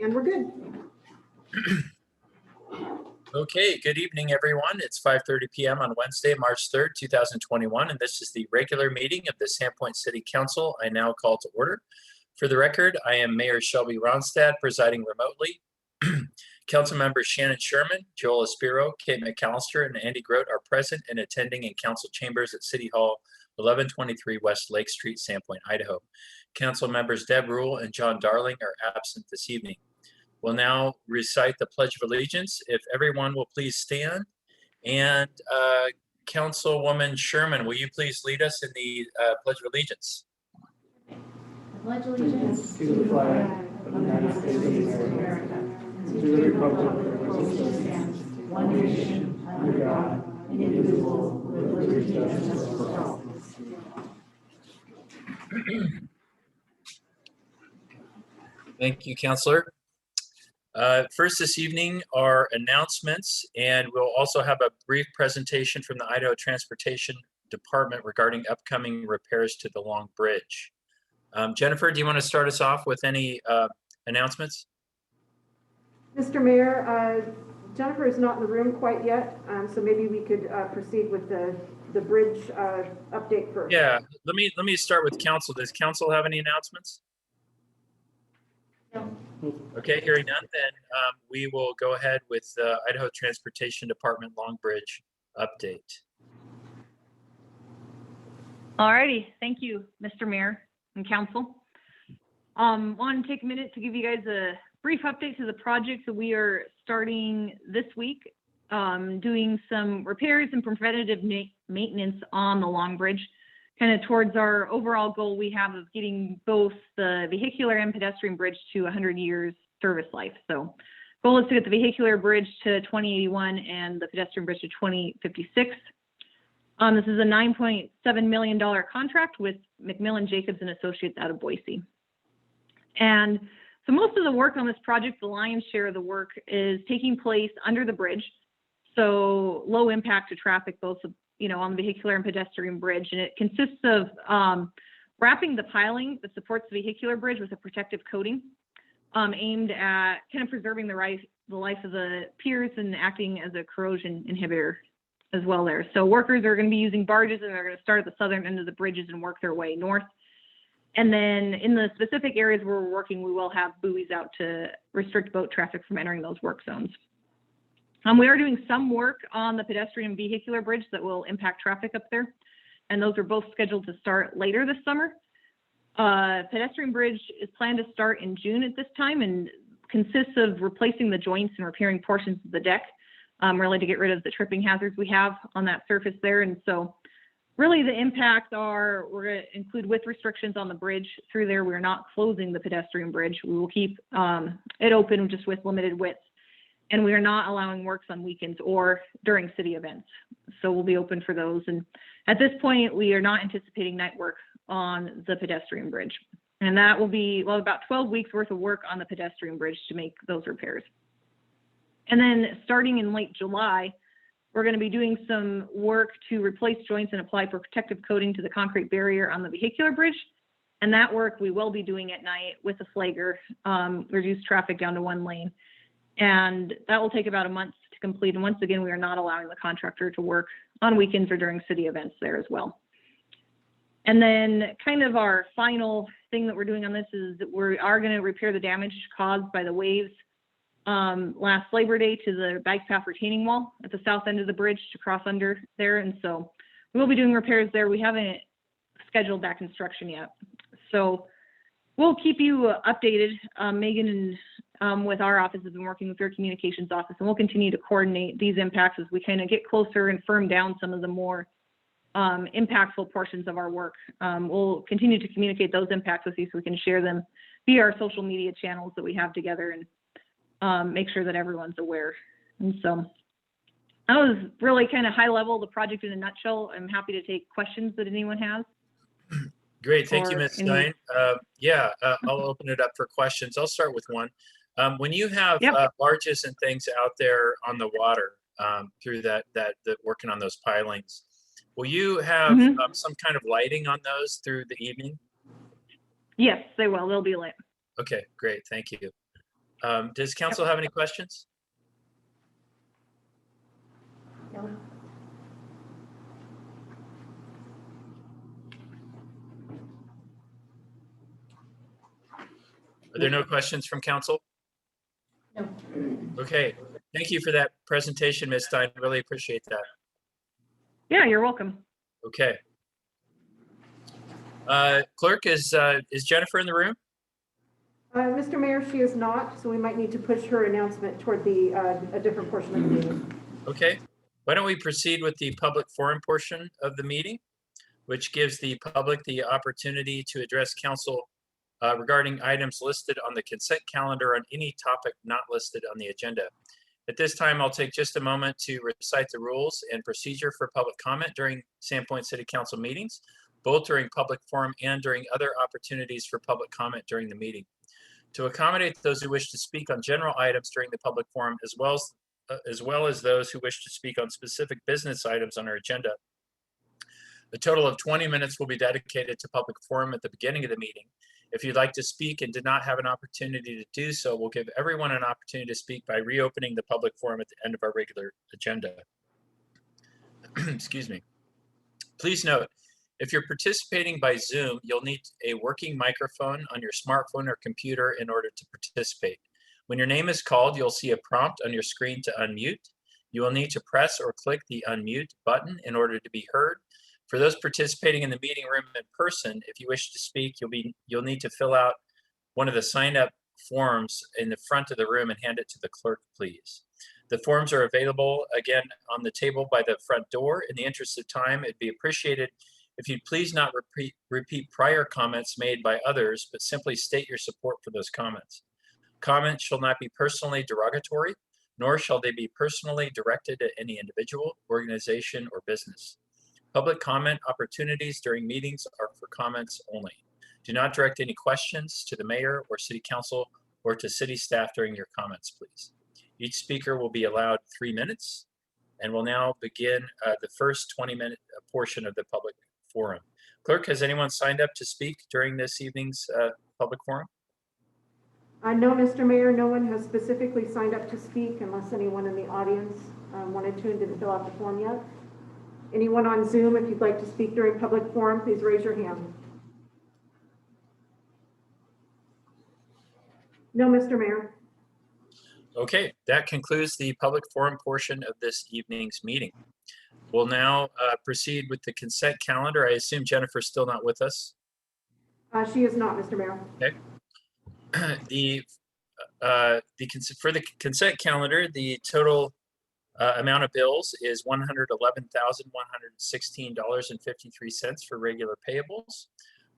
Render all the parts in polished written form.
And we're good. Okay, good evening, everyone. It's 5:30 p.m. on Wednesday, March 3rd, 2021, and this is the regular meeting of the Sandpoint City Council. I now call to order. For the record, I am Mayor Shelby Ronstadt, presiding remotely. Council members Shannon Sherman, Joel Espiro, Kate McAllister, and Andy Grote are present and attending in council chambers at City Hall, 1123 West Lake Street, Sandpoint, Idaho. Council members Deb Rule and John Darling are absent this evening. We'll now recite the Pledge of Allegiance. If everyone will please stand. And Councilwoman Sherman, will you please lead us in the Pledge of Allegiance? I pledge allegiance to the flag of the United States of America, and to the republic for which it stands, one nation, under God, indivisible, with liberty and justice for all. Thank you, Councilor. First this evening are announcements, and we'll also have a brief presentation from the Idaho Transportation Department regarding upcoming repairs to the Long Bridge. Jennifer, do you want to start us off with any announcements? Mr. Mayor, Jennifer is not in the room quite yet, so maybe we could proceed with the bridge update first. Yeah, let me start with council. Does council have any announcements? No. Okay, hearing none, then we will go ahead with the Idaho Transportation Department Long Bridge update. Alrighty, thank you, Mr. Mayor and Council. Want to take a minute to give you guys a brief update to the project that we are starting this week, doing some repairs and preventative maintenance on the Long Bridge, kind of towards our overall goal we have of getting both the vehicular and pedestrian bridge to 100 years service life. So goal is to get the vehicular bridge to 2081 and the pedestrian bridge to 2056. This is a $9.7 million contract with McMillan Jacobs and Associates out of Boise. And so most of the work on this project, the lion's share of the work, is taking place under the bridge. So low impact to traffic, both on the vehicular and pedestrian bridge. And it consists of wrapping the piling that supports the vehicular bridge with a protective coating aimed at kind of preserving the life of the piers and acting as a corrosion inhibitor as well there. So workers are going to be using barges, and they're going to start at the southern end of the bridges and work their way north. And then in the specific areas where we're working, we will have buoys out to restrict boat traffic from entering those work zones. We are doing some work on the pedestrian and vehicular bridge that will impact traffic up there. And those are both scheduled to start later this summer. Pedestrian bridge is planned to start in June at this time and consists of replacing the joints and repairing portions of the deck, really to get rid of the tripping hazards we have on that surface there. And so really the impacts are, we're going to include width restrictions on the bridge through there. We're not closing the pedestrian bridge. We will keep it open just with limited width. And we are not allowing works on weekends or during city events. So we'll be open for those. And at this point, we are not anticipating night work on the pedestrian bridge. And that will be, well, about 12 weeks worth of work on the pedestrian bridge to make those repairs. And then starting in late July, we're going to be doing some work to replace joints and apply protective coating to the concrete barrier on the vehicular bridge. And that work we will be doing at night with a flagger, reduce traffic down to one lane. And that will take about a month to complete. And once again, we are not allowing the contractor to work on weekends or during city events there as well. And then kind of our final thing that we're doing on this is that we are going to repair the damage caused by the waves last Labor Day to the bike path retaining wall at the south end of the bridge to cross under there. And so we will be doing repairs there. We haven't scheduled that construction yet. So we'll keep you updated. Megan and with our office has been working with your communications office, and we'll continue to coordinate these impacts as we kind of get closer and firm down some of the more impactful portions of our work. We'll continue to communicate those impacts with you so we can share them via our social media channels that we have together and make sure that everyone's aware. And so that was really kind of high level, the project in a nutshell. I'm happy to take questions that anyone has. Great, thank you, Ms. Stein. I'll open it up for questions. I'll start with one. When you have barges and things out there on the water through that working on those pilings, will you have some kind of lighting on those through the evening? Yes, they will. They'll be lit. Okay, great. Thank you. Does council have any questions? No. Are there no questions from council? No. Okay, thank you for that presentation, Ms. Stein. Really appreciate that. Yeah, you're welcome. Okay. Clerk, is Jennifer in the room? Mr. Mayor, she is not, so we might need to push her announcement toward a different portion of the meeting. Okay, why don't we proceed with the public forum portion of the meeting, which gives the public the opportunity to address council regarding items listed on the consent calendar on any topic not listed on the agenda. At this time, I'll take just a moment to recite the rules and procedure for public comment during Sandpoint City Council meetings, both during public forum and during other opportunities for public comment during the meeting. To accommodate those who wish to speak on general items during the public forum, as well as those who wish to speak on specific business items on our agenda, a total of 20 minutes will be dedicated to public forum at the beginning of the meeting. If you'd like to speak and did not have an opportunity to do so, we'll give everyone an opportunity to speak by reopening the public forum at the end of our regular agenda. Excuse me. Please note, if you're participating by Zoom, you'll need a working microphone on your smartphone or computer in order to participate. When your name is called, you'll see a prompt on your screen to unmute. You will need to press or click the unmute button in order to be heard. For those participating in the meeting room in person, if you wish to speak, you'll need to fill out one of the sign-up forms in the front of the room and hand it to the clerk, please. The forms are available again on the table by the front door. In the interest of time, it'd be appreciated if you'd please not repeat prior comments made by others, but simply state your support for those comments. Comments shall not be personally derogatory, nor shall they be personally directed at any individual, organization, or business. Public comment opportunities during meetings are for comments only. Do not direct any questions to the mayor or city council or to city staff during your comments, please. Each speaker will be allowed 3 minutes, and we'll now begin the first 20-minute portion of the public forum. Clerk, has anyone signed up to speak during this evening's public forum? No, Mr. Mayor, no one has specifically signed up to speak unless anyone in the audience wanted to and didn't fill out the form yet. Anyone on Zoom, if you'd like to speak during public forum, please raise your hand. No, Mr. Mayor. Okay, that concludes the public forum portion of this evening's meeting. We'll now proceed with the consent calendar. I assume Jennifer's still not with us. She is not, Mr. Mayor. Okay. For the consent calendar, the total amount of bills is $111,116.53 for regular payables.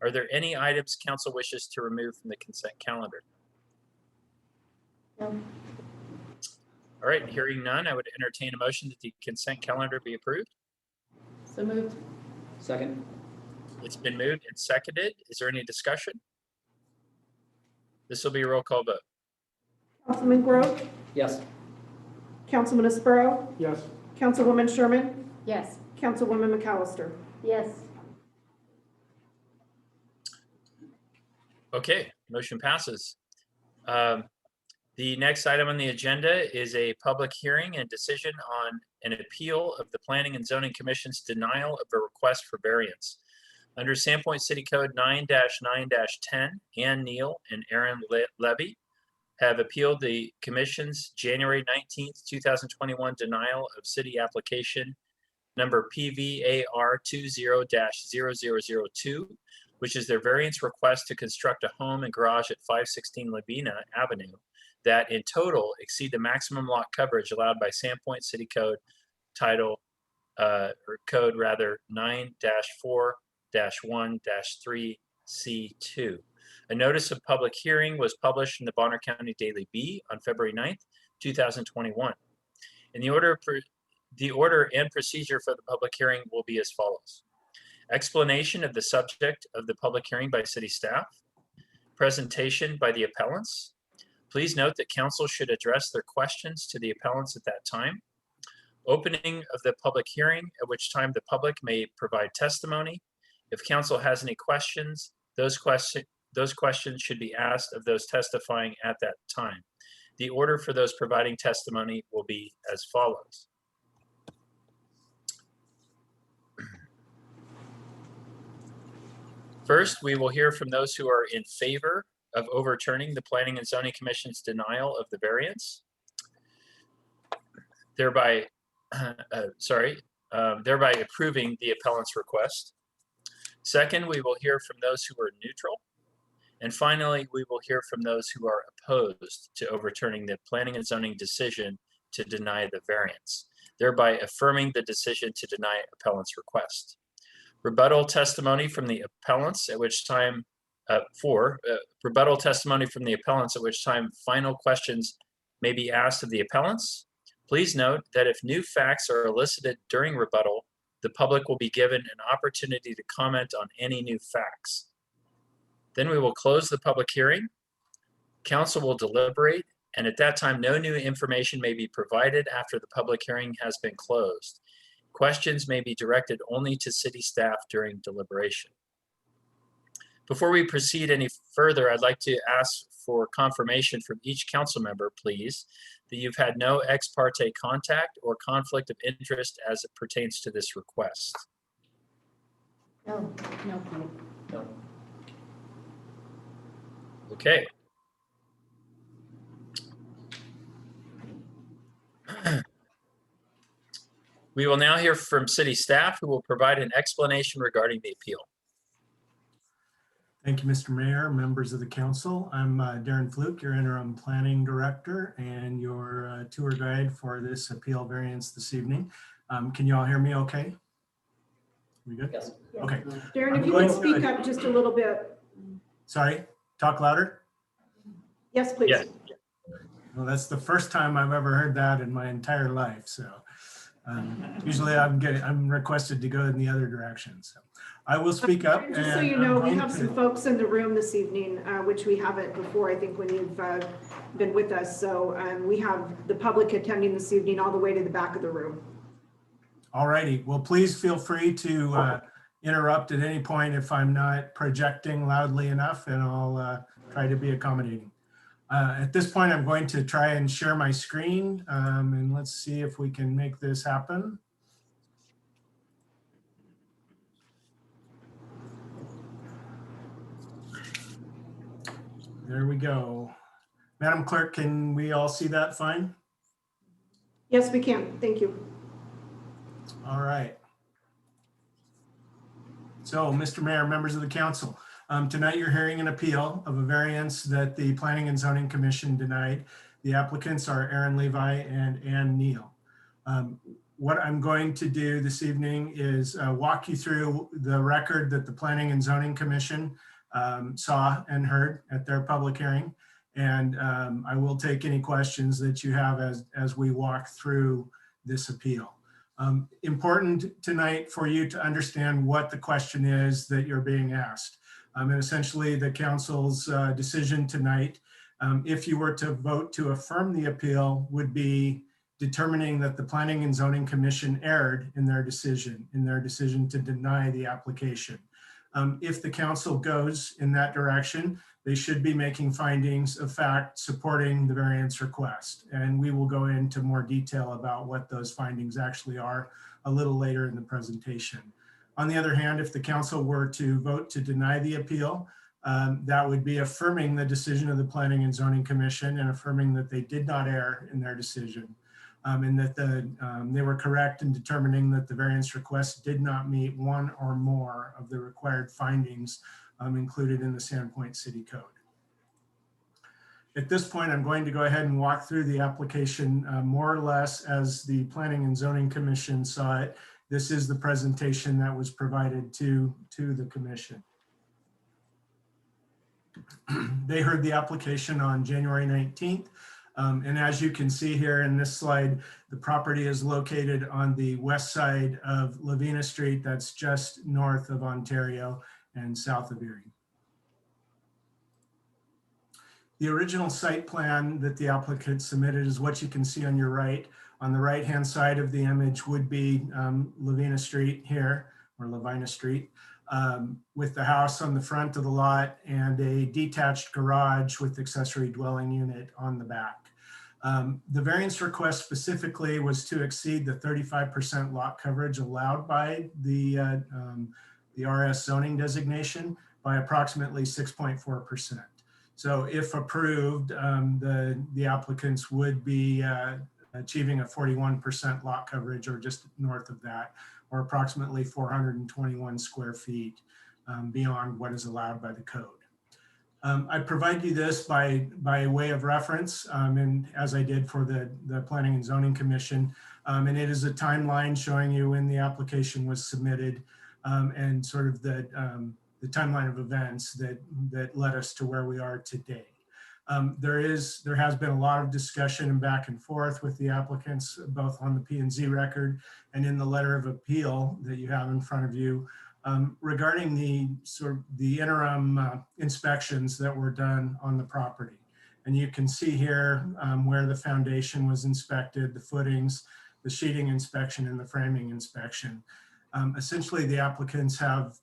Are there any items council wishes to remove from the consent calendar? No. All right, hearing none, I would entertain a motion that the consent calendar be approved. So moved. Second. It's been moved and seconded. Is there any discussion? This will be a roll call vote. Councilman Grove, Yes. Councilman Espero, Yes. Councilwoman Sherman, Yes. Councilwoman McAllister. Yes. Okay, motion passes. The next item on the agenda is a public hearing and decision on an appeal of the Planning and Zoning Commission's denial of a request for variance. Under Sandpoint City Code 9-9-10, Ann Neal and Aaron Levy have appealed the Commission's January 19th, 2021 denial of city application number PVAR 20-0002, which is their variance request to construct a home and garage at 516 Lavina Avenue that in total exceed the maximum lot coverage allowed by Sandpoint City Code Title, or Code rather, 9-4-1-3C2. A notice of public hearing was published in the Bonner County Daily Bee on February 9th, 2021. And the order and procedure for the public hearing will be as follows. Explanation of the subject of the public hearing by city staff. Presentation by the appellants. Please note that council should address their questions to the appellants at that time. Opening of the public hearing, at which time the public may provide testimony. If council has any questions, those questions should be asked of those testifying at that time. The order for those providing testimony will be as follows. First, we will hear from those who are in favor of overturning the Planning and Zoning Commission's denial of the variance, thereby approving the appellant's request. Second, we will hear from those who are neutral. And finally, we will hear from those who are opposed to overturning the Planning and Zoning decision to deny the variance, thereby affirming the decision to deny appellant's request. Rebuttal testimony from the appellants, at which time rebuttal testimony from the appellants, at which time final questions may be asked of the appellants. Please note that if new facts are elicited during rebuttal, the public will be given an opportunity to comment on any new facts. Then we will close the public hearing. Council will deliberate, and at that time, no new information may be provided after the public hearing has been closed. Questions may be directed only to city staff during deliberation. Before we proceed any further, I'd like to ask for confirmation from each council member, please, that you've had no ex parte contact or conflict of interest as it pertains to this request. No. No. Okay. We will now hear from city staff, who will provide an explanation regarding the appeal. Thank you, Mr. Mayor, members of the council. I'm Darren Fluke, your interim planning director and your tour guide for this appeal variance this evening. Can you all hear me okay? We good? Yes. Okay. Darren, if you would speak up just a little bit. Sorry, talk louder? Yes, please. Yes. Well, that's the first time I've ever heard that in my entire life. So usually I'm requested to go in the other direction. So I will speak up. Just so you know, we have some folks in the room this evening, which we haven't before, I think, when you've been with us. So we have the public attending this evening all the way to the back of the room. All righty. Well, please feel free to interrupt at any point if I'm not projecting loudly enough, and I'll try to be accommodating. At this point, I'm going to try and share my screen, and let's see if we can make this happen. There we go. Madam Clerk, can we all see that fine? Yes, we can. Thank you. All right. So, Mr. Mayor, members of the council, tonight you're hearing an appeal of a variance that the Planning and Zoning Commission denied. The applicants are Aaron Levi and Ann Neal. What I'm going to do this evening is walk you through the record that the Planning and Zoning Commission saw and heard at their public hearing. And I will take any questions that you have as we walk through this appeal. Important tonight for you to understand what the question is that you're being asked. And essentially the council's decision tonight, if you were to vote to affirm the appeal, would be determining that the Planning and Zoning Commission erred in their decision to deny the application. If the council goes in that direction, they should be making findings of fact supporting the variance request. And we will go into more detail about what those findings actually are a little later in the presentation. On the other hand, if the council were to vote to deny the appeal, that would be affirming the decision of the Planning and Zoning Commission and affirming that they did not err in their decision. And that they were correct in determining that the variance request did not meet one or more of the required findings included in the Sandpoint City Code. At this point, I'm going to go ahead and walk through the application more or less as the Planning and Zoning Commission saw it. This is the presentation that was provided to the commission. They heard the application on January 19th. And as you can see here in this slide, the property is located on the west side of Lavina Street. That's just north of Ontario and south of Erie. The original site plan that the applicant submitted is what you can see on your right. On the right-hand side of the image would be Lavina Street here, or Lavina Street, with the house on the front of the lot and a detached garage with accessory dwelling unit on the back. The variance request specifically was to exceed the 35% lot coverage allowed by the RS zoning designation by approximately 6.4%. So if approved, the applicants would be achieving a 41% lot coverage or just north of that, or approximately 421 square feet beyond what is allowed by the code. I provide you this by way of reference, and as I did for the Planning and Zoning Commission, and it is a timeline showing you when the application was submitted and sort of the timeline of events that led us to where we are today. There has been a lot of discussion and back and forth with the applicants, both on the P&Z record and in the letter of appeal that you have in front of you, regarding the interim inspections that were done on the property. And you can see here where the foundation was inspected, the footings, the sheeting inspection, and the framing inspection. Essentially, the applicants have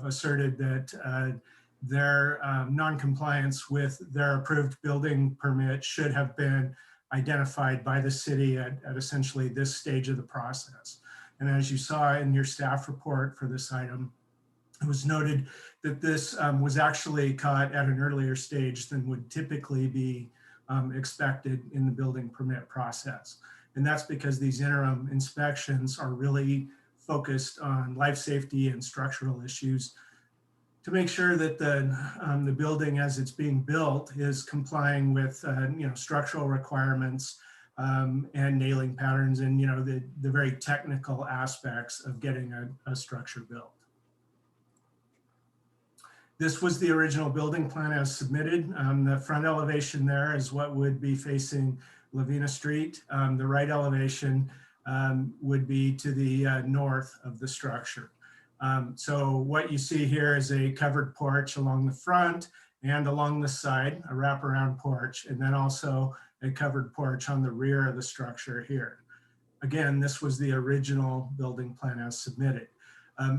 asserted that their non-compliance with their approved building permit should have been identified by the city at essentially this stage of the process. And as you saw in your staff report for this item, it was noted that this was actually caught at an earlier stage than would typically be expected in the building permit process. And that's because these interim inspections are really focused on life safety and structural issues to make sure that the building as it's being built is complying with structural requirements and nailing patterns and the very technical aspects of getting a structure built. This was the original building plan as submitted. The front elevation there is what would be facing Lavina Street. The right elevation would be to the north of the structure. So what you see here is a covered porch along the front and along the side, a wraparound porch, and then also a covered porch on the rear of the structure here. Again, this was the original building plan as submitted.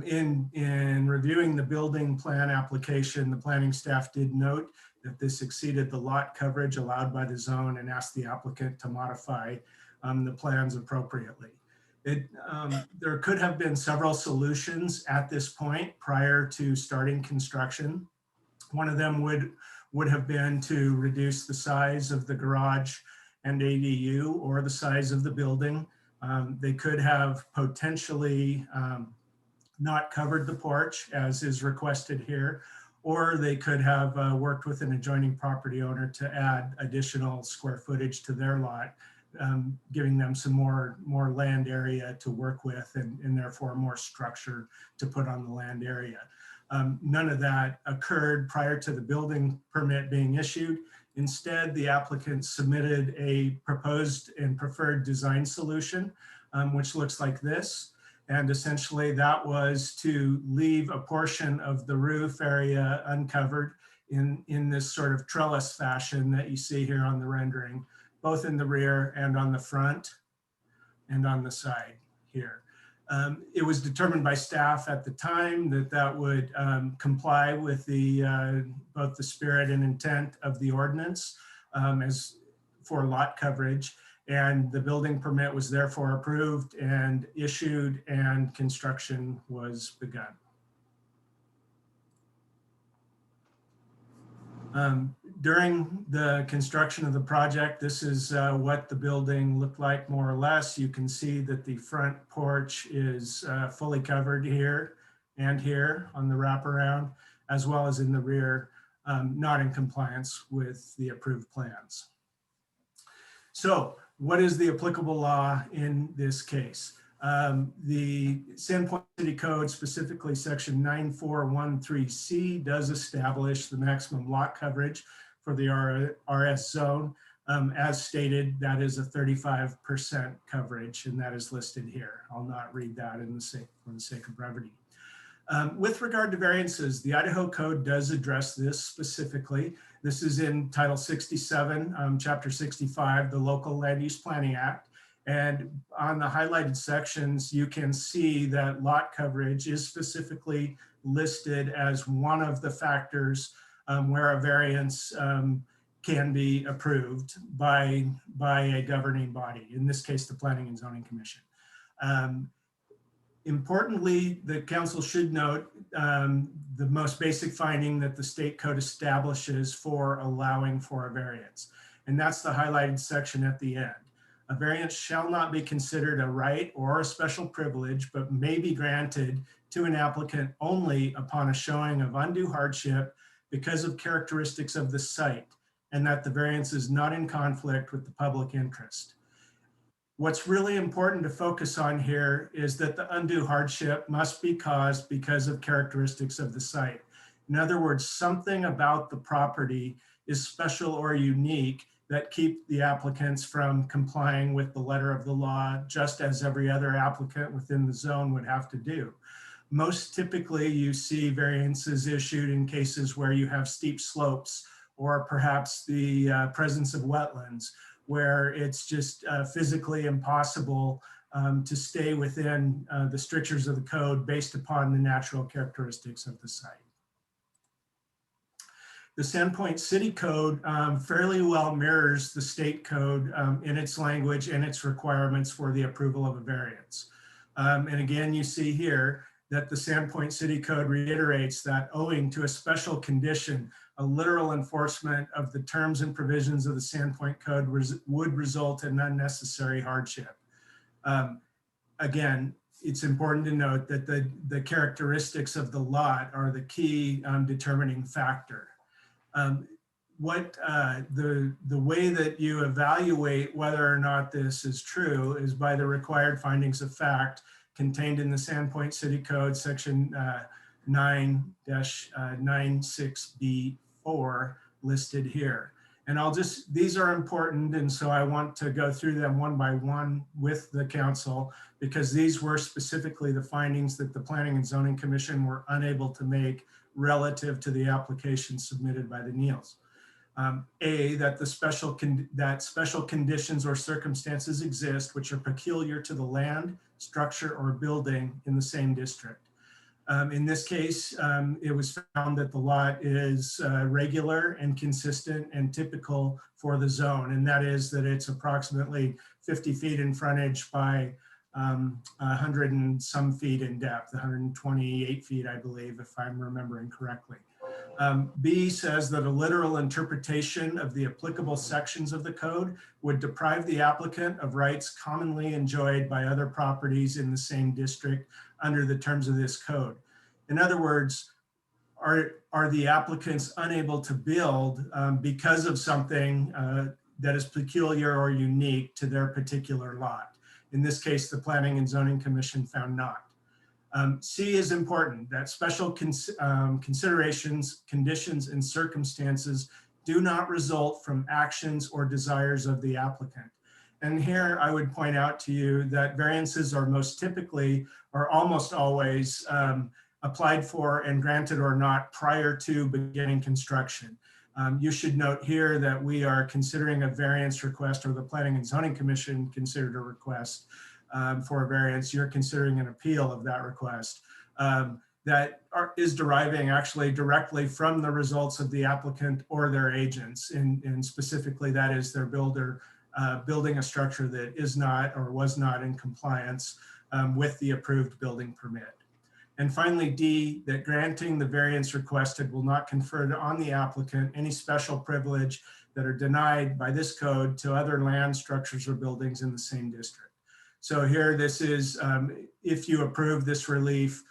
In reviewing the building plan application, the planning staff did note that this exceeded the lot coverage allowed by the zone and asked the applicant to modify the plans appropriately. There could have been several solutions at this point prior to starting construction. One of them would have been to reduce the size of the garage and ADU or the size of the building. They could have potentially not covered the porch as is requested here, or they could have worked with an adjoining property owner to add additional square footage to their lot, giving them some more land area to work with and therefore more structure to put on the land area. None of that occurred prior to the building permit being issued. Instead, the applicant submitted a proposed and preferred design solution, which looks like this. And essentially that was to leave a portion of the roof area uncovered in this sort of trellis fashion that you see here on the rendering, both in the rear and on the front and on the side here. It was determined by staff at the time that that would comply with both the spirit and intent of the ordinance as for lot coverage, and the building permit was therefore approved and issued and construction was begun. During the construction of the project, this is what the building looked like more or less. You can see that the front porch is fully covered here and here on the wraparound, as well as in the rear, not in compliance with the approved plans. So what is the applicable law in this case? The Sandpoint City Code, specifically section 9413C, does establish the maximum lot coverage for the RS zone. As stated, that is a 35% coverage, and that is listed here. I'll not read that for the sake of brevity. With regard to variances, the Idaho Code does address this specifically. This is in Title 67, Chapter 65, the Local Land Use Planning Act. And on the highlighted sections, you can see that lot coverage is specifically listed as one of the factors where a variance can be approved by a governing body, in this case, the Planning and Zoning Commission. Importantly, the council should note the most basic finding that the state code establishes for allowing for a variance. And that's the highlighted section at the end. A variance shall not be considered a right or a special privilege, but may be granted to an applicant only upon a showing of undue hardship because of characteristics of the site, and that the variance is not in conflict with the public interest. What's really important to focus on here is that the undue hardship must be caused because of characteristics of the site. In other words, something about the property is special or unique that keep the applicants from complying with the letter of the law, just as every other applicant within the zone would have to do. Most typically, you see variances issued in cases where you have steep slopes or perhaps the presence of wetlands, where it's just physically impossible to stay within the strictures of the code based upon the natural characteristics of the site. The Sandpoint City Code fairly well mirrors the state code in its language and its requirements for the approval of a variance. And again, you see here that the Sandpoint City Code reiterates that owing to a special condition, a literal enforcement of the terms and provisions of the Sandpoint Code would result in unnecessary hardship. Again, it's important to note that the characteristics of the lot are the key determining factor. The way that you evaluate whether or not this is true is by the required findings of fact contained in the Sandpoint City Code, section 9-96B4 listed here. And these are important, and so I want to go through them one by one with the council, because these were specifically the findings that the Planning and Zoning Commission were unable to make relative to the application submitted by the Neals. That special conditions or circumstances exist which are peculiar to the land, structure, or building in the same district. In this case, it was found that the lot is regular and consistent and typical for the zone, and that is that it's approximately 50 feet in frontage by 100 and some feet in depth, 128 feet, I believe, if I'm remembering correctly. B says that a literal interpretation of the applicable sections of the code would deprive the applicant of rights commonly enjoyed by other properties in the same district under the terms of this code. In other words, are the applicants unable to build because of something that is peculiar or unique to their particular lot? In this case, the Planning and Zoning Commission found not. C is important, that special considerations, conditions, and circumstances do not result from actions or desires of the applicant. And here I would point out to you that variances are most typically, or almost always, applied for and granted or not prior to beginning construction. You should note here that we are considering a variance request, or the Planning and Zoning Commission considered a request for a variance. You're considering an appeal of that request that is deriving actually directly from the results of the applicant or their agents. And specifically that is their builder building a structure that is not or was not in compliance with the approved building permit. And finally, D, that granting the variance requested will not confer on the applicant any special privilege that are denied by this code to other land, structures, or buildings in the same district. So here, this is, if you approve this relief,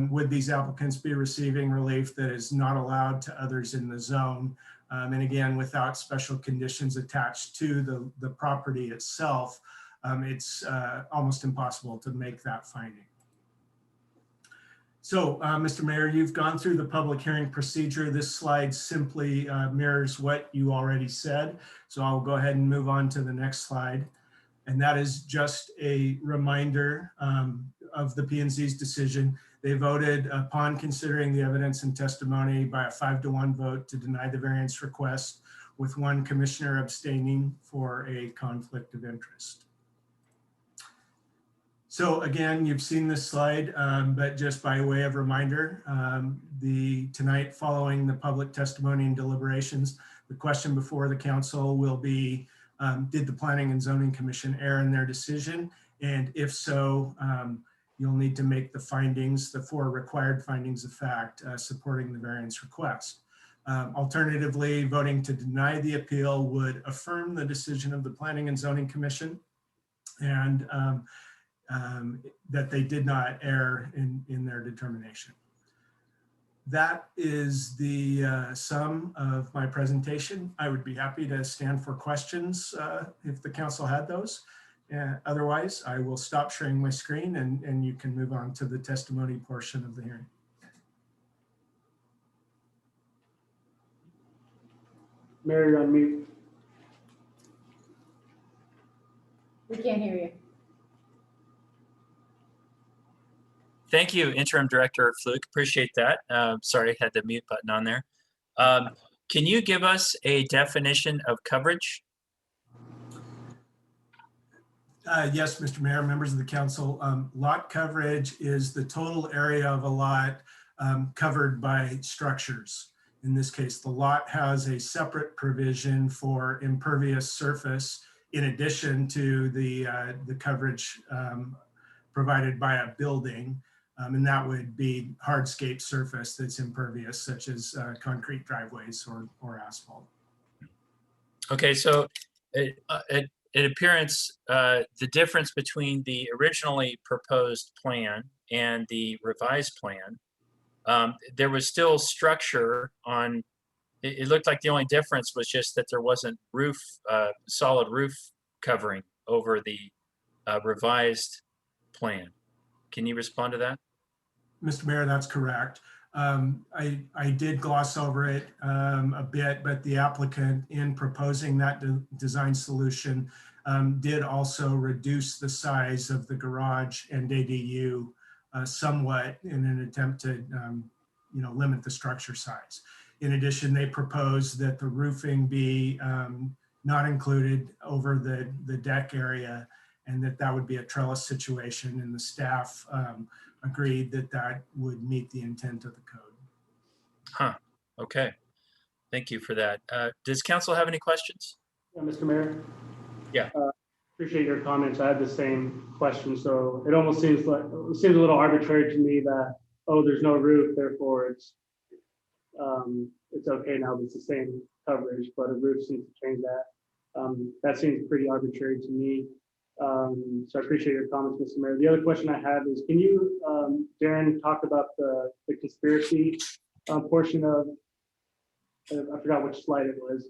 would these applicants be receiving relief that is not allowed to others in the zone? And again, without special conditions attached to the property itself, it's almost impossible to make that finding. So, Mr. Mayor, you've gone through the public hearing procedure. This slide simply mirrors what you already said. So I'll go ahead and move on to the next slide. And that is just a reminder of the P&Z's decision. They voted upon considering the evidence and testimony by a 5-to-1 vote to deny the variance request, with one commissioner abstaining for a conflict of interest. So again, you've seen this slide, but just by way of reminder, tonight following the public testimony and deliberations, The question before the council will be, did the Planning and Zoning Commission err in their decision? And if so, you'll need to make the findings, the 4 required findings of fact supporting the variance request. Alternatively, voting to deny the appeal would affirm the decision of the Planning and Zoning Commission and that they did not err in their determination. That is the sum of my presentation. I would be happy to stand for questions if the council had those. Otherwise, I will stop sharing my screen and you can move on to the testimony portion of the hearing. Mayor, you're on mute. We can't hear you. Thank you, Interim Director Fluke. Appreciate that. Sorry, I had the mute button on there. Can you give us a definition of coverage? Yes, Mr. Mayor, members of the council. Lot coverage is the total area of a lot covered by structures. In this case, the lot has a separate provision for impervious surface in addition to the coverage provided by a building. And that would be hardscape surface that's impervious, such as concrete driveways or asphalt. Okay, so in appearance, the difference between the originally proposed plan and the revised plan, there was still structure on, it looked like the only difference was just that there wasn't roof, solid roof covering over the revised plan. Can you respond to that? Mr. Mayor, that's correct. I did gloss over it a bit, but the applicant in proposing that design solution did also reduce the size of the garage and ADU somewhat in an attempt to limit the structure size. In addition, they proposed that the roofing be not included over the deck area and that would be a trellis situation, and the staff agreed that would meet the intent of the code. Huh, okay. Thank you for that. Does council have any questions? Yeah, Mr. Mayor? Yeah. Appreciate your comments. I had the same question. So it almost seems a little arbitrary to me that, oh, there's no roof, therefore it's okay now, it's the same coverage, but a roof seems to change that. That seems pretty arbitrary to me. So I appreciate your comments, Mr. Mayor. The other question I have is, can you, Darren, talk about the conspiracy portion of, I forgot which slide it was,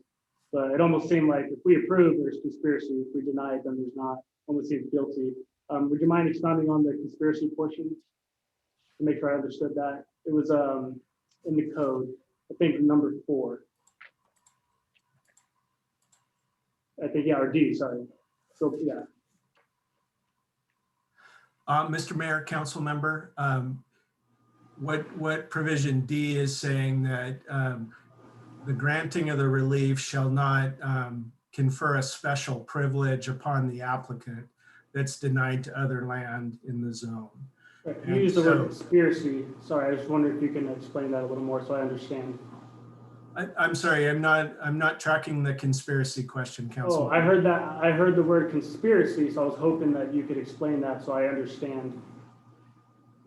but it almost seemed like if we approve, there's conspiracy. If we deny it, then there's not. Almost seems guilty. Would you mind expounding on the conspiracy portion to make sure I understood that? It was in the code, I think number 4. I think, yeah, or D, sorry. So, yeah. Mr. Mayor, council member, what provision D is saying that the granting of the relief shall not confer a special privilege upon the applicant that's denied to other land in the zone. You use the word conspiracy. Sorry, I just wondered if you can explain that a little more so I understand. I'm sorry, I'm not tracking the conspiracy question, council. Oh, I heard that. I heard the word conspiracy, so I was hoping that you could explain that so I understand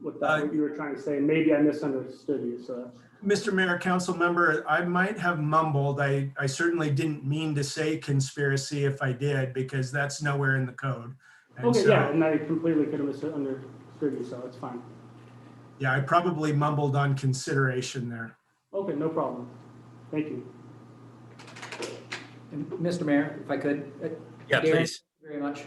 what you were trying to say. Maybe I misunderstood you. So, Mr. Mayor, council member, I might have mumbled. I certainly didn't mean to say conspiracy if I did, because that's nowhere in the code. And okay, so, yeah, and I completely could have misunderstood you, so it's fine. Yeah, I probably mumbled on consideration there. Okay, no problem. Thank you. And Mr. Mayor, if I could. Yeah, Darren, please. thank you very much.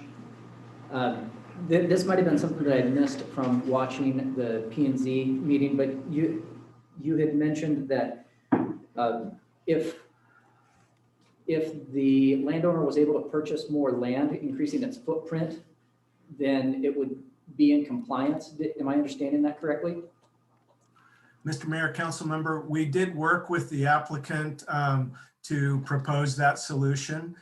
This might have been something that I missed from watching the P&Z meeting, but you had mentioned that if the landowner was able to purchase more land, increasing its footprint, then it would be in compliance. Am I understanding that correctly? Mr. Mayor, council member, we did work with the applicant to propose that solution.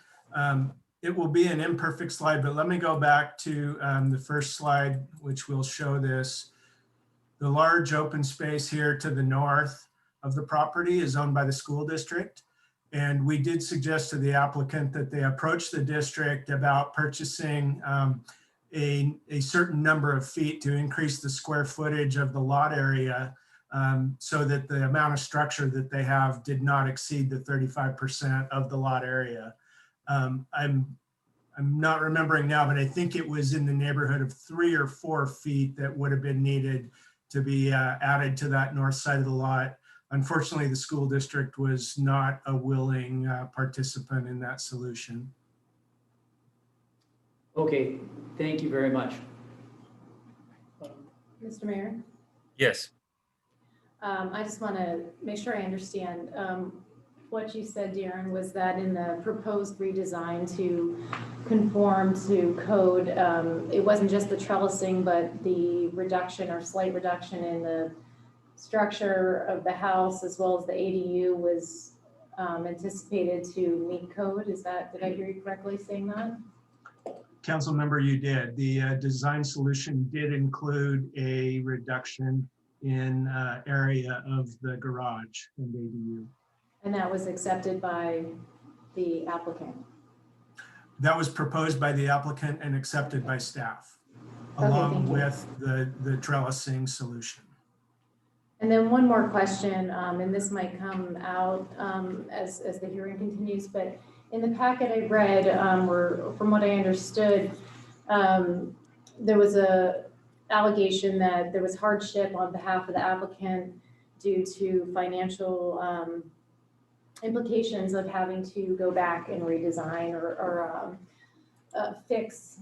It will be an imperfect slide, but let me go back to the first slide, which will show this. The large open space here to the north of the property is owned by the school district. And we did suggest to the applicant that they approach the district about purchasing a certain number of feet to increase the square footage of the lot area, so that the amount of structure that they have did not exceed the 35% of the lot area. I'm not remembering now, but I think it was in the neighborhood of 3 or 4 feet that would have been needed to be added to that north side of the lot. Unfortunately, the school district was not a willing participant in that solution. Okay, thank you very much. Mr. Mayor, Yes. I just want to make sure I understand. What you said, Darren, was that in the proposed redesign to conform to code, it wasn't just the trellising, but the reduction or slight reduction in the structure of the house as well as the ADU was anticipated to meet code. Is that, did I hear you correctly saying that? Council member, you did. The design solution did include a reduction in area of the garage and ADU. And that was accepted by the applicant? That was proposed by the applicant and accepted by staff, Okay, along thank you. with the trellising solution. And then one more question, and this might come out as the hearing continues, but in the packet I read, or from what I understood, there was a allegation that there was hardship on behalf of the applicant due to financial implications of having to go back and redesign or fix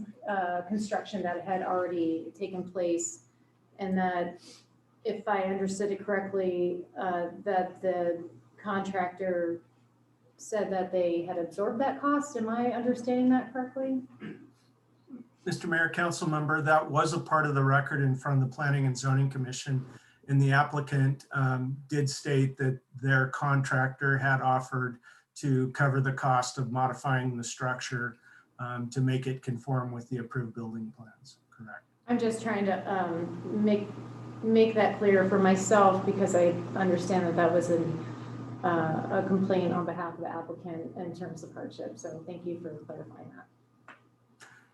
construction that had already taken place, and that if I understood it correctly, that the contractor said that they had absorbed that cost. Am I understanding that correctly? Mr. Mayor, council member, that was a part of the record in front of the Planning and Zoning Commission. And the applicant did state that their contractor had offered to cover the cost of modifying the structure to make it conform with the approved building plans. Correct. I'm just trying to make that clear for myself, because I understand that that was a complaint on behalf of the applicant in terms of hardship. So thank you for clarifying that.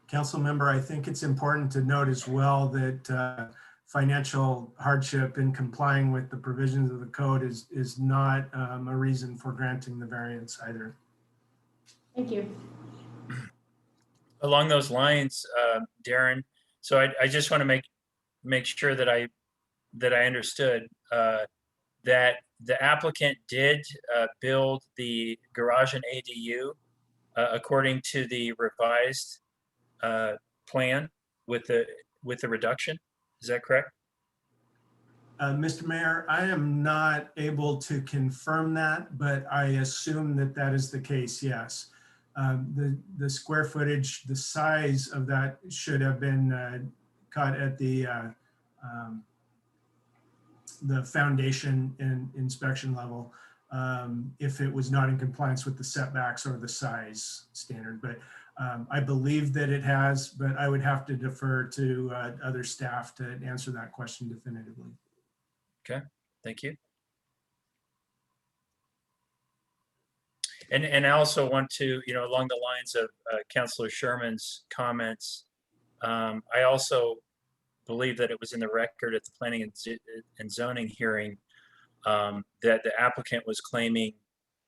Council member, I think it's important to note as well that financial hardship in complying with the provisions of the code is not a reason for granting the variance either. Thank you. Along those lines, Darren, so I just want to make sure that I understood that the applicant did build the garage and ADU according to the revised plan with the reduction. Is that correct? Mr. Mayor, I am not able to confirm that, but I assume that that is the case, yes. The square footage, the size of that should have been cut at the foundation and inspection level if it was not in compliance with the setbacks or the size standard. But I believe that it has, but I would have to defer to other staff to answer that question definitively. Okay, thank you. And I also want to, along the lines of Councilor Sherman's comments, I also believe that it was in the record at the Planning and Zoning hearing that the applicant was claiming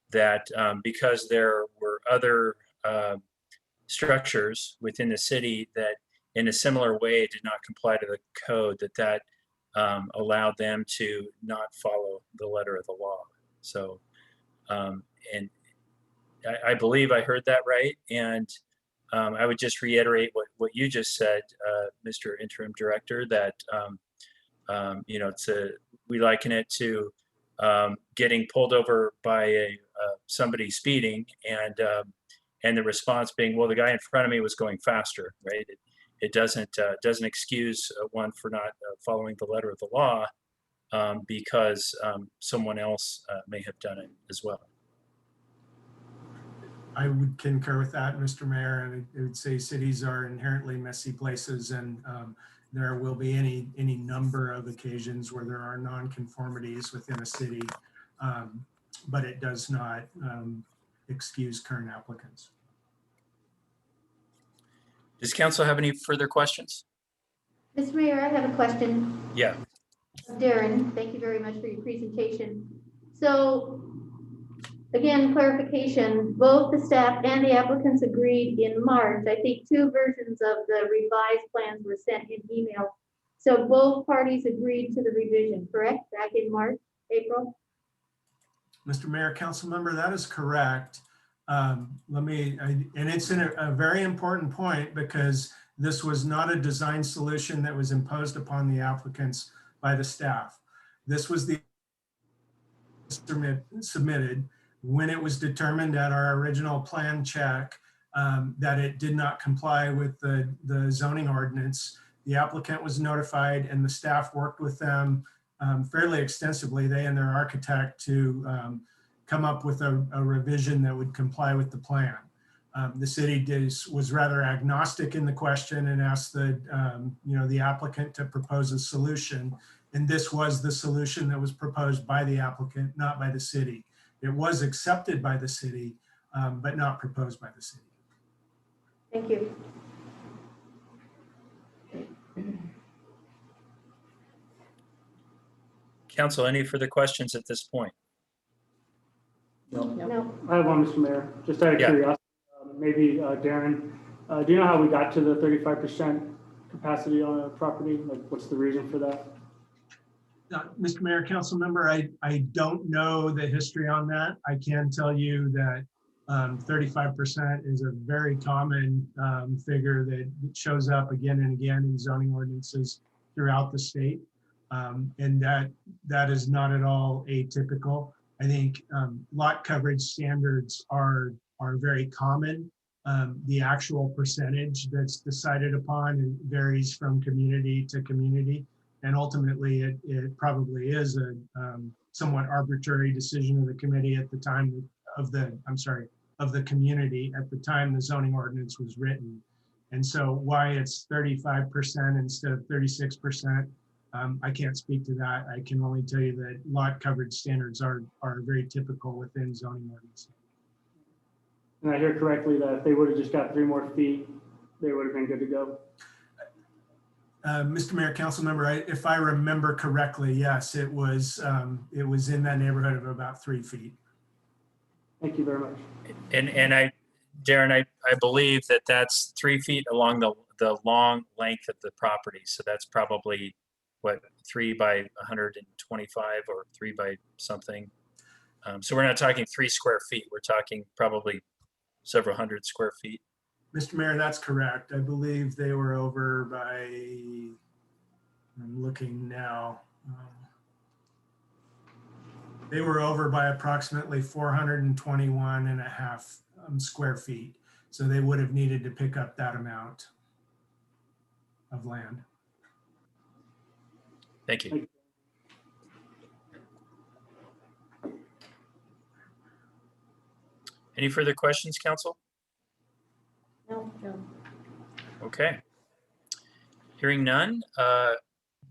that because there were other structures within the city that in a similar way did not comply to the code, that allowed them to not follow the letter of the law. So, and I believe I heard that right. And I would just reiterate what you just said, Mr. Interim Director, that, we liken it to getting pulled over by somebody speeding and the response being, well, the guy in front of me was going faster, right? It doesn't excuse one for not following the letter of the law because someone else may have done it as well. I would concur with that, Mr. Mayor, and I would say cities are inherently messy places, and there will be any number of occasions where there are nonconformities within a city, but it does not excuse current applicants. Does council have any further questions? Mr. Mayor, I have a question. Yeah. Darren, thank you very much for your presentation. So, again, clarification, both the staff and the applicants agreed in March. I think 2 versions of the revised plans were sent in email. So both parties agreed to the revision, correct? Back in March, April? Mr. Mayor, council member, that is correct. And it's a very important point because this was not a design solution that was imposed upon the applicants by the staff. This was the submitted when it was determined at our original plan check that it did not comply with the zoning ordinance. The applicant was notified and the staff worked with them fairly extensively, they and their architect, to come up with a revision that would comply with the plan. The city was rather agnostic in the question and asked the applicant to propose a solution. And this was the solution that was proposed by the applicant, not by the city. It was accepted by the city, but not proposed by the city. Thank you. Council, any further questions at this point? No. I have one, Mr. Mayor, just out of Yeah. curiosity, maybe Darren, do you know how we got to the 35% capacity on a property? Like, what's the reason for that? Mr. Mayor, council member, I don't know the history on that. I can tell you that 35% is a very common figure that shows up again and again in zoning ordinances throughout the state. And that is not at all atypical. I think lot coverage standards are very common. The actual percentage that's decided upon varies from community to community. And ultimately, it probably is a somewhat arbitrary decision of the committee at the time of the community at the time the zoning ordinance was written. And so why it's 35% instead of 36%, I can't speak to that. I can only tell you that lot coverage standards are very typical within zoning ordinance. And I hear correctly that if they would have just got 3 more feet, they would have been good to go? Mr. Mayor, council member, if I remember correctly, yes, it was in that neighborhood of about 3 feet. Thank you very much. And Darren, I believe that's 3 feet along the long length of the property. So that's probably what, 3 by 125 or 3 by something. So we're not talking 3 square feet. We're talking probably several hundred square feet. Mr. Mayor, that's correct. I believe they were over by, I'm looking now. They were over by approximately 421 and a half square feet. So they would have needed to pick up that amount of land. Thank you. Any further questions, council? No. Okay. Hearing none,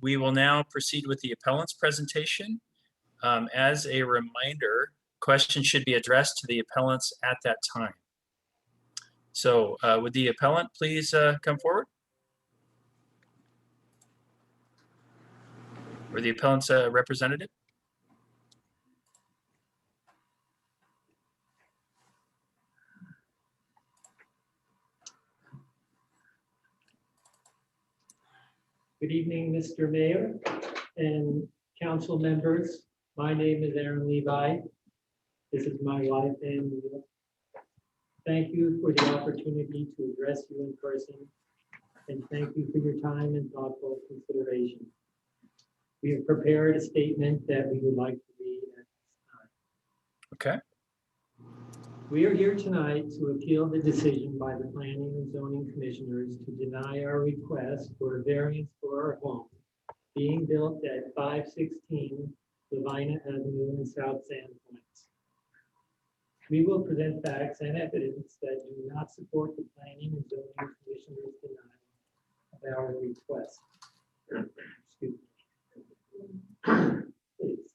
we will now proceed with the appellant's presentation. As a reminder, questions should be addressed to the appellants at that time. So would the appellant please come forward? Or the appellant's representative? Good evening, Mr. Mayor and council members. My name is Aaron Levi. This is my wife, and thank you for the opportunity to address you in person. And thank you for your time and thoughtful consideration. We have prepared a statement that we would like to read at this time. Okay. We are here tonight to appeal the decision by the Planning and Zoning Commissioners to deny our request for a variance for our home being built at 516 Lavina Avenue in South Sandpoint. We will present facts and evidence that do not support the Planning and Zoning Commissioners' denial of our request. Excuse me. Please.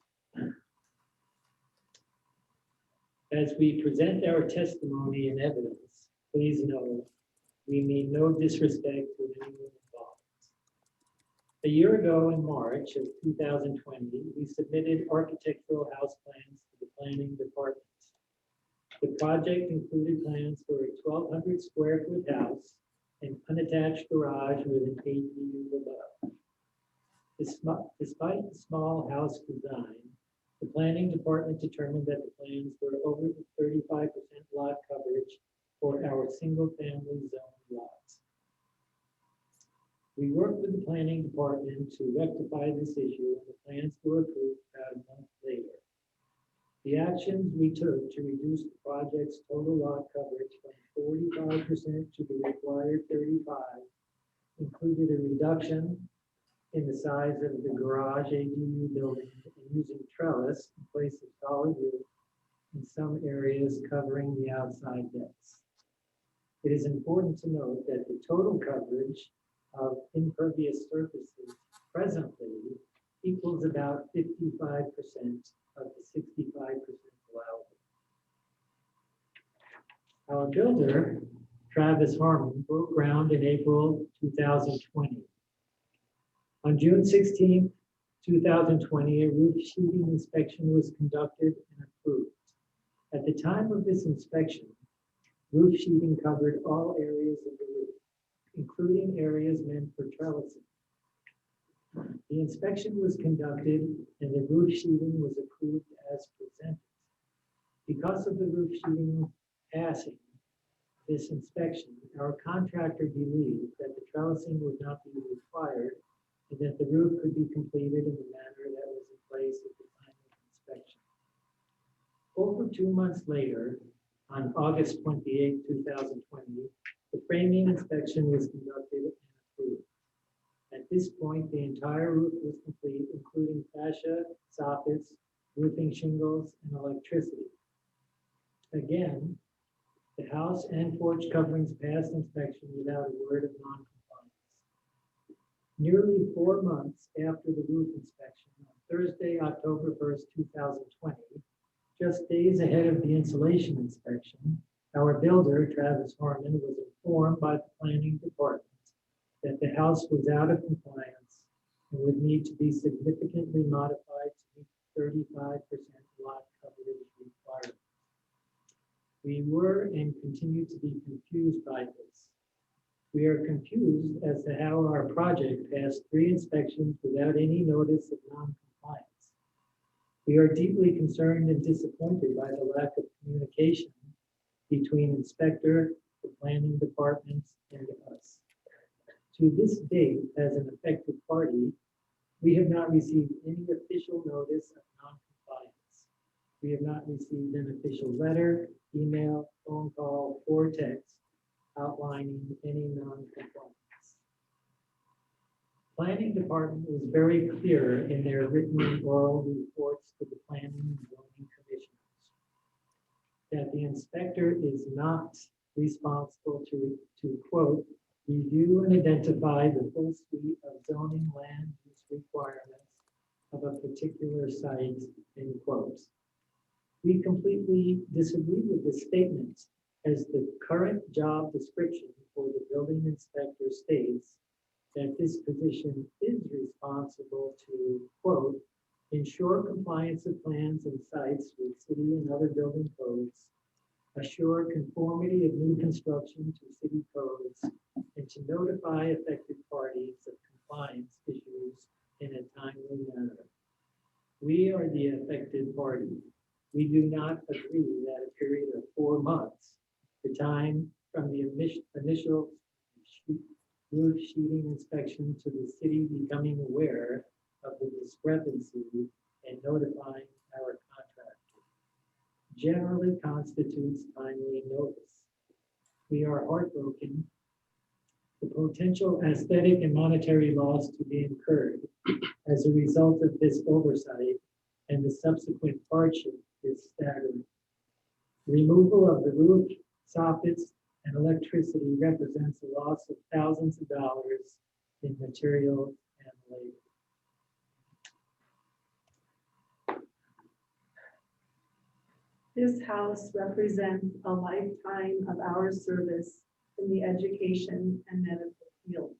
As we present our testimony and evidence, please know we mean no disrespect to anyone involved. A year ago in March of 2020, we submitted architectural house plans to the planning department. The project included plans for a 1,200 square foot house and unattached garage with an ADU above. Despite the small house design, the planning department determined that the plans were over the 35% lot coverage for our single-family zone lots. We worked with the planning department to rectify this issue, and the plans were approved about a month later. The actions we took to reduce the project's total lot coverage from 45% to the required 35% included a reduction in the size of the garage ADU building and using trellis in place of solid roof in some areas covering the outside decks. It is important to note that the total coverage of impervious surfaces presently equals about 55% of the 65% allowable. Our builder, Travis Harmon, broke ground in April 2020. On June 16, 2020, a roof sheeting inspection was conducted and approved. At the time of this inspection, roof sheeting covered all areas of the roof, including areas meant for trellising. The inspection was conducted and the roof sheeting was approved as presented. Because of the roof sheeting passing this inspection, our contractor believed that the trellising would not be required and that the roof could be completed in the manner that was in place at the time of inspection. Over 2 months later, on August 28, 2020, the framing inspection was conducted and approved. At this point, the entire roof was complete, including fascia, soffits, roofing shingles, and electricity. Again, the house and porch coverings passed inspection without a word of non-compliance. Nearly 4 months after the roof inspection, on Thursday, October 1st, 2020, just days ahead of the insulation inspection, our builder, Travis Harmon, was informed by the planning department that the house was out of compliance and would need to be significantly modified to meet 35% lot coverage requirement. We were and continue to be confused by this. We are confused as to how our project passed 3 inspections without any notice of non-compliance. We are deeply concerned and disappointed by the lack of communication between inspector, the planning department, and us. To this date, as an affected party, we have not received any official notice of non-compliance. We have not received an official letter, email, phone call, or text outlining any non-compliance. Planning department was very clear in their written and oral reports to the planning and zoning commissioners that the inspector is not responsible to quote, review and identify the full suite of zoning land use requirements of a particular site, end quotes. We completely disagree with this statement, as the current job description for the building inspector states that this position is responsible to, quote, ensure compliance of plans and sites with city and other building codes, assure conformity of new construction to city codes, and to notify affected parties of compliance issues in a timely manner. We are the affected party. We do not agree that a period of 4 months, the time from the initial roof sheeting inspection to the city becoming aware of the discrepancy and notifying our contractor, generally constitutes timely notice. We are heartbroken. The potential aesthetic and monetary loss to be incurred as a result of this oversight and the subsequent hardship is staggering. Removal of the roof, soffits, and electricity represents a loss of thousands of dollars in material and labor. This house represents a lifetime of our service in the education and medical fields.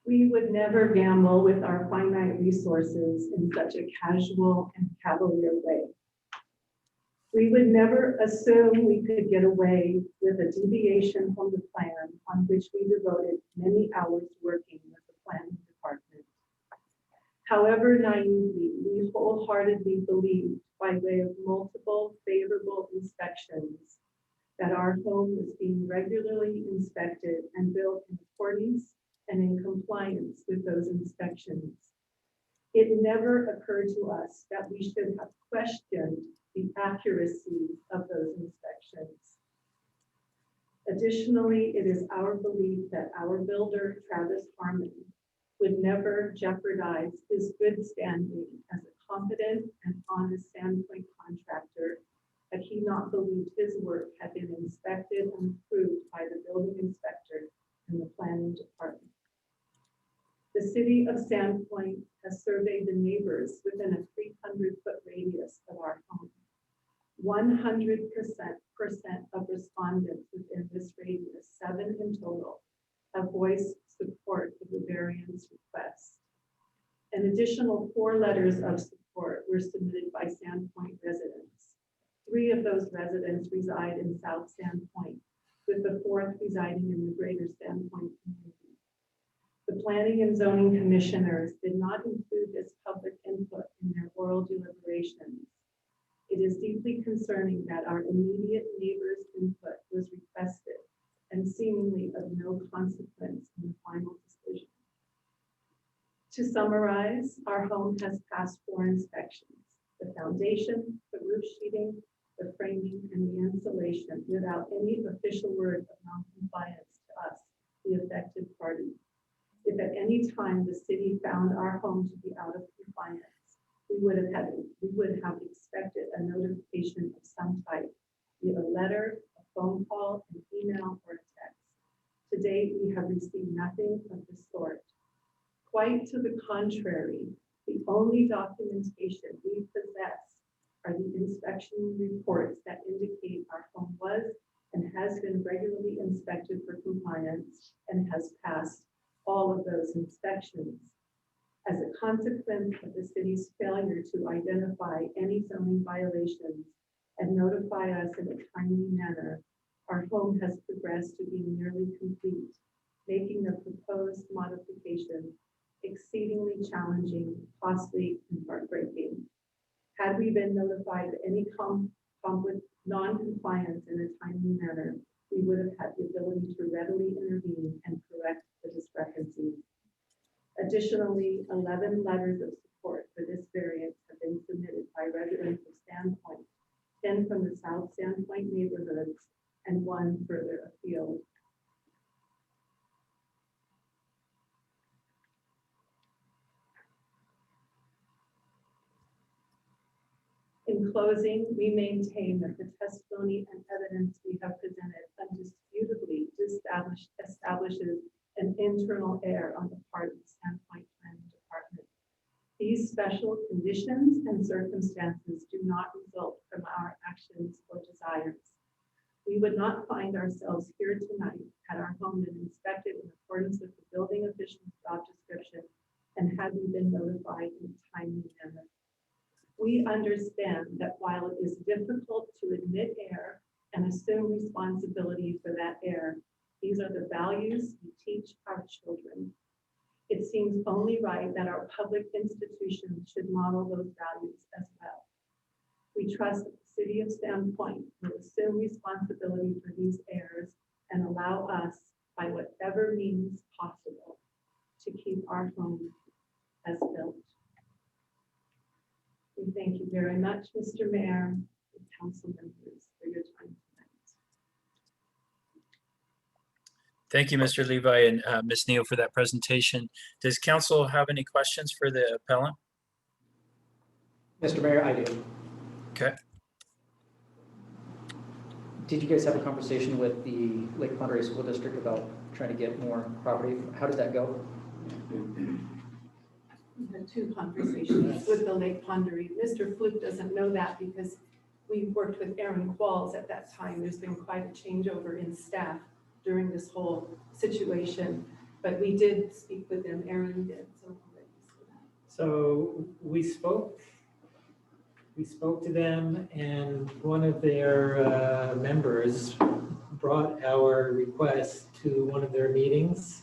We would never gamble with our finite resources in such a casual and cavalier way. We would never assume we could get away with a deviation from the plan on which we devoted many hours working with the planning department. However naively, we wholeheartedly believed by way of multiple favorable inspections that our home was being regularly inspected and built in accordance and in compliance with those inspections. It never occurred to us that we should have questioned the accuracy of those inspections. Additionally, it is our belief that our builder, Travis Harmon, would never jeopardize his good standing as a competent and honest Sandpoint contractor had he not believed his work had been inspected and approved by the building inspector and the planning department. The city of Sandpoint has surveyed the neighbors within a 300-foot radius of our home. 100% of respondents within this radius, 7 in total, have voiced support of the variance request. An additional 4 letters of support were submitted by Sandpoint residents. 3 of those residents reside in South Sandpoint, with the 4th residing in the greater Sandpoint community. The Planning and Zoning Commissioners did not include this public input in their oral deliberations. It is deeply concerning that our immediate neighbors' input was requested and seemingly of no consequence in the final decision. To summarize, our home has passed 4 inspections: the foundation, the roof sheeting, the framing, and the insulation, without any official word of non-compliance to us, the affected party. If at any time the city found our home to be out of compliance, we would have expected a notification of some type, be it a letter, a phone call, an email, or a text. To date, we have received nothing of the sort. Quite to the contrary, the only documentation we possess are the inspection reports that indicate our home was and has been regularly inspected for compliance and has passed all of those inspections. As a consequence of the city's failure to identify any zoning violations and notify us in a timely manner, our home has progressed to being nearly complete, making the proposed modification exceedingly challenging, costly, and heartbreaking. Had we been notified of any non-compliance in a timely manner, we would have had the ability to readily intervene and correct the discrepancies. Additionally, 11 letters of support for this variance have been submitted by residents of Sandpoint, 10 from the South Sandpoint neighborhoods, and 1 further afield. In closing, we maintain that the testimony and evidence we have presented undisputably establishes an internal error on the part of the Sandpoint Planning Department. These special conditions and circumstances do not result from our actions or desires. We would not find ourselves here tonight had our home been inspected in accordance with the building official's job description and had we been notified in a timely manner. We understand that while it is difficult to admit error and assume responsibility for that error, these are the values we teach our children. It seems only right that our public institutions should model those values as well. We trust that the city of Sandpoint will assume responsibility for these errors and allow us, by whatever means possible, to keep our home as built. We thank you very much, Mr. Mayor and council members, for your time tonight. Thank you, Mr. Levi and Ms. Neal for that presentation. Does council have any questions for the appellant? Mr. Mayor, I do. Okay. Did you guys have a conversation with the Lake Pond Area School District about trying to get more property? How did that go? We had 2 conversations with the Lake Pondery. Mr. Fluke doesn't know that because we worked with Aaron Qualls at that time. There's been quite a changeover in staff during this whole situation, but we did speak with them. Aaron did. So we spoke to them, and one of their members brought our request to one of their meetings,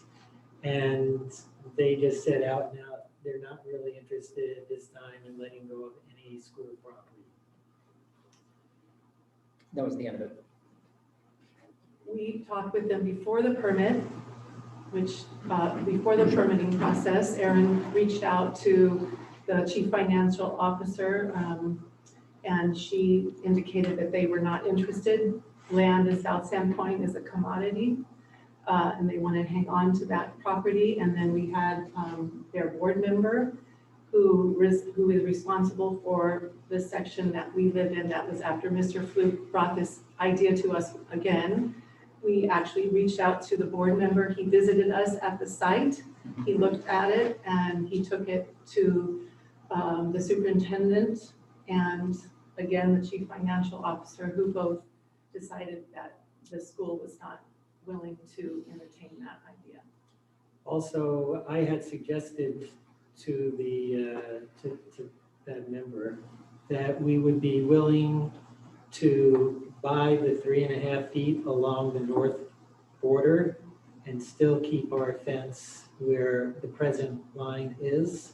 and they just said out now they're not really interested at this time in letting go of any school property. That was the end of it. We talked with them before the permit, which before the permitting process, Aaron reached out to the chief financial officer, and she indicated that they were not interested. Land in South Sandpoint is a commodity, and they want to hang on to that property. And then we had their board member who is responsible for the section that we live in. That was after Mr. Fluke brought this idea to us again. We actually reached out to the board member. He visited us at the site. He looked at it and he took it to the superintendent and again, the chief financial officer, who both decided that the school was not willing to entertain that idea. Also, I had suggested to to that member that we would be willing to buy the 3.5 feet along the north border and still keep our fence where the present line is,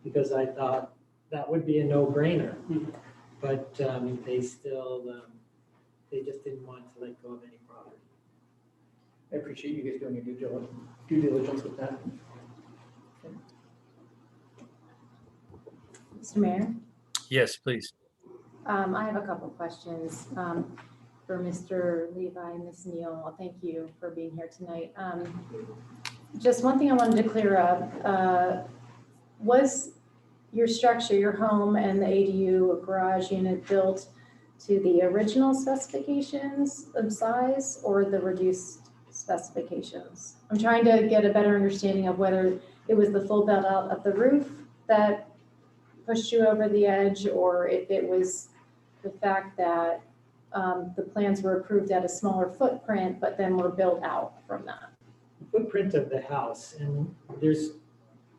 because I thought that would be a no-brainer. But they still, they just didn't want to let go of any property. I appreciate you guys doing your due diligence with that. Mr. Mayor, Yes, please. I have a couple questions for Mr. Levi and Ms. Neal. Thank you for being here tonight. Just one thing I wanted to clear up. Was your structure, your home and the ADU garage unit built to the original specifications of size or the reduced specifications? I'm trying to get a better understanding of whether it was the full build out of the roof that pushed you over the edge, or if it was the fact that the plans were approved at a smaller footprint, but then were built out from that. Footprint of the house, and there's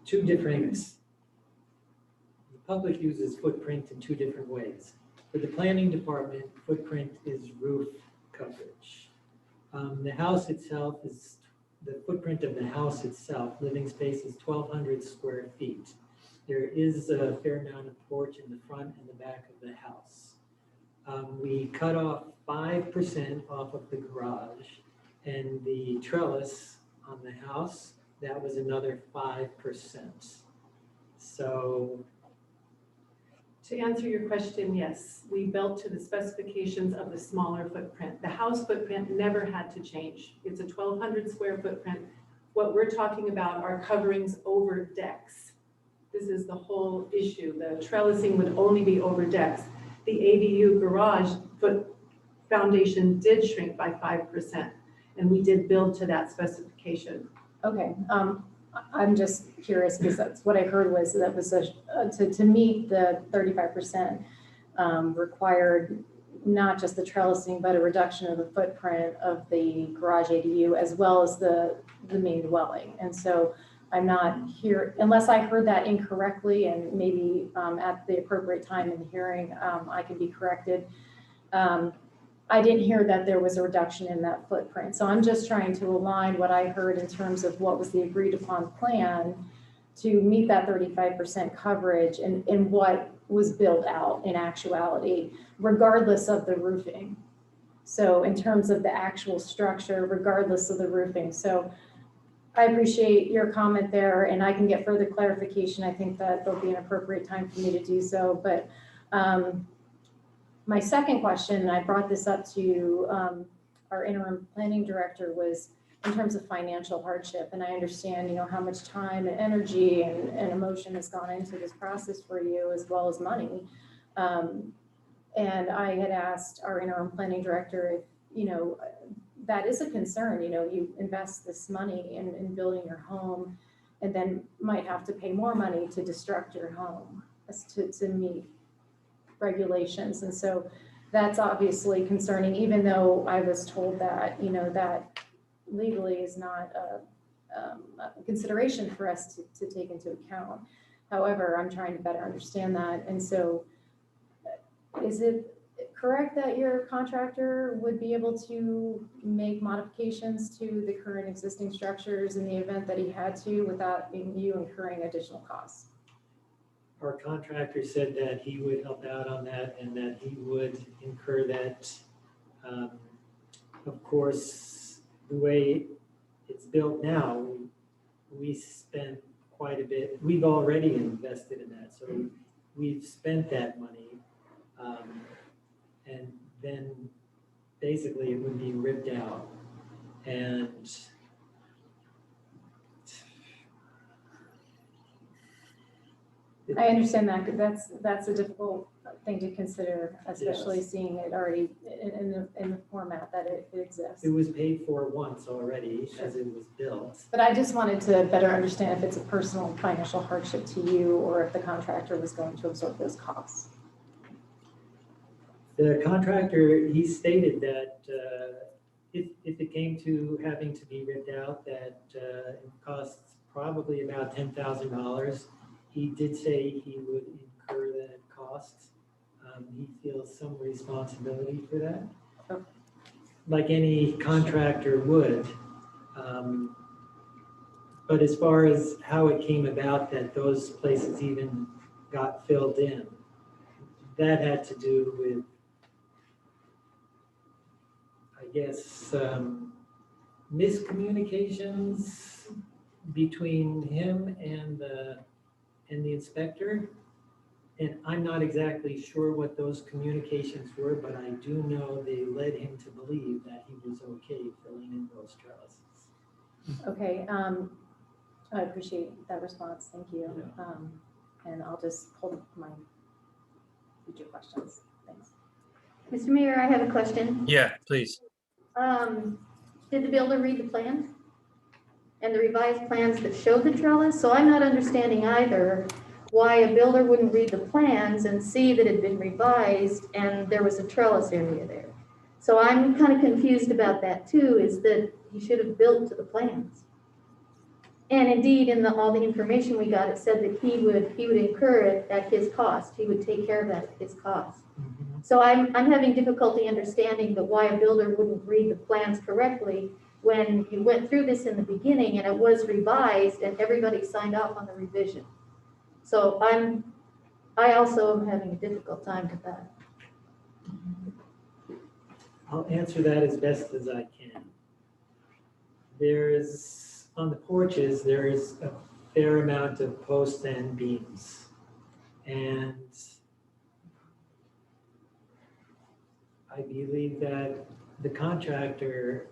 two different, the public uses footprint in two different ways. For the planning department, footprint is roof coverage. The house itself is, the footprint of the house itself, living space is 1,200 square feet. There is a fair amount of porch in the front and the back of the house. We cut off 5% off of the garage, and the trellis on the house, that was another 5%. So To answer your question, yes, we built to the specifications of the smaller footprint. The house footprint never had to change. It's a 1,200 square footprint. What we're talking about are coverings over decks. This is the whole issue. The trellising would only be over decks. The ADU garage foundation did shrink by 5%, and we did build to that specification. Okay, I'm just curious because that's what I heard was that was to meet the 35% required not just the trellising, but a reduction of the footprint of the garage ADU as well as the main dwelling. And so I'm not here, unless I heard that incorrectly, and maybe at the appropriate time in the hearing, I can be corrected. I didn't hear that there was a reduction in that footprint. So I'm just trying to align what I heard in terms of what was the agreed upon plan to meet that 35% coverage and what was built out in actuality, regardless of the roofing. So in terms of the actual structure, regardless of the roofing. So I appreciate your comment there, and I can get further clarification. I think that there'll be an appropriate time for me to do so. But my second question, and I brought this up to our interim planning director, was in terms of financial hardship. And I understand, you know, how much time and energy and emotion has gone into this process for you, as well as money. And I had asked our interim planning director if, you know, that is a concern. You know, you invest this money in building your home and then might have to pay more money to destruct your home as to meet regulations. And so that's obviously concerning, even though I was told that, you know, that legally is not a consideration for us to take into account. However, I'm trying to better understand that. And so is it correct that your contractor would be able to make modifications to the current existing structures in the event that he had to without you incurring additional costs? Our contractor said that he would help out on that and that he would incur that. Of course, the way it's built now, we spent quite a bit. We've already invested in that, so we've spent that money. And then basically it would be ripped out. And I understand that, 'cause that's a difficult thing to consider, especially seeing it already in the format that it exists. it was paid for once already as it was built. But I just wanted to better understand if it's a personal financial hardship to you or if the contractor was going to absorb those costs. The contractor, he stated that if it came to having to be ripped out, that it costs probably about $10,000. He did say he would incur that cost. He feels some responsibility for that, Okay. like any contractor would. But as far as how it came about that those places even got filled in, that had to do with, I guess, miscommunications between him and the inspector. And I'm not exactly sure what those communications were, but I do know they led him to believe that he was okay filling in those trellises. Okay, I appreciate that response, thank you. And I'll just hold my future questions, thanks. Mr. Mayor, I have a question. Yeah, please. Did the builder read the plans? And the revised plans that showed the trellis? So I'm not understanding either why a builder wouldn't read the plans and see that it had been revised and there was a trellis area there. So I'm kind of confused about that too, is that he should have built to the plans. And indeed, in all the information we got, it said that he would incur it at his cost. He would take care of that at his cost. So I'm having difficulty understanding that why a builder wouldn't read the plans correctly when you went through this in the beginning and it was revised and everybody signed off on the revision. So I also am having a difficult time with that. I'll answer that as best as I can. There's, on the porches, there is a fair amount of posts and beams. And I believe that the contractor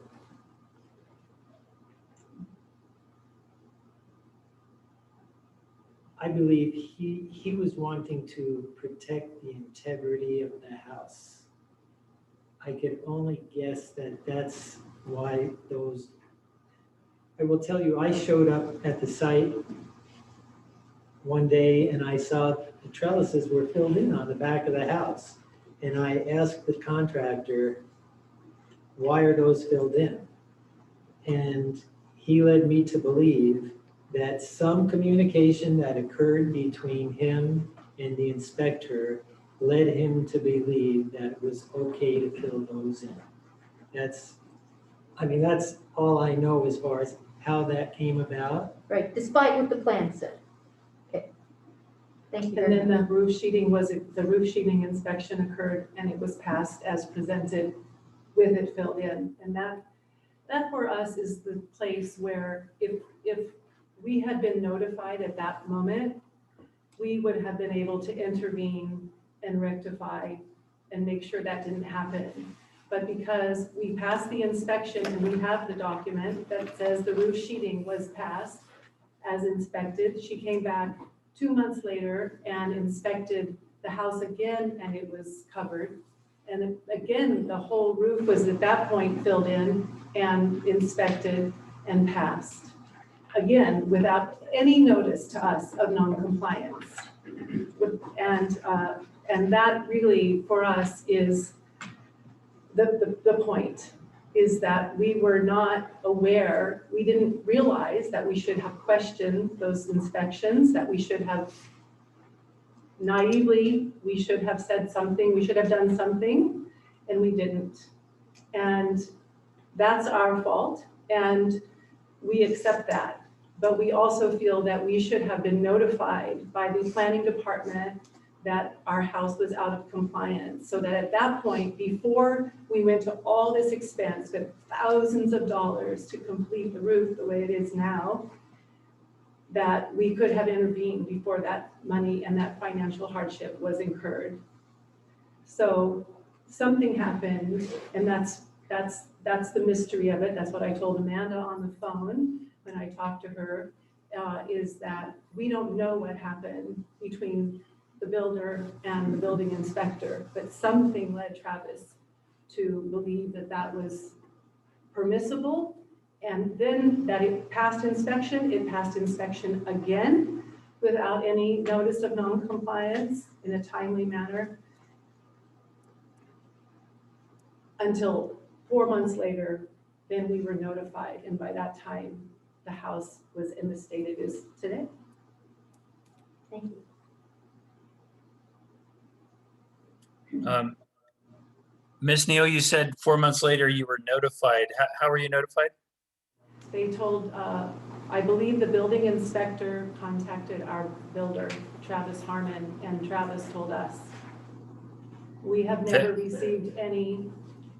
I believe he was wanting to protect the integrity of the house. I could only guess that that's why those, I will tell you, I showed up at the site one day and I saw the trellises were filled in on the back of the house. And I asked the contractor, why are those filled in? And he led me to believe that some communication that occurred between him and the inspector led him to believe that it was okay to fill those in. That's all I know as far as how that came about. Right, despite what the plan said. Okay. Thank you And very then much. the roof sheeting inspection occurred and it was passed as presented with it filled in. And that for us is the place where if we had been notified at that moment, we would have been able to intervene and rectify and make sure that didn't happen. But because we passed the inspection and we have the document that says the roof sheeting was passed as inspected, she came back 2 months later and inspected the house again and it was covered. And again, the whole roof was at that point filled in and inspected and passed. Again, without any notice to us of non-compliance. And that really, for us, is the point is that we were not aware, we didn't realize that we should have questioned those inspections, that we should have naively, we should have said something, we should have done something, and we didn't. And that's our fault, and we accept that. But we also feel that we should have been notified by the planning department that our house was out of compliance, so that at that point, before we went to all this expense, with thousands of dollars to complete the roof the way it is now, that we could have intervened before that money and that financial hardship was incurred. So something happened, and that's the mystery of it. That's what I told Amanda on the phone when I talked to her, is that we don't know what happened between the builder and the building inspector, but something led Travis to believe that that was permissible, and then that it passed inspection again without any notice of non-compliance in a timely manner, until 4 months later, then we were notified, and by that time, the house was in the state it is today. Thank you. Ms. Neal, you said 4 months later you were notified. How were you notified? They told, I believe the building inspector contacted our builder, Travis Harmon, and Travis told us. We have never received any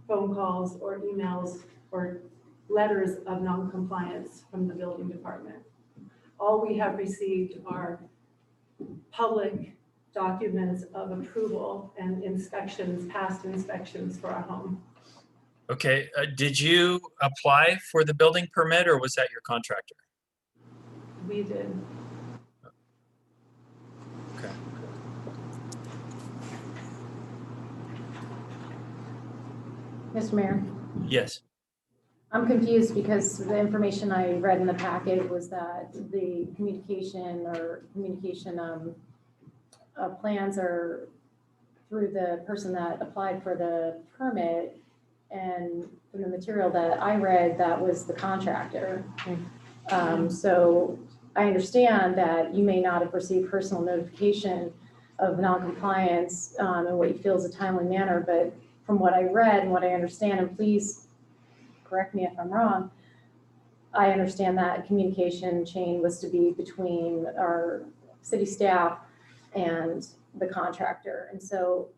phone calls or emails or letters of non-compliance from the building department. All we have received are public documents of approval and inspections, past inspections for our home. Okay, did you apply for the building permit, or was that your contractor? We did. Okay. Mr. Mayor, Yes. I'm confused because the information I read in the packet was that the communication plans are through the person that applied for the permit, and from the material that I read, that was the contractor. So I understand that you may not have received personal notification of non-compliance in what you feel is a timely manner, but from what I read and what I understand, and please correct me if I'm wrong, I understand that communication chain was to be between our city staff and the contractor. And so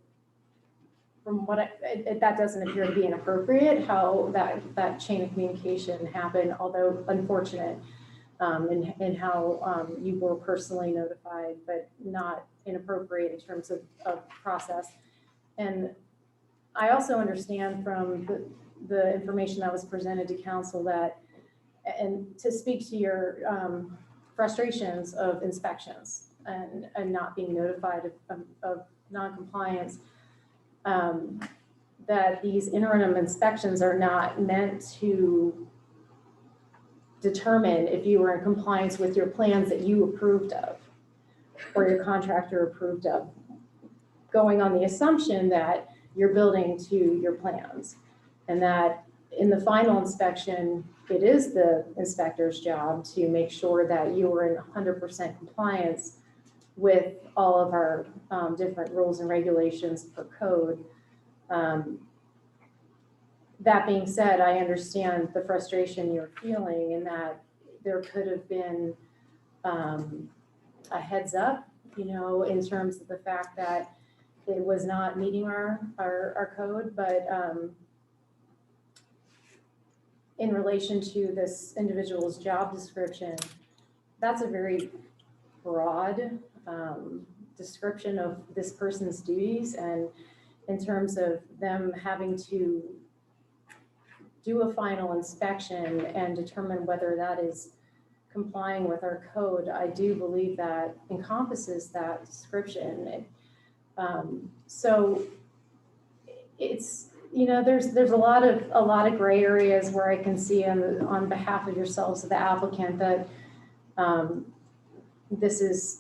from what that doesn't appear to be inappropriate, how that chain of communication happened, although unfortunate, in how you were personally notified, but not inappropriate in terms of process. And I also understand from the information that was presented to council that, and to speak to your frustrations of inspections and not being notified of non-compliance, that these interim inspections are not meant to determine if you were in compliance with your plans that you approved of or your contractor approved of, going on the assumption that you're building to your plans, and that in the final inspection, it is the inspector's job to make sure that you are in 100% compliance with all of our different rules and regulations per code. That being said, I understand the frustration you're feeling, and that there could have been a heads up, in terms of the fact that it was not meeting our code, but in relation to this individual's job description, that's a very broad description of this person's duties, and in terms of them having to do a final inspection and determine whether that is complying with our code, I do believe that encompasses that description. So it's, there's a lot of gray areas where I can see on behalf of yourselves, the applicant, that this is,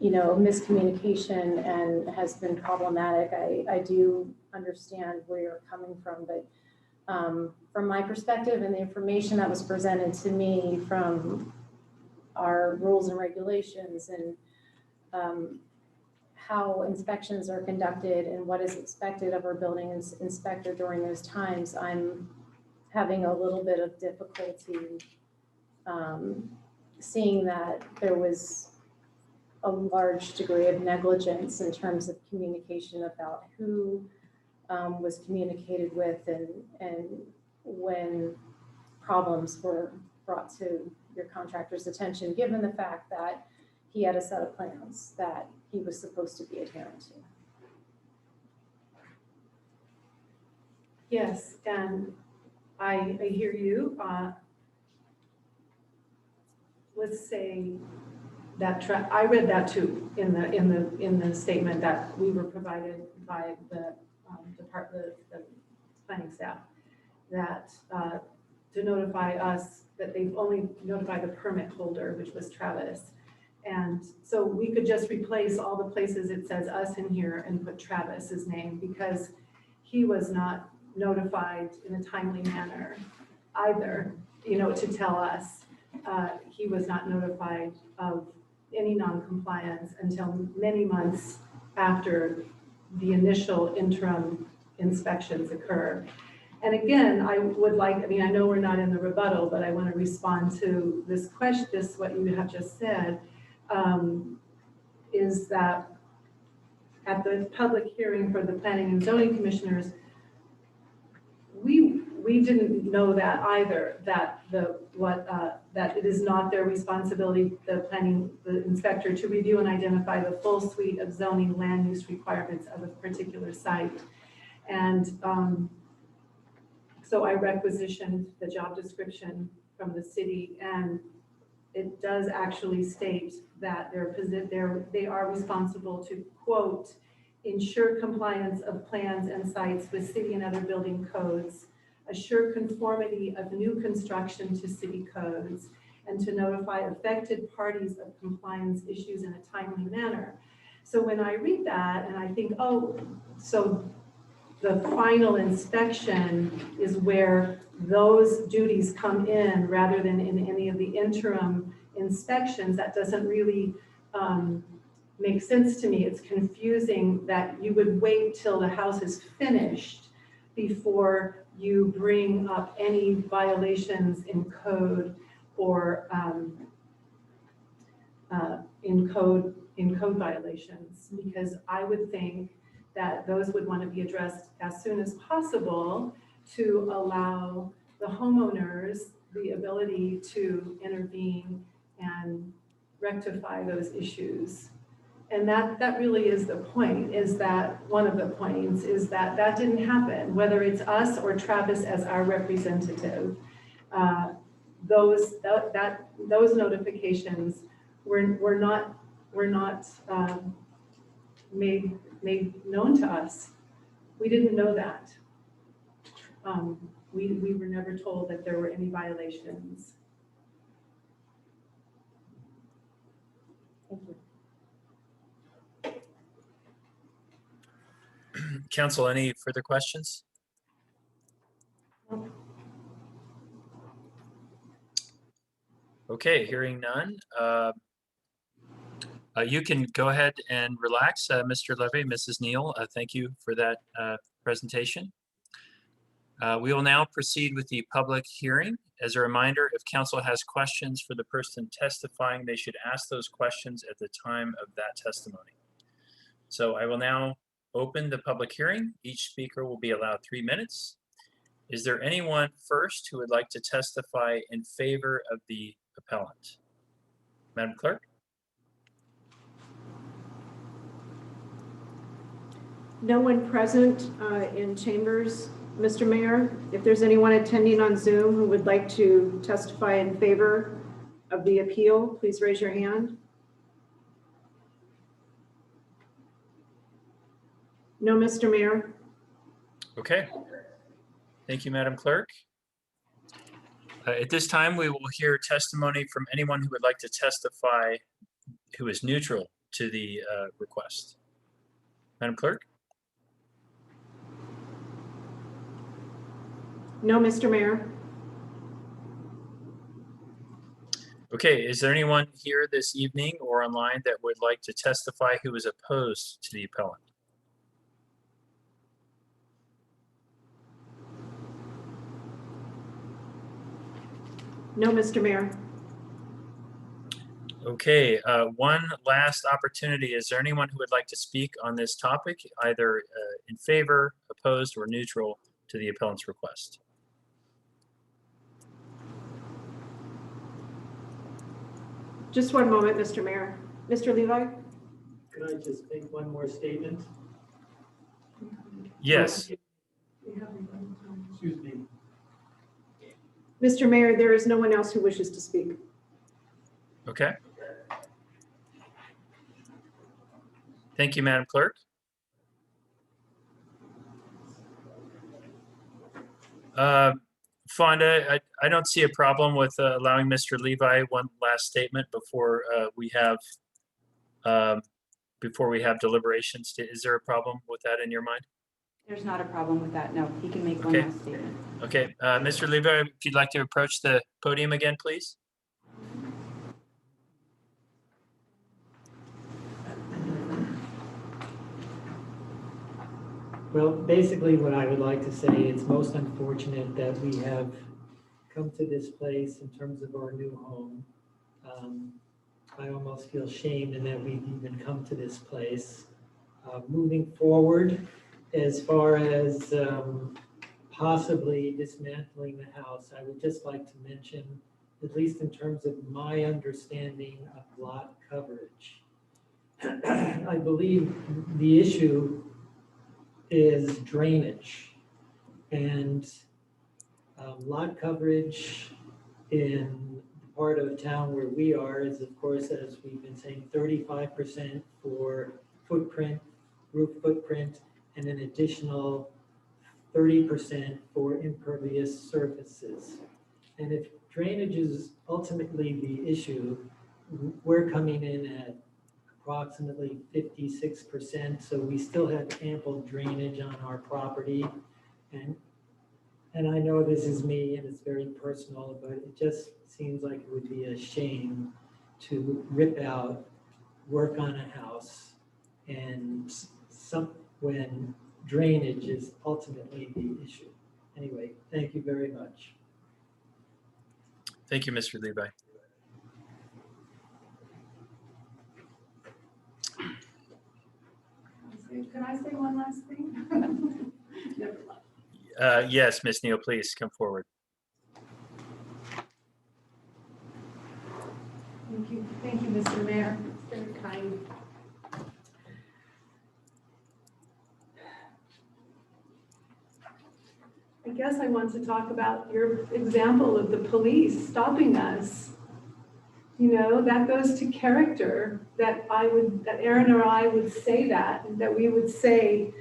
miscommunication and has been problematic. I do understand where you're coming from, but from my perspective and the information that was presented to me from our rules and regulations and how inspections are conducted and what is expected of our building inspector during those times, I'm having a little bit of difficulty seeing that there was a large degree of negligence in terms of communication about who was communicated with and when problems were brought to your contractor's attention, given the fact that he had a set of plans that he was supposed to be adherent to. Yes, and I hear you. Let's say that I read that too in the statement that we were provided by the the planning staff, that to notify us that they've only notified the permit holder, which was Travis. And so we could just replace all the places it says us in here and put Travis's name, because he was not notified in a timely manner either, you know, to tell us. He was not notified of any non-compliance until many months after the initial interim inspections occur. And again, I would like, I mean, I know we're not in the rebuttal, but I want to respond to this question, what you have just said, is that at the public hearing for the planning and zoning commissioners, we didn't know that either, that that it is not their responsibility, the inspector, to review and identify the full suite of zoning land use requirements of a particular site. And so I requisitioned the job description from the city, and it does actually state that they are responsible to, quote, ensure compliance of plans and sites with city and other building codes, assure conformity of new construction to city codes, and to notify affected parties of compliance issues in a timely manner. So when I read that and I think, oh, so the final inspection is where those duties come in rather than in any of the interim inspections, that doesn't really make sense to me. It's confusing that you would wait till the house is finished before you bring up any violations in code or in code violations, because I would think that those would want to be addressed as soon as possible to allow the homeowners the ability to intervene and rectify those issues. And that really is the point, is that one of the points is that that didn't happen, whether it's us or Travis as our representative. Those notifications were not made known to us. We didn't know that. We were never told that there were any violations. Thank you. Council, any further questions? Okay, hearing none. You can go ahead and relax, Mr. Levy, Mrs. Neal. Thank you for that presentation. We will now proceed with the public hearing. As a reminder, if council has questions for the person testifying, they should ask those questions at the time of that testimony. So I will now open the public hearing. Each speaker will be allowed 3 minutes. Is there anyone first who would like to testify in favor of the appellant? Madam Clerk? No one present in chambers. Mr. Mayor, if there's anyone attending on Zoom who would like to testify in favor of the appeal, please raise your hand. No, Mr. Mayor. Okay. Thank you, Madam Clerk. At this time, we will hear testimony from anyone who would like to testify who is neutral to the request. Madam Clerk? No, Mr. Mayor. Okay, is there anyone here this evening or online that would like to testify who is opposed to the appellant? No, Mr. Mayor. Okay, one last opportunity. Is there anyone who would like to speak on this topic, either in favor, opposed, or neutral to the appellant's request? Just one moment, Mr. Mayor. Mr. Levi? Could I just make one more statement? Yes. Excuse me. Mr. Mayor, there is no one else who wishes to speak. Okay. Thank you, Madam Clerk. Fonda, I don't see a problem with allowing Mr. Levi one last statement before we have deliberations. Is there a problem with that in your mind? There's not a problem with that. No, he can make one Okay. last statement. Okay, Mr. Levi, if you'd like to approach the podium again, please. Well, basically what I would like to say, it's most unfortunate that we have come to this place in terms of our new home. I almost feel shamed in that we've even come to this place. Moving forward, as far as possibly dismantling the house, I would just like to mention, at least in terms of my understanding of lot coverage. I believe the issue is drainage, and lot coverage in the part of town where we are is, of course, as we've been saying, 35% for footprint, roof footprint, and an additional 30% for impervious surfaces. And if drainage is ultimately the issue, we're coming in at approximately 56%, so we still have ample drainage on our property. And I know this is me and it's very personal, but it just seems like it would be a shame to rip out, work on a house, and when drainage is ultimately the issue. Anyway, thank you very much. Thank you, Mr. Levi. Can I say one last thing? Never mind. Yes, Ms. Neal, please come forward. Thank you, Mr. Mayor. It's very kind. I guess I want to talk about your example of the police stopping us. You know, that goes to character, that Aaron or I would say that we would say,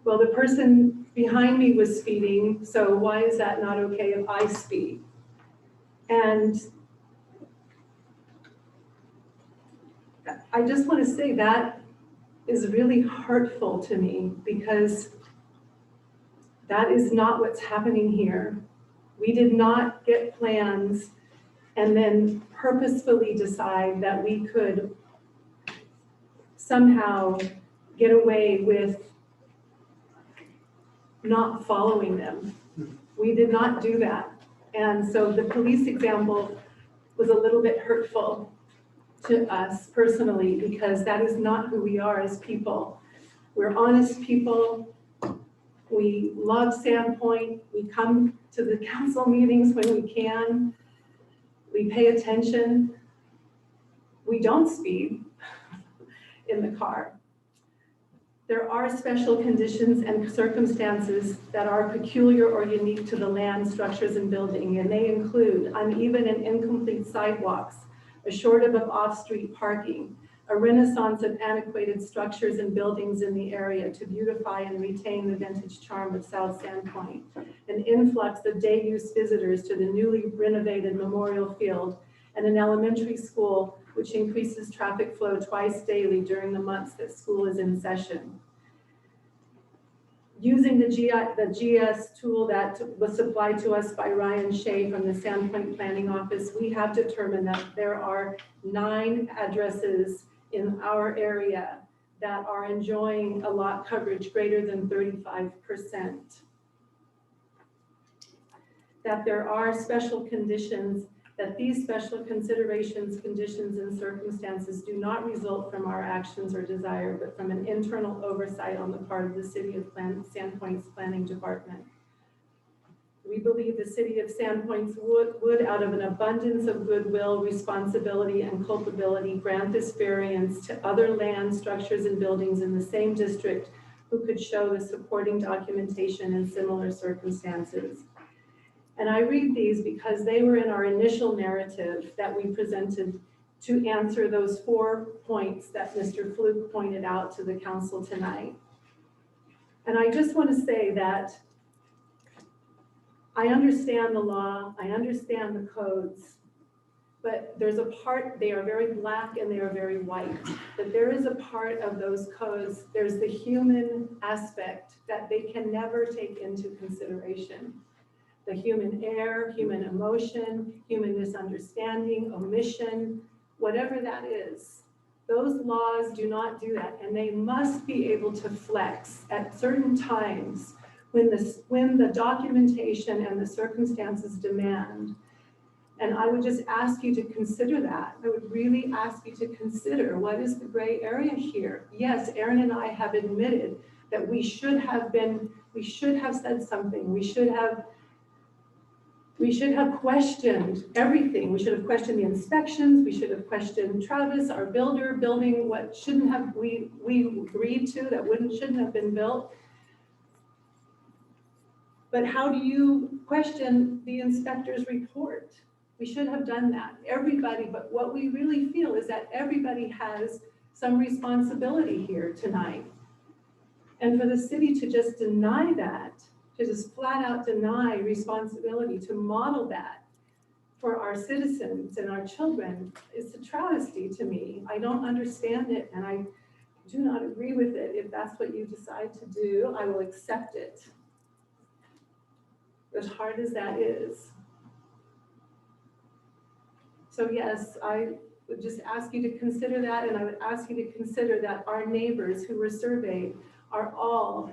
well, the person behind me was speeding, so why is that not okay if I speed? And I just want to say that is really hurtful to me, because that is not what's happening here. We did not get plans and then purposefully decide that we could somehow get away with not following them. We did not do that. And so the police example was a little bit hurtful to us personally, because that is not who we are as people. We're honest people. We love Sandpoint. We come to the council meetings when we can. We pay attention. We don't speed in the car. There are special conditions and circumstances that are peculiar or unique to the land, structures, and building, and they include uneven and incomplete sidewalks, a shortage of off-street parking, a renaissance of antiquated structures and buildings in the area to beautify and retain the vintage charm of South Sandpoint, an influx of day-use visitors to the newly renovated Memorial Field, and an elementary school which increases traffic flow twice daily during the months that school is in session. using the GS tool that was supplied to us by Ryan Shea from the Sandpoint Planning Office, we have determined that there are 9 addresses in our area that are enjoying a lot coverage greater than 35%. That there are special conditions, that these special considerations, conditions, and circumstances do not result from our actions or desire, but from an internal oversight on the part of the City of Sandpoint's Planning Department. We believe the City of Sandpoint would, out of an abundance of goodwill, responsibility, and culpability, grant this variance to other land, structures, and buildings in the same district who could show the supporting documentation in similar circumstances. And I read these because they were in our initial narrative that we presented to answer those 4 points that Mr. Fluke pointed out to the council tonight. And I just want to say that I understand the law, I understand the codes, but there's a part, they are very black and they are very white. But there is a part of those codes, there's the human aspect that they can never take into consideration. The human error, human emotion, human misunderstanding, omission, whatever that is. Those laws do not do that, and they must be able to flex at certain times when the documentation and the circumstances demand. And I would just ask you to consider that. I would really ask you to consider what is the gray area here. Yes, Aaron and I have admitted that we should have said something. We should have questioned everything. We should have questioned the inspections. We should have questioned Travis, our builder, building what shouldn't have, we agreed to that shouldn't have been built. But how do you question the inspector's report? We should have done that, everybody, but what we really feel is that everybody has some responsibility here tonight. And for the city to just deny that, to just flat out deny responsibility, to model that for our citizens and our children, is a travesty to me. I don't understand it, and I do not agree with it. If that's what you decide to do, I will accept it, as hard as that is. So yes, I would just ask you to consider that, and I would ask you to consider that our neighbors who were surveyed are all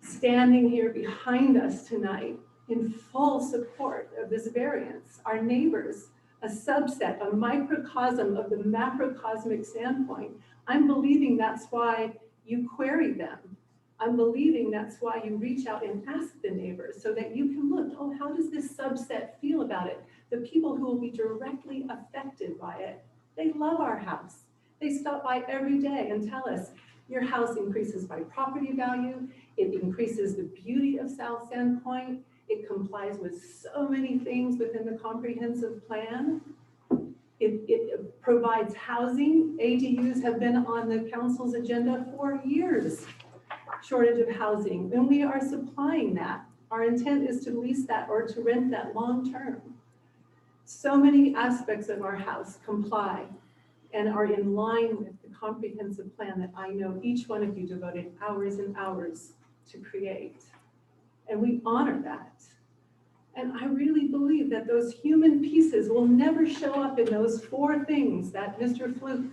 standing here behind us tonight in full support of this variance. Our neighbors, a subset, a microcosm of the macrocosmic standpoint. I'm believing that's why you query them. I'm believing that's why you reach out and ask the neighbors so that you can look, oh, how does this subset feel about it? The people who will be directly affected by it, they love our house. They stop by every day and tell us, your house increases my property value, it increases the beauty of South Sandpoint, it complies with so many things within the comprehensive plan. It provides housing. ADUs have been on the council's agenda for years. Shortage of housing, and we are supplying that. Our intent is to lease that or to rent that long term. So many aspects of our house comply and are in line with the comprehensive plan that I know each one of you devoted hours and hours to create. And we honor that. And I really believe that those human pieces will never show up in those 4 things that Mr. Fluke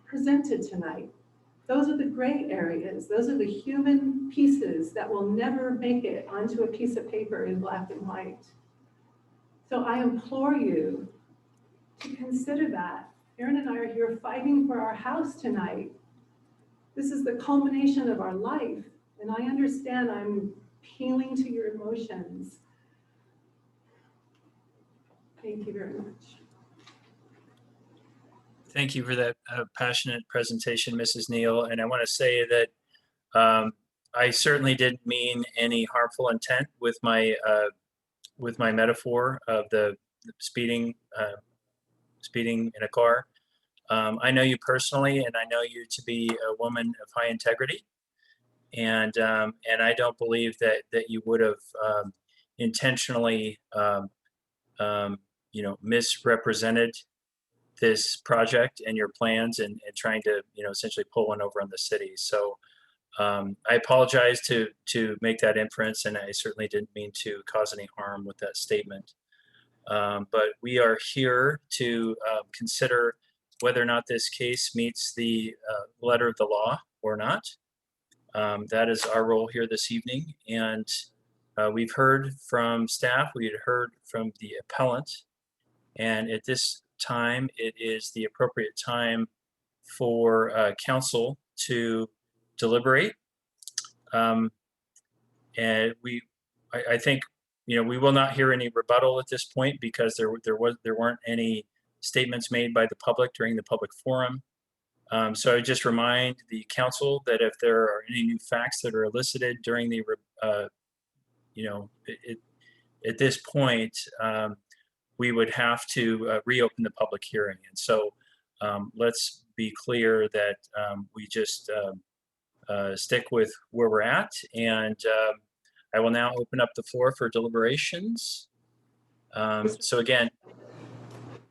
presented tonight. Those are the gray areas. Those are the human pieces that will never make it onto a piece of paper in black and white. So I implore you to consider that. Aaron and I are here fighting for our house tonight. This is the culmination of our life. And I understand I'm appealing to your emotions. Thank you very much. Thank you for that passionate presentation, Mrs. Neal. And I want to say that I certainly didn't mean any harmful intent with my metaphor of the speeding in a car. I know you personally, and I know you to be a woman of high integrity. And I don't believe that you would have intentionally, misrepresented this project and your plans and trying to, essentially pull one over on the city. So I apologize to make that inference, and I certainly didn't mean to cause any harm with that statement. But we are here to consider whether or not this case meets the letter of the law or not. That is our role here this evening. And we've heard from staff, we had heard from the appellant, and at this time, it is the appropriate time for council to deliberate. And I think, we will not hear any rebuttal at this point because there weren't any statements made by the public during the public forum. So I would just remind the council that if there are any new facts that are elicited during the, at this point, we would have to reopen the public hearing. And so let's be clear that we just stick with where we're at. And I will now open up the floor for deliberations. So again,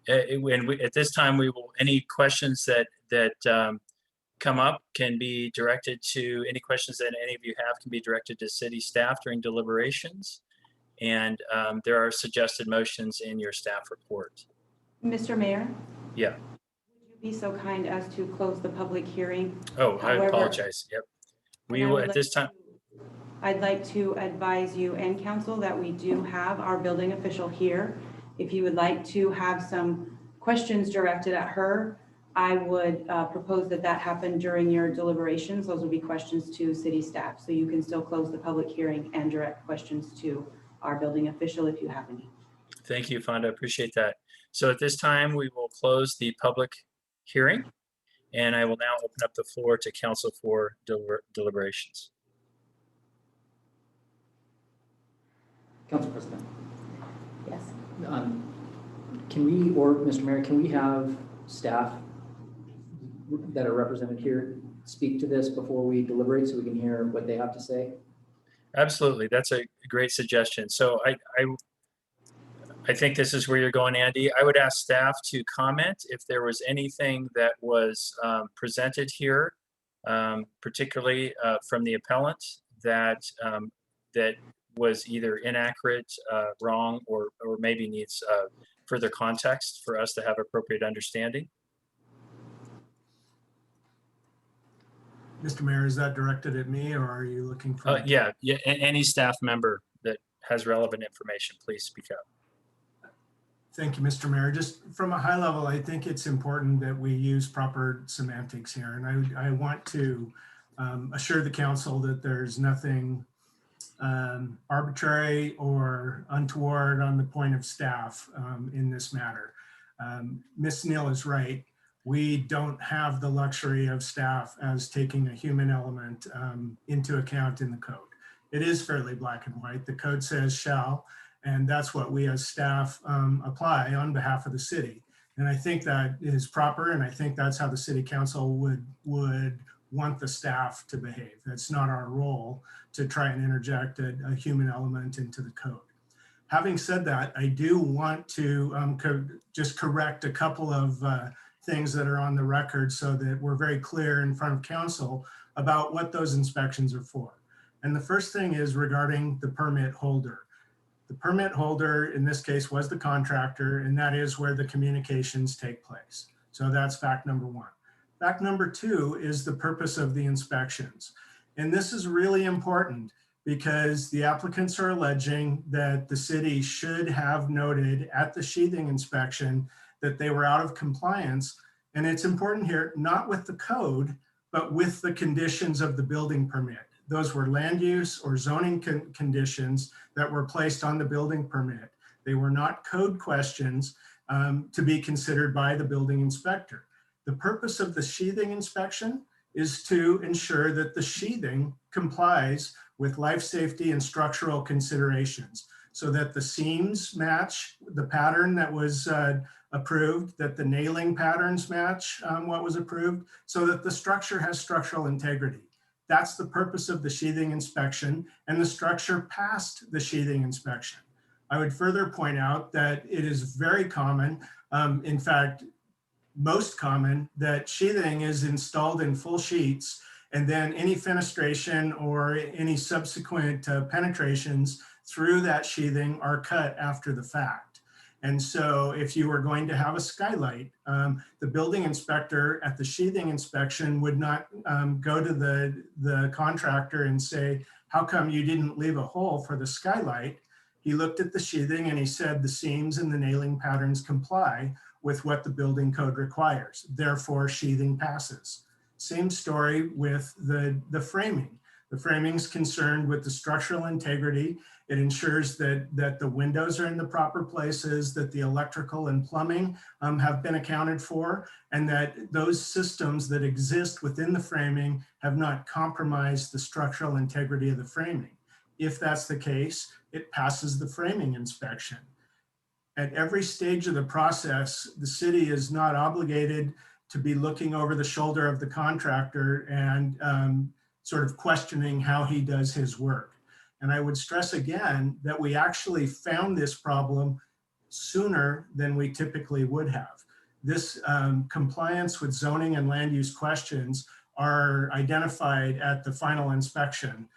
at this time, any questions that come up can be directed to, any questions that any of you have can be directed to city staff during deliberations. And there are suggested motions in your staff report. Mr. Mayor? Yeah. Would you be so kind as to close the public hearing? Oh, However, I apologize. Yep. We will at this time. I'd like to advise you and council that we do have our building official here. If you would like to have some questions directed at her, I would propose that happen during your deliberations. Those would be questions to city staff. So you can still close the public hearing and direct questions to our building official if you have any. Thank you, Fonda. Appreciate that. So at this time, we will close the public hearing, and I will now open up the floor to council for deliberations. Council President, Yes. can we, or Mr. Mayor, can we have staff that are represented here speak to this before we deliberate so we can hear what they have to say? Absolutely. That's a great suggestion. So I think this is where you're going, Andy. I would ask staff to comment if there was anything that was presented here, particularly from the appellant, that was either inaccurate, wrong, or maybe needs further context for us to have appropriate understanding. Mr. Mayor, is that directed at me or are you looking for? Yeah, any staff member that has relevant information, please speak up. Thank you, Mr. Mayor. Just from a high level, I think it's important that we use proper semantics here. And I want to assure the council that there's nothing arbitrary or untoward on the point of staff in this matter. Ms. Neal is right. We don't have the luxury of staff as taking a human element into account in the code. It is fairly black and white. The code says shall, and that's what we as staff apply on behalf of the city. And I think that is proper, and I think that's how the city council would want the staff to behave. That's not our role to try and interject a human element into the code. Having said that, I do want to just correct a couple of things that are on the record so that we're very clear in front of council about what those inspections are for. And the first thing is regarding the permit holder. The permit holder in this case was the contractor, and that is where the communications take place. So that's fact number one. Fact number two is the purpose of the inspections. And this is really important because the applicants are alleging that the city should have noted at the sheathing inspection that they were out of compliance. And it's important here, not with the code, but with the conditions of the building permit. Those were land use or zoning conditions that were placed on the building permit. They were not code questions to be considered by the building inspector. The purpose of the sheathing inspection is to ensure that the sheathing complies with life safety and structural considerations so that the seams match the pattern that was approved, that the nailing patterns match what was approved, so that the structure has structural integrity. That's the purpose of the sheathing inspection, and the structure passed the sheathing inspection. I would further point out that it is very common, in fact, most common, that sheathing is installed in full sheets And then any fenestration or any subsequent penetrations through that sheathing are cut after the fact. And so if you were going to have a skylight, the building inspector at the sheathing inspection would not go to the contractor and say, how come you didn't leave a hole for the skylight? He looked at the sheathing and he said the seams and the nailing patterns comply with what the building code requires. Therefore, sheathing passes. Same story with the framing. The framing is concerned with the structural integrity. It ensures that the windows are in the proper places, that the electrical and plumbing have been accounted for, and that those systems that exist within the framing have not compromised the structural integrity of the framing. If that's the case, it passes the framing inspection. At every stage of the process, the city is not obligated to be looking over the shoulder of the contractor and sort of questioning how he does his work. And I would stress again that we actually found this problem sooner than we typically would have. This compliance with zoning and land use questions are identified at the final inspection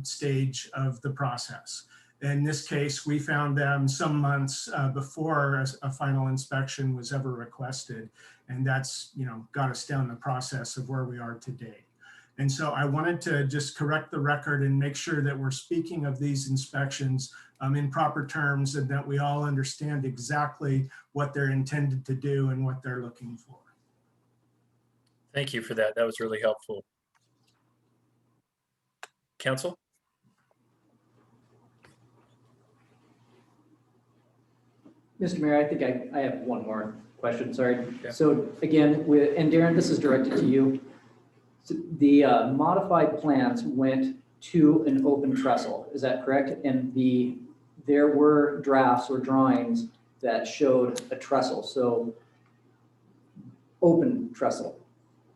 stage of the process. In this case, we found them some months before a final inspection was ever requested. And that's, got us down the process of where we are today. And so I wanted to just correct the record and make sure that we're speaking of these inspections in proper terms and that we all understand exactly what they're intended to do and what they're looking for. Thank you for that. That was really helpful. Council? Mr. Mayor, I think I have one more question, sorry. Yeah. So again, and Darren, this is directed to you. So the modified plans went to an open trestle, is that correct? And there were drafts or drawings that showed a trestle, so open trestle.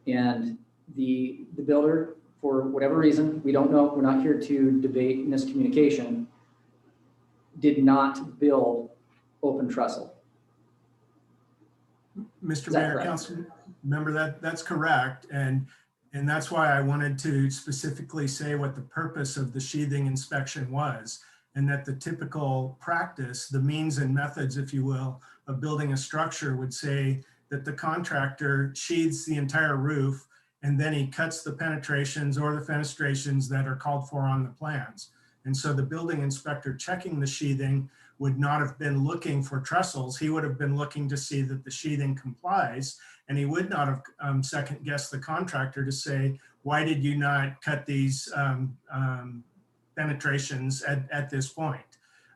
And the builder, for whatever reason, we don't know, we're not here to debate miscommunication, did not build open trestle. Mr. Mayor, Council member, that's correct. And that's why I wanted to specifically say what the purpose of the sheathing inspection was, and that the typical practice, the means and methods, if you will, of building a structure would say that the contractor sheathes the entire roof and then he cuts the penetrations or the fenestrations that are called for on the plans. And so the building inspector checking the sheathing would not have been looking for trestles. He would have been looking to see that the sheathing complies, and he would not have second guessed the contractor to say, why did you not cut these penetrations at this point?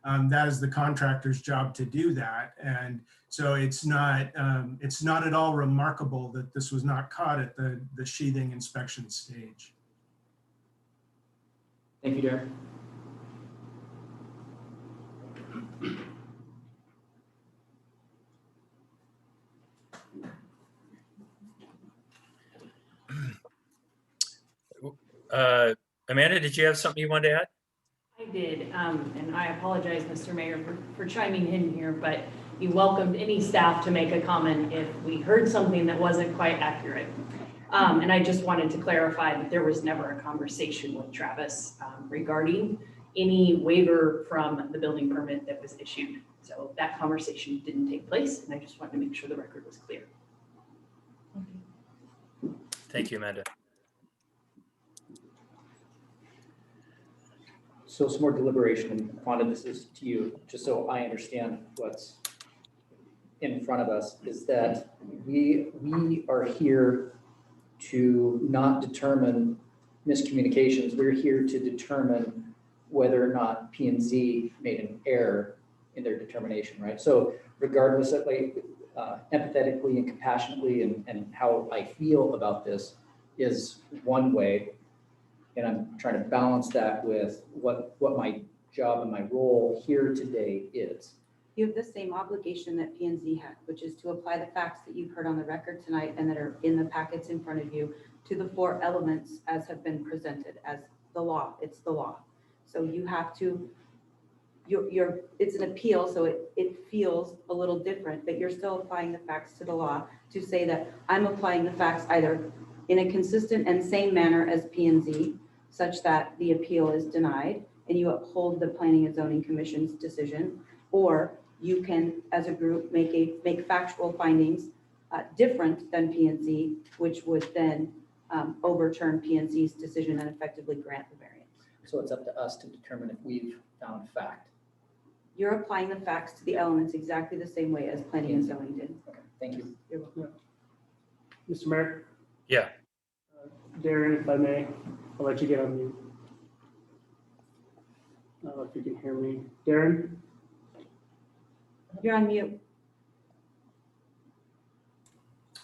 That is the contractor's job to do that. And so it's not at all remarkable that this was not caught at the sheathing inspection stage. Thank you, Darren. Amanda, did you have something you wanted to add? I did, and I apologize, Mr. Mayor, for chiming in here, but you welcomed any staff to make a comment if we heard something that wasn't quite accurate. And I just wanted to clarify that there was never a conversation with Travis regarding any waiver from the building permit that was issued. So that conversation didn't take place, and I just wanted to make sure the record was clear. Thank you, Amanda. So some more deliberation, and Wanda, this is to you, just so I understand what's in front of us, is that we are here to not determine miscommunications. We're here to determine whether or not P&Z made an error in their determination, right? So regardless of empathetically and compassionately and how I feel about this is one way. And I'm trying to balance that with what my job and my role here today is. You have the same obligation that P&Z had, which is to apply the facts that you've heard on the record tonight and that are in the packets in front of you to the 4 elements as have been presented as the law. It's the law. So you have to, it's an appeal, so it feels a little different, but you're still applying the facts to the law to say that I'm applying the facts either in a consistent and same manner as P and Z, such that the appeal is denied and you uphold the Planning and Zoning Commission's decision, or you can, as a group, make factual findings different than P and Z, which would then overturn P and Z's decision and effectively grant the variance. So it's up to us to determine if we've found fact. You're applying the facts to the elements exactly the same way as Planning and Zoning did. Okay, thank you. You're welcome. Mr. Mayor, Yeah, Darren, if I may, I'll let you get on mute. I don't know if you can hear me. Darren? You're on mute.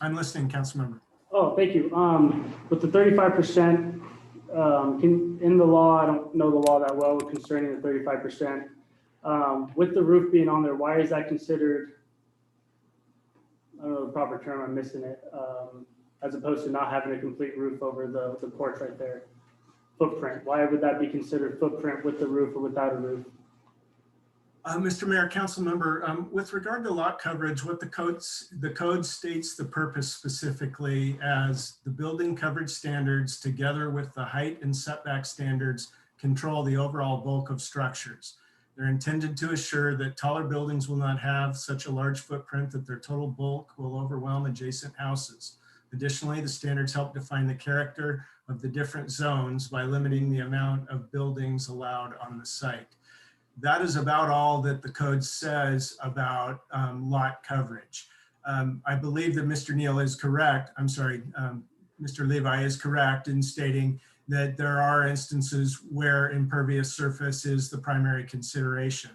I'm listening, Councilmember. Oh, thank you. With the 35%, in the law, I don't know the law that well concerning the 35%. With the roof being on there, why is that considered, I don't know the proper term, I'm missing it, as opposed to not having a complete roof over the porch right there? Footprint, why would that be considered footprint with the roof or without a roof? Mr. Mayor, council member, with regard to lot coverage, what the code states the purpose specifically as the building coverage standards together with the height and setback standards control the overall bulk of structures. They're intended to assure that taller buildings will not have such a large footprint that their total bulk will overwhelm adjacent houses. Additionally, the standards help define the character of the different zones by limiting the amount of buildings allowed on the site. That is about all that the code says about lot coverage. I believe that Mr. Neal is correct. I'm sorry, Mr. Levi is correct in stating that there are instances where impervious surface is the primary consideration.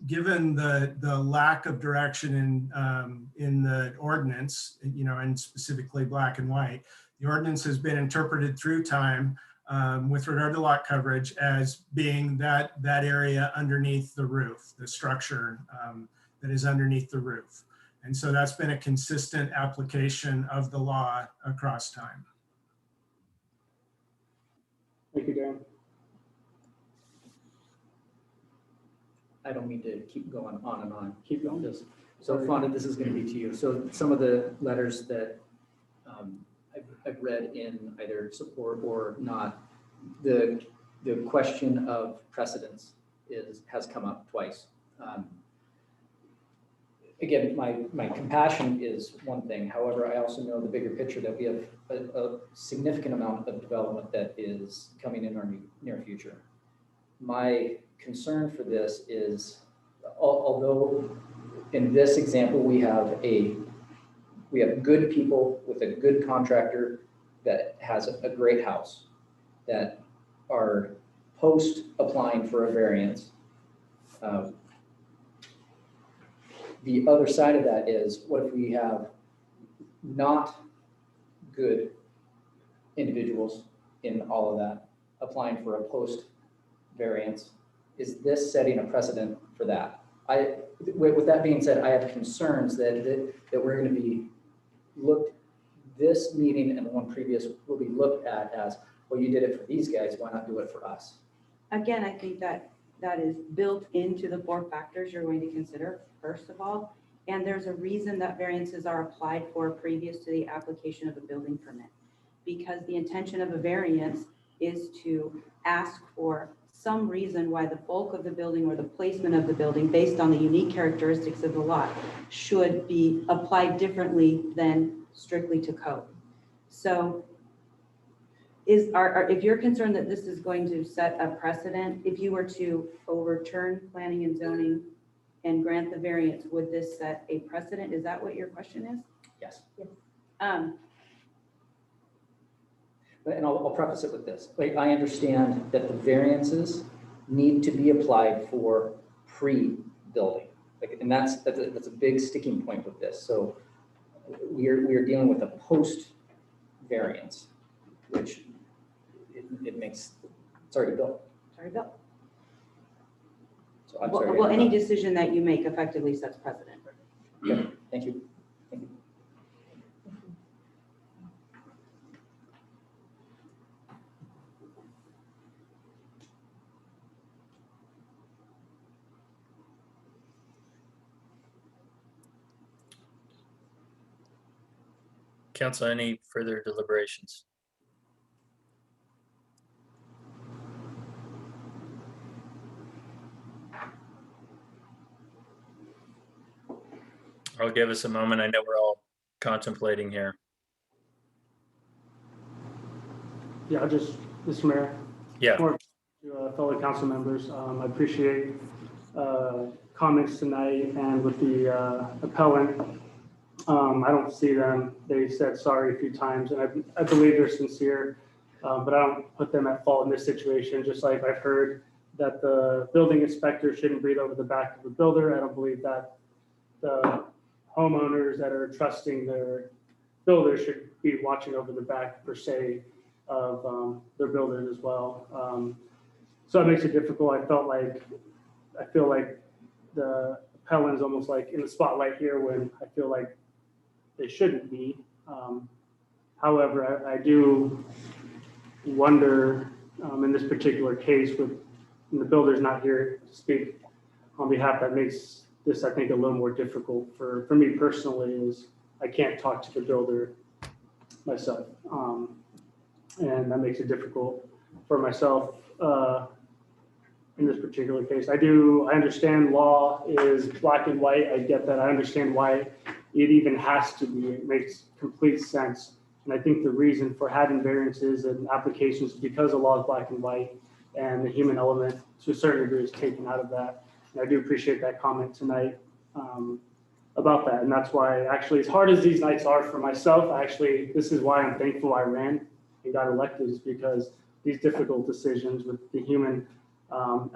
Given the lack of direction in the ordinance, and specifically black and white, the ordinance has been interpreted through time with regard to lot coverage as being that area underneath the roof, the structure that is underneath the roof. And so that's been a consistent application of the law across time. Thank you, Darren. I don't mean to keep going on and on. Keep going. So Fonda, this is going to be to you. So some of the letters that I've read in either support or not, the question of precedence has come up twice. Again, my compassion is one thing. However, I also know the bigger picture that we have a significant amount of development that is coming in our near future. My concern for this is, although in this example we have good people with a good contractor that has a great house that are post applying for a variance. The other side of that is, what if we have not good individuals in all of that applying for a post variance? Is this setting a precedent for that? With that being said, I have concerns that we're going to be this meeting and the one previous will be looked at as, well, you did it for these guys, why not do it for us? Again, I think that is built into the 4 factors you're going to consider, first of all. And there's a reason that variances are applied for previous to the application of a building permit. Because the intention of a variance is to ask for some reason why the bulk of the building or the placement of the building, based on the unique characteristics of the lot, should be applied differently than strictly to code. So if you're concerned that this is going to set a precedent, if you were to overturn planning and zoning and grant the variance, would this set a precedent? Is that what your question is? Yes. Yes. And I'll preface it with this. Like, I understand that the variances need to be applied for pre-building. And that's a big sticking point with this. So we are dealing with a post variance, which it makes, it's already built. Sorry, Bill. So I'm sorry. Well, any decision that you make effectively sets precedent. Okay, thank you. Thank you. Council, any further deliberations? I'll give us a moment. I know we're all contemplating here. Yeah, Mr. Mayor. Yeah. More to fellow council members, I appreciate comments tonight, and with the appellant, I don't see them. They said sorry a few times, and I believe they're sincere, but I don't put them at fault in this situation. Just like I've heard that the building inspector shouldn't breathe over the back of the builder, I don't believe that the homeowners that are trusting their builder should be watching over the back per se of their builders as well. So it makes it difficult. I feel like the appellant is almost like in the spotlight here when I feel like they shouldn't be. However, I do wonder in this particular case with the builder's not here to speak on behalf, that makes this, I think, a little more difficult for me personally, is I can't talk to the builder myself. And that makes it difficult for myself in this particular case. I understand law is black and white. I get that. I understand why it even has to be. It makes complete sense. And I think the reason for having variances and applications is because the law is black and white, and the human element to a certain degree is taken out of that. And I do appreciate that comment tonight about that. And that's why, actually, as hard as these nights are for myself, this is why I'm thankful I ran and got elected, is because these difficult decisions with the human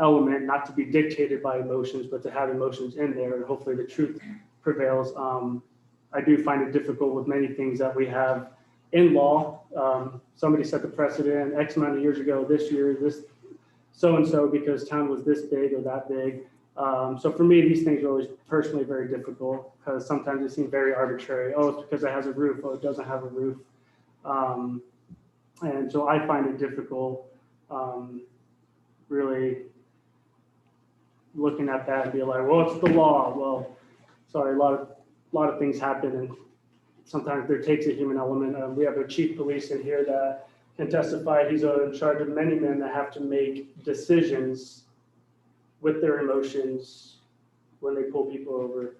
element, not to be dictated by emotions, but to have emotions in there, and hopefully the truth prevails. I do find it difficult with many things that we have in law. Somebody set the precedent X amount of years ago, this year, this so-and-so, because town was this big or that big. So for me, these things are always personally very difficult, because sometimes they seem very arbitrary. Oh, it's because it has a roof. Oh, it doesn't have a roof. And so I find it difficult really looking at that and be like, well, it's the law. Well, sorry, a lot of things happen, and sometimes there takes a human element. We have a chief police in here that can testify. He's in charge of many men that have to make decisions with their emotions when they pull people over.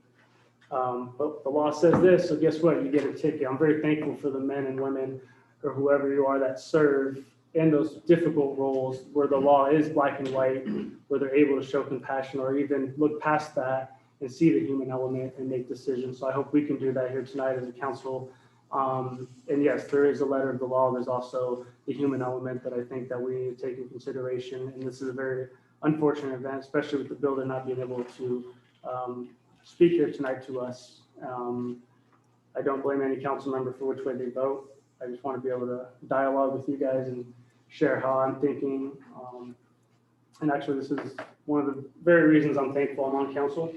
But the law says this, so guess what? You get a ticket. I'm very thankful for the men and women, or whoever you are, that serve in those difficult roles where the law is black and white, where they're able to show compassion or even look past that and see the human element and make decisions. So I hope we can do that here tonight as a council. And yes, there is a letter of the law. There's also the human element that I think that we need to take in consideration. And this is a very unfortunate event, especially with the builder not being able to speak here tonight to us. I don't blame any council member for which way they vote. I just want to be able to dialogue with you guys and share how I'm thinking. And actually, this is one of the very reasons I'm thankful I'm on council,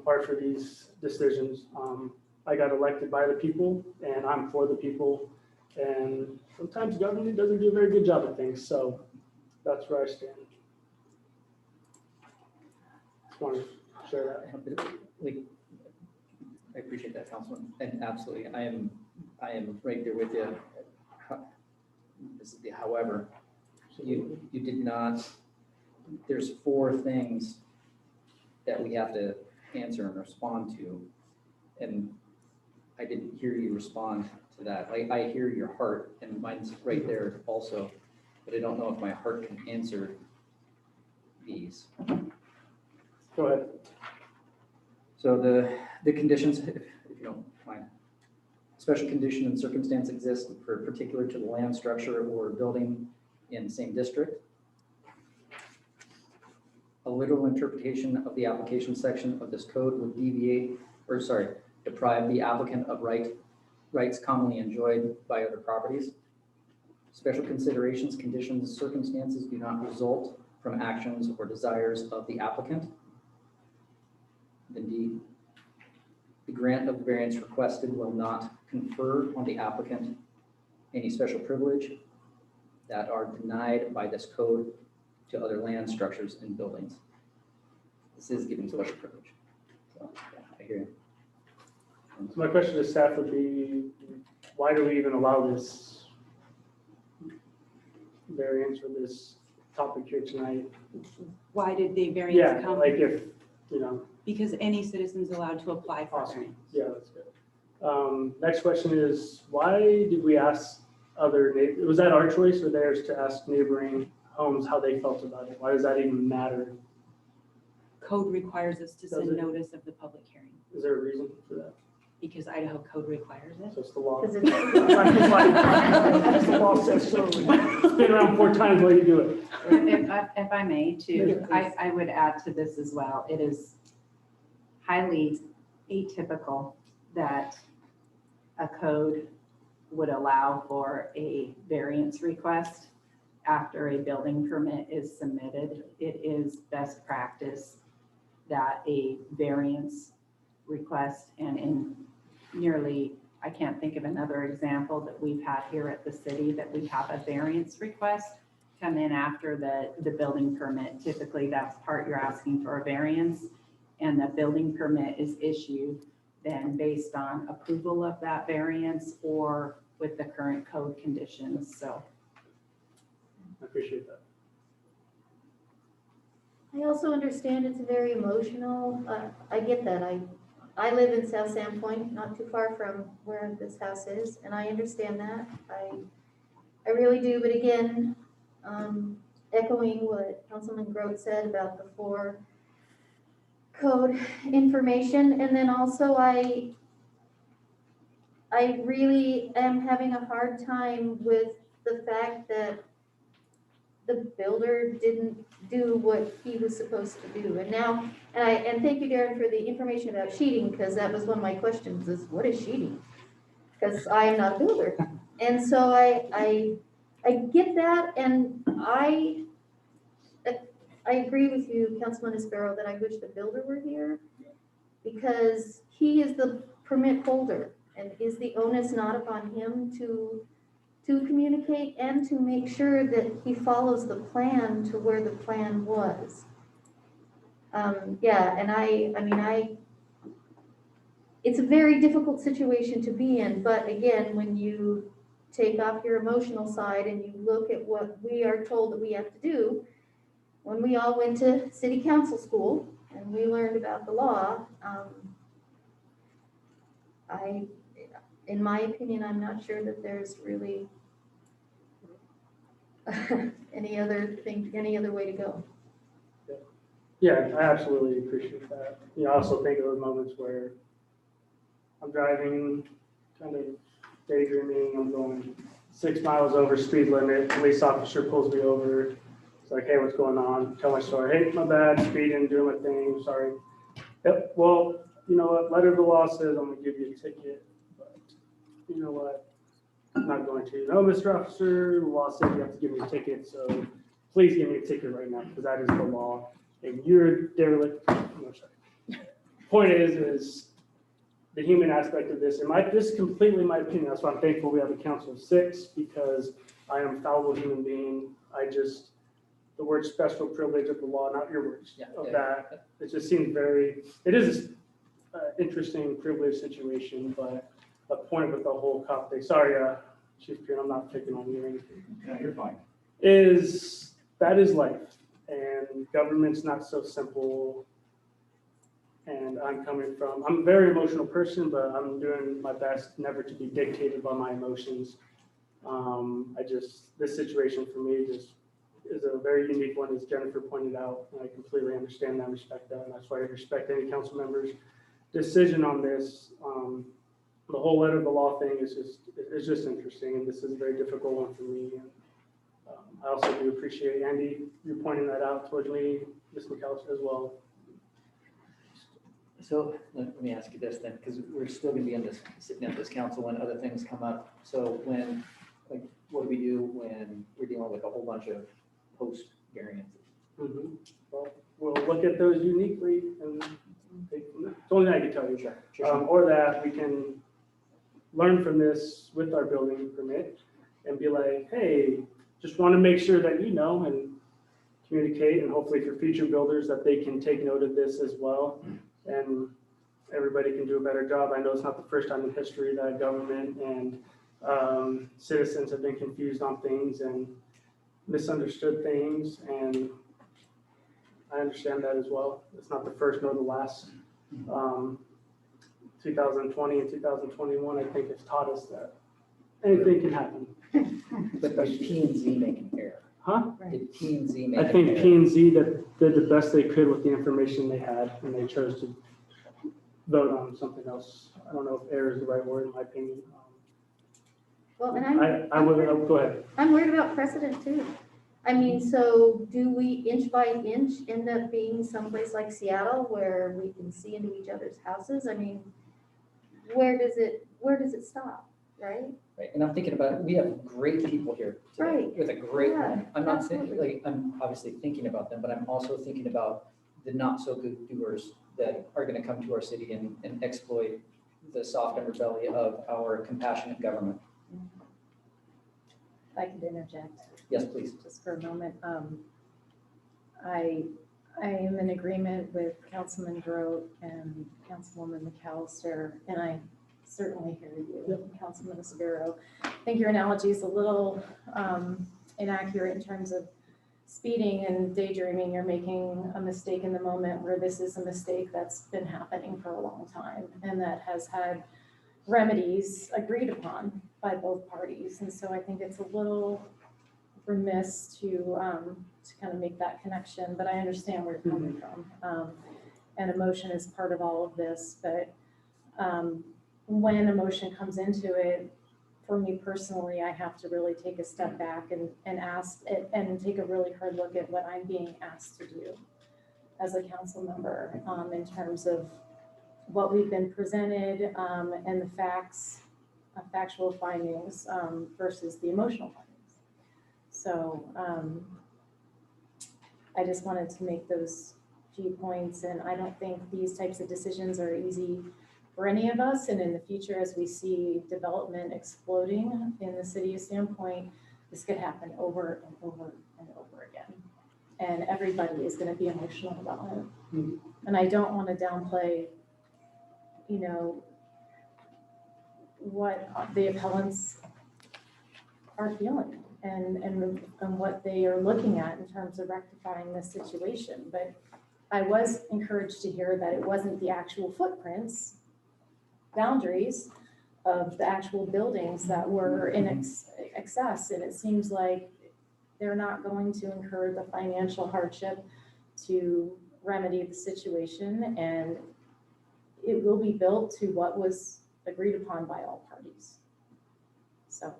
part for these decisions. I got elected by the people, and I'm for the people. And sometimes government doesn't do a very good job of things. So that's where I stand. Just want to share that. I appreciate that, Councilman, and absolutely, I am right there with you. This is the however. You did not. There's 4 things that we have to answer and respond to, and I didn't hear you respond to that. I hear your heart, and mine's right there also, but I don't know if my heart can answer these. Go ahead. So the conditions, if you don't mind, special condition and circumstance exist for particular to the land structure or building in the same district. A literal interpretation of the application section of this code would deprive the applicant of rights commonly enjoyed by other properties. Special considerations, conditions, circumstances do not result from actions or desires of the applicant. Indeed, the grant of the variance requested will not confer on the applicant any special privilege that are denied by this code to other land structures and buildings. This is giving special privilege. So, yeah, I hear you. So my question to staff would be, why do we even allow this variance or this topic here tonight? Why did the variance Yeah, come? like if, you know, Because any citizen's allowed to apply for awesome. variance. Yeah, that's good. Next question is, why did we ask was that our choice or theirs to ask neighboring homes how they felt about it? Why does that even matter? Code requires us to Does send it? notice of the public hearing Is there a reason for that? because Idaho code requires it. So it's the law. Because That's the law says so. It's been around 4 times while you do it. If I may too, I would add to this as well. It is highly atypical that a code would allow for a variance request after a building permit is submitted. It is best practice that a variance request, and in nearly, I can't think of another example that we've had here at the city that we have a variance request come in after the building permit. Typically that's part you're asking for a variance, and the building permit is issued then based on approval of that variance or with the current code conditions. So I appreciate that. I also understand it's very emotional. I get that. I live in South Sandpoint, not too far from where this house is, and I understand that. I really do. But again, echoing what Councilman Grote said about the 4 code information, and then also I really am having a hard time with the fact that the builder didn't do what he was supposed to do. And now, and thank you, Darren, for the information about sheeting, because that was one of my questions is, what is sheeting? Because I am not a builder. And so I get that, and I agree with you, Councilman Espero, that I wish the builder were here, because he is the permit holder, and is the onus not upon him to communicate and to make sure that he follows the plan to where the plan was. Yeah, and I mean, it's a very difficult situation to be in, but again, when you take off your emotional side and you look at what we are told that we have to do, when we all went to city council school and we learned about the law, in my opinion, I'm not sure that there's really any other way to go. Yeah, I absolutely appreciate that. You know, I also think of those moments where I'm driving, kind of daydreaming, I'm going 6 miles over speed limit, police officer pulls me over. It's like, hey, what's going on? Tell my story. Hey, my bad, speeding, doing my thing, sorry. Yep, well, you know what, letter of the law says I'm gonna give you a ticket, but you know what? I'm not going to. No, Mr. Officer, the law said you have to give me a ticket, so please give me a ticket right now, because that is the law. And you're derelict. No, sorry. Point is the human aspect of this. And this is completely my opinion. That's why I'm thankful we have a council of 6, because I am a fallible human being. The word special privilege of the law, not your words of that. It just seems it is an interesting privilege situation, but the point with the whole cop thing, sorry, Chief Pierre, I'm not picking on you or anything. No, you're fine. That is life, and government's not so simple. And I'm a very emotional person, but I'm doing my best never to be dictated by my emotions. This situation for me just is a very unique one, as Jennifer pointed out, and I completely understand that, respect that, and that's why I respect any council member's decision on this. The whole letter of the law thing is just interesting, and this is a very difficult one for me. And I also do appreciate, Andy, you pointing that out towards me, Ms. McAllister as well. So let me ask you this then, because we're still going to be sitting at this council when other things come up. So what do we do when we're dealing with a whole bunch of post variances? Mm-hmm. Well, we'll look at those uniquely, and it's the only thing I can tell you. Sure. Or that we can learn from this with our building permit and be like, hey, just want to make sure that you know and communicate, and hopefully for future builders that they can take note of this as well, and everybody can do a better job. I know it's not the first time in history that government and Citizens have been confused on things and misunderstood things, and I understand that as well. It's not the first nor the last. 2020 and 2021, I think, has taught us that anything can happen. But did P&Z make an error? Huh? Did P&Z make I an think error? P&Z did the best they could with the information they had, and they chose to vote on something else. I don't know if error is the right word, in my opinion. Well, and I would go ahead. I'm worried about precedent too. I mean, so do we inch by inch end up being someplace like Seattle where we can see into each other's houses? I mean, where does it stop, right? Right, and I'm thinking about, we have great people here today Right. with a great Yeah, plan. I'm not thinking, absolutely. like, I'm obviously thinking about them, but I'm also thinking about the not so good doers that are gonna come to our city and exploit the soft underbelly of our compassionate government. If I could interject. Yes, please. Just for a moment. I am in agreement with Councilman Grote and Councilwoman McAllister, and I certainly hear you, Councilman Severo. I think your analogy is a little inaccurate in terms of speeding and daydreaming. You're making a mistake in the moment where this is a mistake that's been happening for a long time and that has had remedies agreed upon by both parties. And so I think it's a little remiss to kind of make that connection, but I understand where you're coming from. And emotion is part of all of this, but when emotion comes into it, for me personally, I have to really take a step back and ask it and take a really hard look at what I'm being asked to do as a council member in terms of what we've been presented and the facts, factual findings versus the emotional findings. So I just wanted to make those few points, and I don't think these types of decisions are easy for any of us. And in the future, as we see development exploding in the city of Sandpoint, this could happen over and over and over again. And everybody is going to be emotional about it. And I don't want to downplay, you know, what the appellants are feeling and what they are looking at in terms of rectifying this situation. But I was encouraged to hear that it wasn't the actual footprints, boundaries of the actual buildings that were in excess. And it seems like they're not going to incur the financial hardship to remedy the situation, and it will be built to what was agreed upon by all parties. So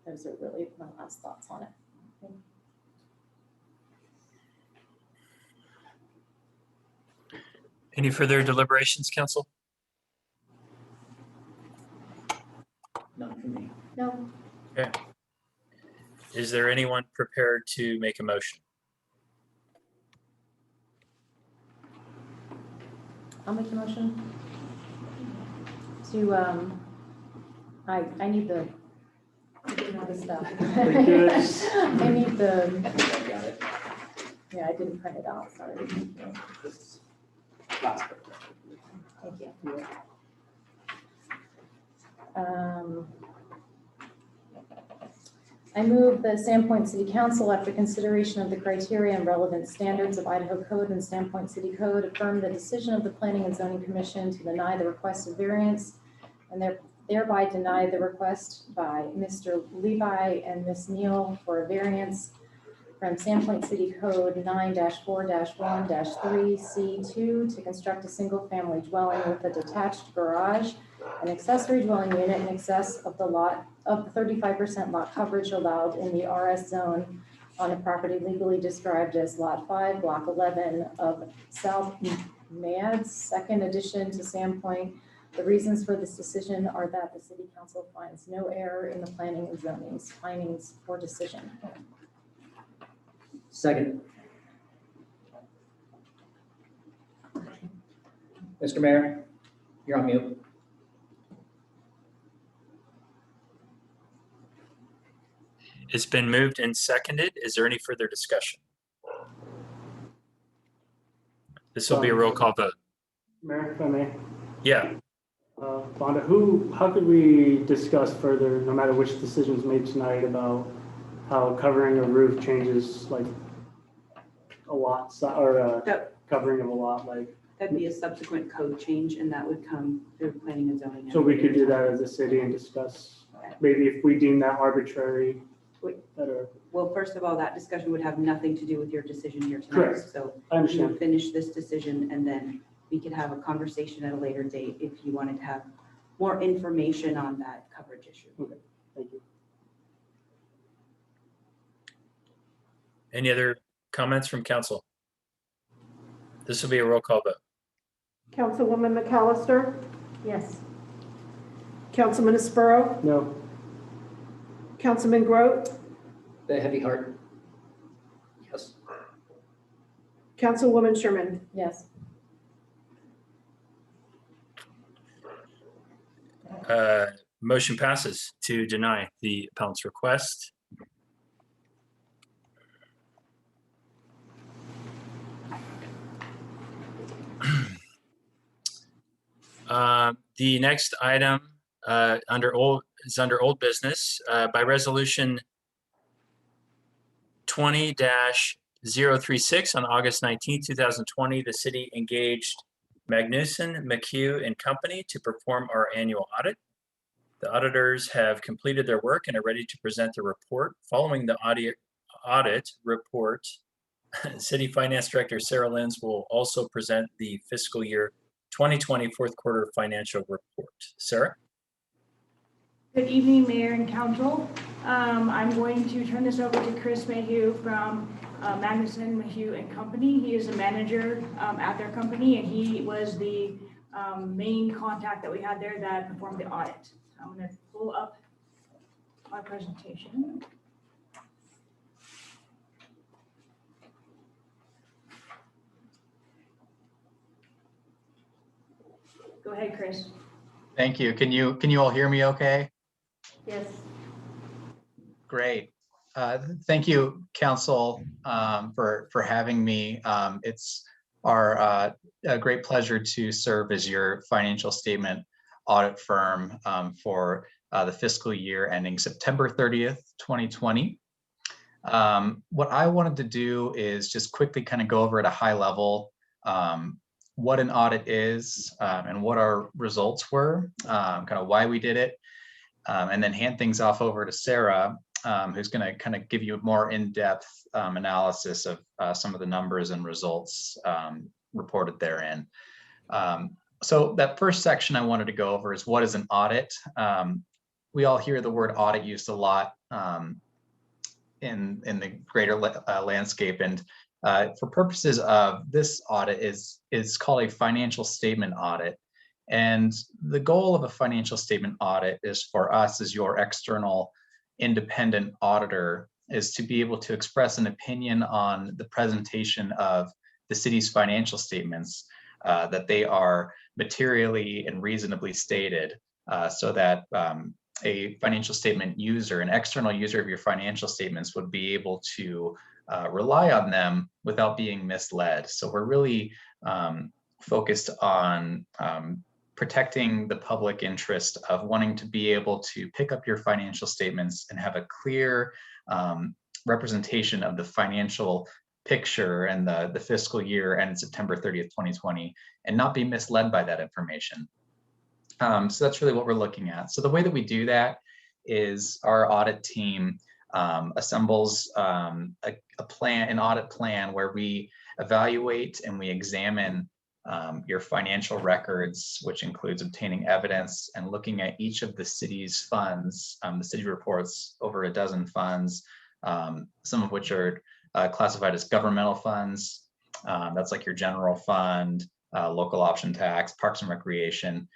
those are really my last thoughts on it. Any further deliberations, council? None for me. No, Okay. Is there anyone prepared to make a motion? I'll make the motion to, I need the stuff. I need the, Got it. yeah, I didn't print it out, sorry. This last part. Thank you. I move the Sandpoint City Council, after consideration of the criteria and relevant standards of Idaho Code and Sandpoint City Code, affirm the decision of the Planning and Zoning Commission to deny the requested variance and thereby deny the request by Mr. Levi and Ms. Neal for a variance from Sandpoint City Code 9-4-1-3C2 to construct a single-family dwelling with a detached garage, an accessory dwelling unit in excess of the 35% lot coverage allowed in the RS zone on a property legally described as Lot 5, Block 11 of South Mads, second addition to Sandpoint. The reasons for this decision are that the City Council finds no error in the planning and zoning's findings or decision. Second. Mr. Mayor, you're on mute. It's been moved and seconded. Is there any further discussion? This will be a roll call vote. Mayor, if I may. Yeah. Vonda, how could we discuss further, no matter which decision's made tonight, about how covering a roof changes like a lot, or covering of a lot, like? That'd be a subsequent code change, and that would come through planning and zoning. So we could do that as a city and discuss, maybe if we deem that arbitrary. Well, first of all, that discussion would have nothing to do with your decision here tonight. Correct. So I understand. we'll finish this decision, and then we could have a conversation at a later date if you wanted to have more information on that coverage issue. Okay, thank you. Any other comments from council? This will be a roll call vote. Councilwoman McAllister, Yes. Councilman Espero, No. Councilman Grote, The heavy heart. Yes. Councilwoman Sherman. Yes. Motion passes to deny the appellant's request. The next item under old business by resolution 20-036 on August 19, 2020, the city engaged Magnuson, McHugh and Company to perform our annual audit. The auditors have completed their work and are ready to present the report. Following the audit report, City Finance Director Sarah Lenz will also present the fiscal year 2020 fourth quarter financial report. Sarah? Good evening, Mayor and Council. I'm going to turn this over to Chris Mayhew from Magnuson, Mayhew and Company. He is a manager at their company, and he was the main contact that we had there that performed the audit. So I'm going to pull up my presentation. Go ahead, Chris. Thank you. Can you all hear me okay? Yes. Great. Thank you, Council, for having me. It's a great pleasure to serve as your financial statement audit firm for the fiscal year ending September 30th, 2020. What I wanted to do is just quickly kind of go over at a high level what an audit is and what our results were, kind of why we did it, and then hand things off over to Sarah, who's going to kind of give you a more in-depth analysis of some of the numbers and results reported therein. So that first section I wanted to go over is what is an audit? We all hear the word audit used a lot in the greater landscape, and for purposes of this audit is called a financial statement audit. And the goal of a financial statement audit is for us as your external independent auditor is to be able to express an opinion on the presentation of the city's financial statements, that they are materially and reasonably stated, so that a financial statement user, an external user of your financial statements would be able to rely on them without being misled. So we're really focused on protecting the public interest of wanting to be able to pick up your financial statements and have a clear representation of the financial picture and the fiscal year ended September 30th, 2020, and not be misled by that information. So that's really what we're looking at. So the way that we do that is our audit team assembles an audit plan where we evaluate and we examine your financial records, which includes obtaining evidence and looking at each of the city's funds. The city reports over a dozen funds, some of which are classified as governmental funds. That's like your general fund, local option tax, parks and recreation.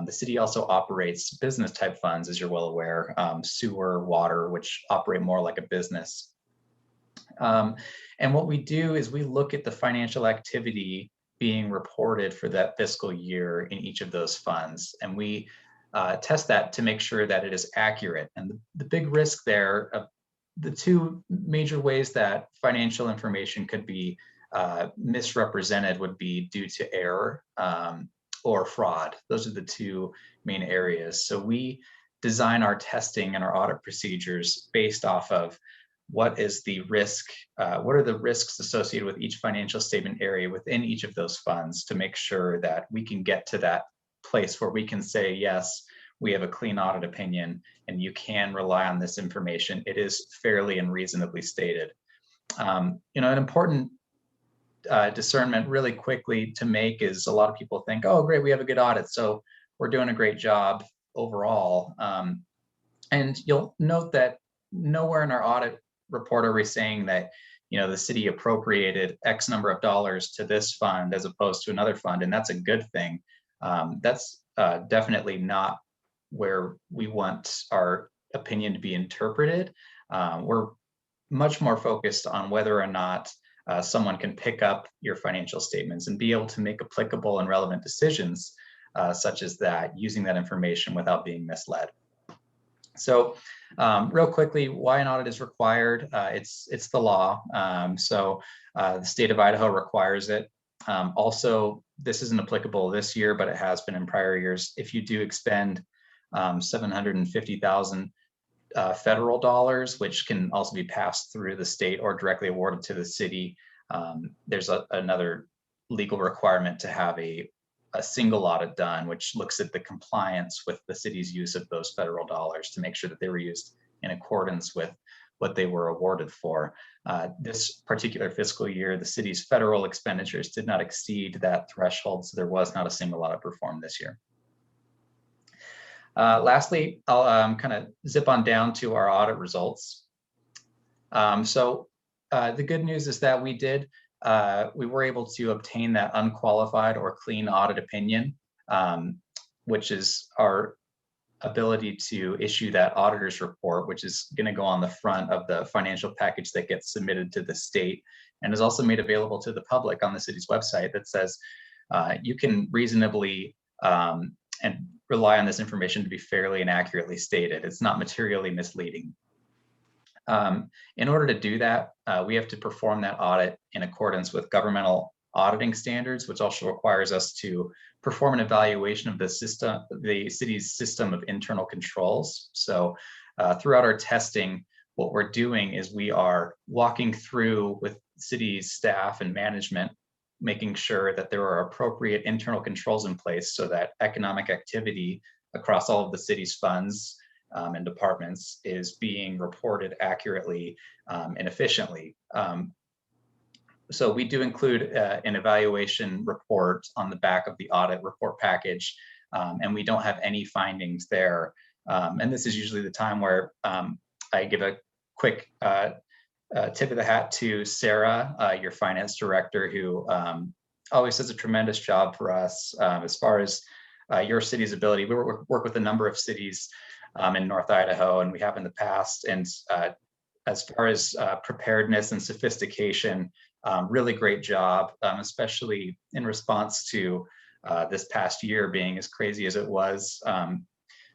The city also operates business type funds, as you're well aware, sewer, water, which operate more like a business. And what we do is we look at the financial activity being reported for that fiscal year in each of those funds. And we test that to make sure that it is accurate. And the big risk there, the two major ways that financial information could be misrepresented would be due to error or fraud. Those are the two main areas. So we design our testing and our audit procedures based off of what is the risk, what are the risks associated with each financial statement area within each of those funds to make sure that we can get to that place where we can say, yes, we have a clean audit opinion and you can rely on this information. It is fairly and reasonably stated. An important discernment really quickly to make is a lot of people think, oh, great, we have a good audit, so we're doing a great job overall. And you'll note that nowhere in our audit report are we saying that the city appropriated X number of dollars to this fund as opposed to another fund, and that's a good thing. That's definitely not where we want our opinion to be interpreted. We're much more focused on whether or not someone can pick up your financial statements and be able to make applicable and relevant decisions such as that, using that information without being misled. So real quickly, why an audit is required, it's the law. The state of Idaho requires it. Also, this isn't applicable this year, but it has been in prior years. If you do expend $750,000 federal dollars, which can also be passed through the state or directly awarded to the city, there's another legal requirement to have a single audit done, which looks at the compliance with the city's use of those federal dollars to make sure that they were used in accordance with what they were awarded for. This particular fiscal year, the city's federal expenditures did not exceed that threshold, so there was not a single audit performed this year. Lastly, I'll kind of zip on down to our audit results. The good news is that we were able to obtain that unqualified or clean audit opinion, which is our ability to issue that auditor's report, which is going to go on the front of the financial package that gets submitted to the state and is also made available to the public on the city's website, that says you can reasonably and rely on this information to be fairly and accurately stated. It's not materially misleading. In order to do that, we have to perform that audit in accordance with governmental auditing standards, which also requires us to perform an evaluation of the city's system of internal controls. So throughout our testing, what we're doing is we are walking through with city's staff and management, making sure that there are appropriate internal controls in place so that economic activity across all of the city's funds and departments is being reported accurately and efficiently. So we do include an evaluation report on the back of the audit report package, and we don't have any findings there. And this is usually the time where I give a quick tip of the hat to Sarah, your finance director, who always does a tremendous job for us as far as your city's ability. We work with a number of cities in North Idaho, and we have in the past. And as far as preparedness and sophistication, really great job, especially in response to this past year being as crazy as it was.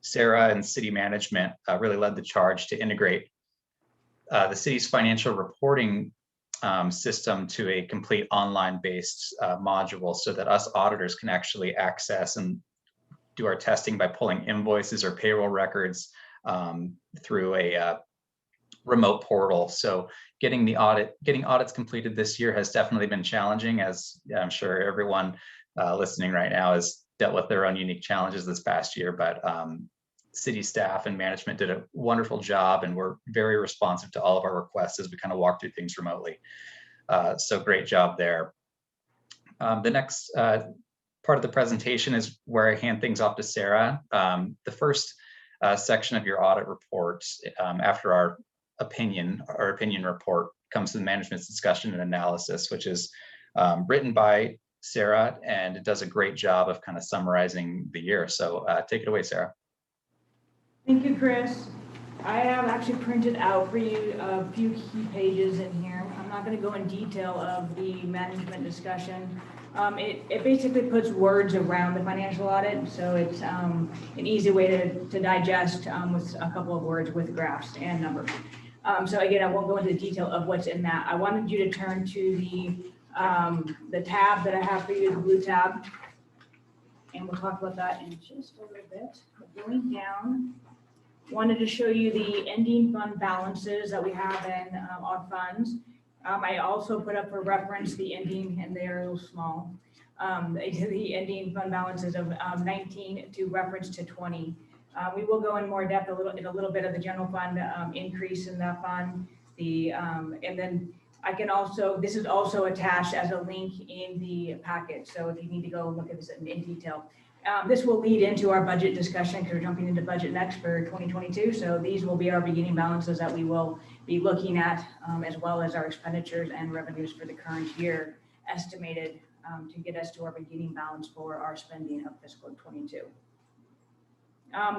Sarah and city management really led the charge to integrate the city's financial reporting system to a complete online-based module so that us auditors can actually access and do our testing by pulling invoices or payroll records through a remote portal. So getting audits completed this year has definitely been challenging, as I'm sure everyone listening right now has dealt with their own unique challenges this past year. But city staff and management did a wonderful job, and we're very responsive to all of our requests as we kind of walk through things remotely. So great job there. The next part of the presentation is where I hand things off to Sarah. The first section of your audit report, after our opinion report, comes to the management's discussion and analysis, which is written by Sarah, and it does a great job of kind of summarizing the year. So take it away, Sarah. Thank you, Chris. I have actually printed out for you a few key pages in here. I'm not going to go in detail of the management discussion. It basically puts words around the financial audit, so it's an easy way to digest with a couple of words with graphs and numbers. So again, I won't go into the detail of what's in that. I wanted you to turn to the tab that I have for you, the blue tab. And and we'll talk about that in just a little bit. But going down, wanted to show you the ending fund balances that we have in our funds. I also put up for reference the ending, and they are a little small. The ending fund balances of 19 to reference to 20. We will go in more depth in a little bit of the general fund increase in that fund. And then I can also, this is also attached as a link in the packet. So if you need to go look at this in detail. This will lead into our budget discussion because we're jumping into budget next for 2022. So these will be our beginning balances that we will be looking at, as well as our expenditures and revenues for the current year estimated to get us to our beginning balance for our spending of fiscal 22.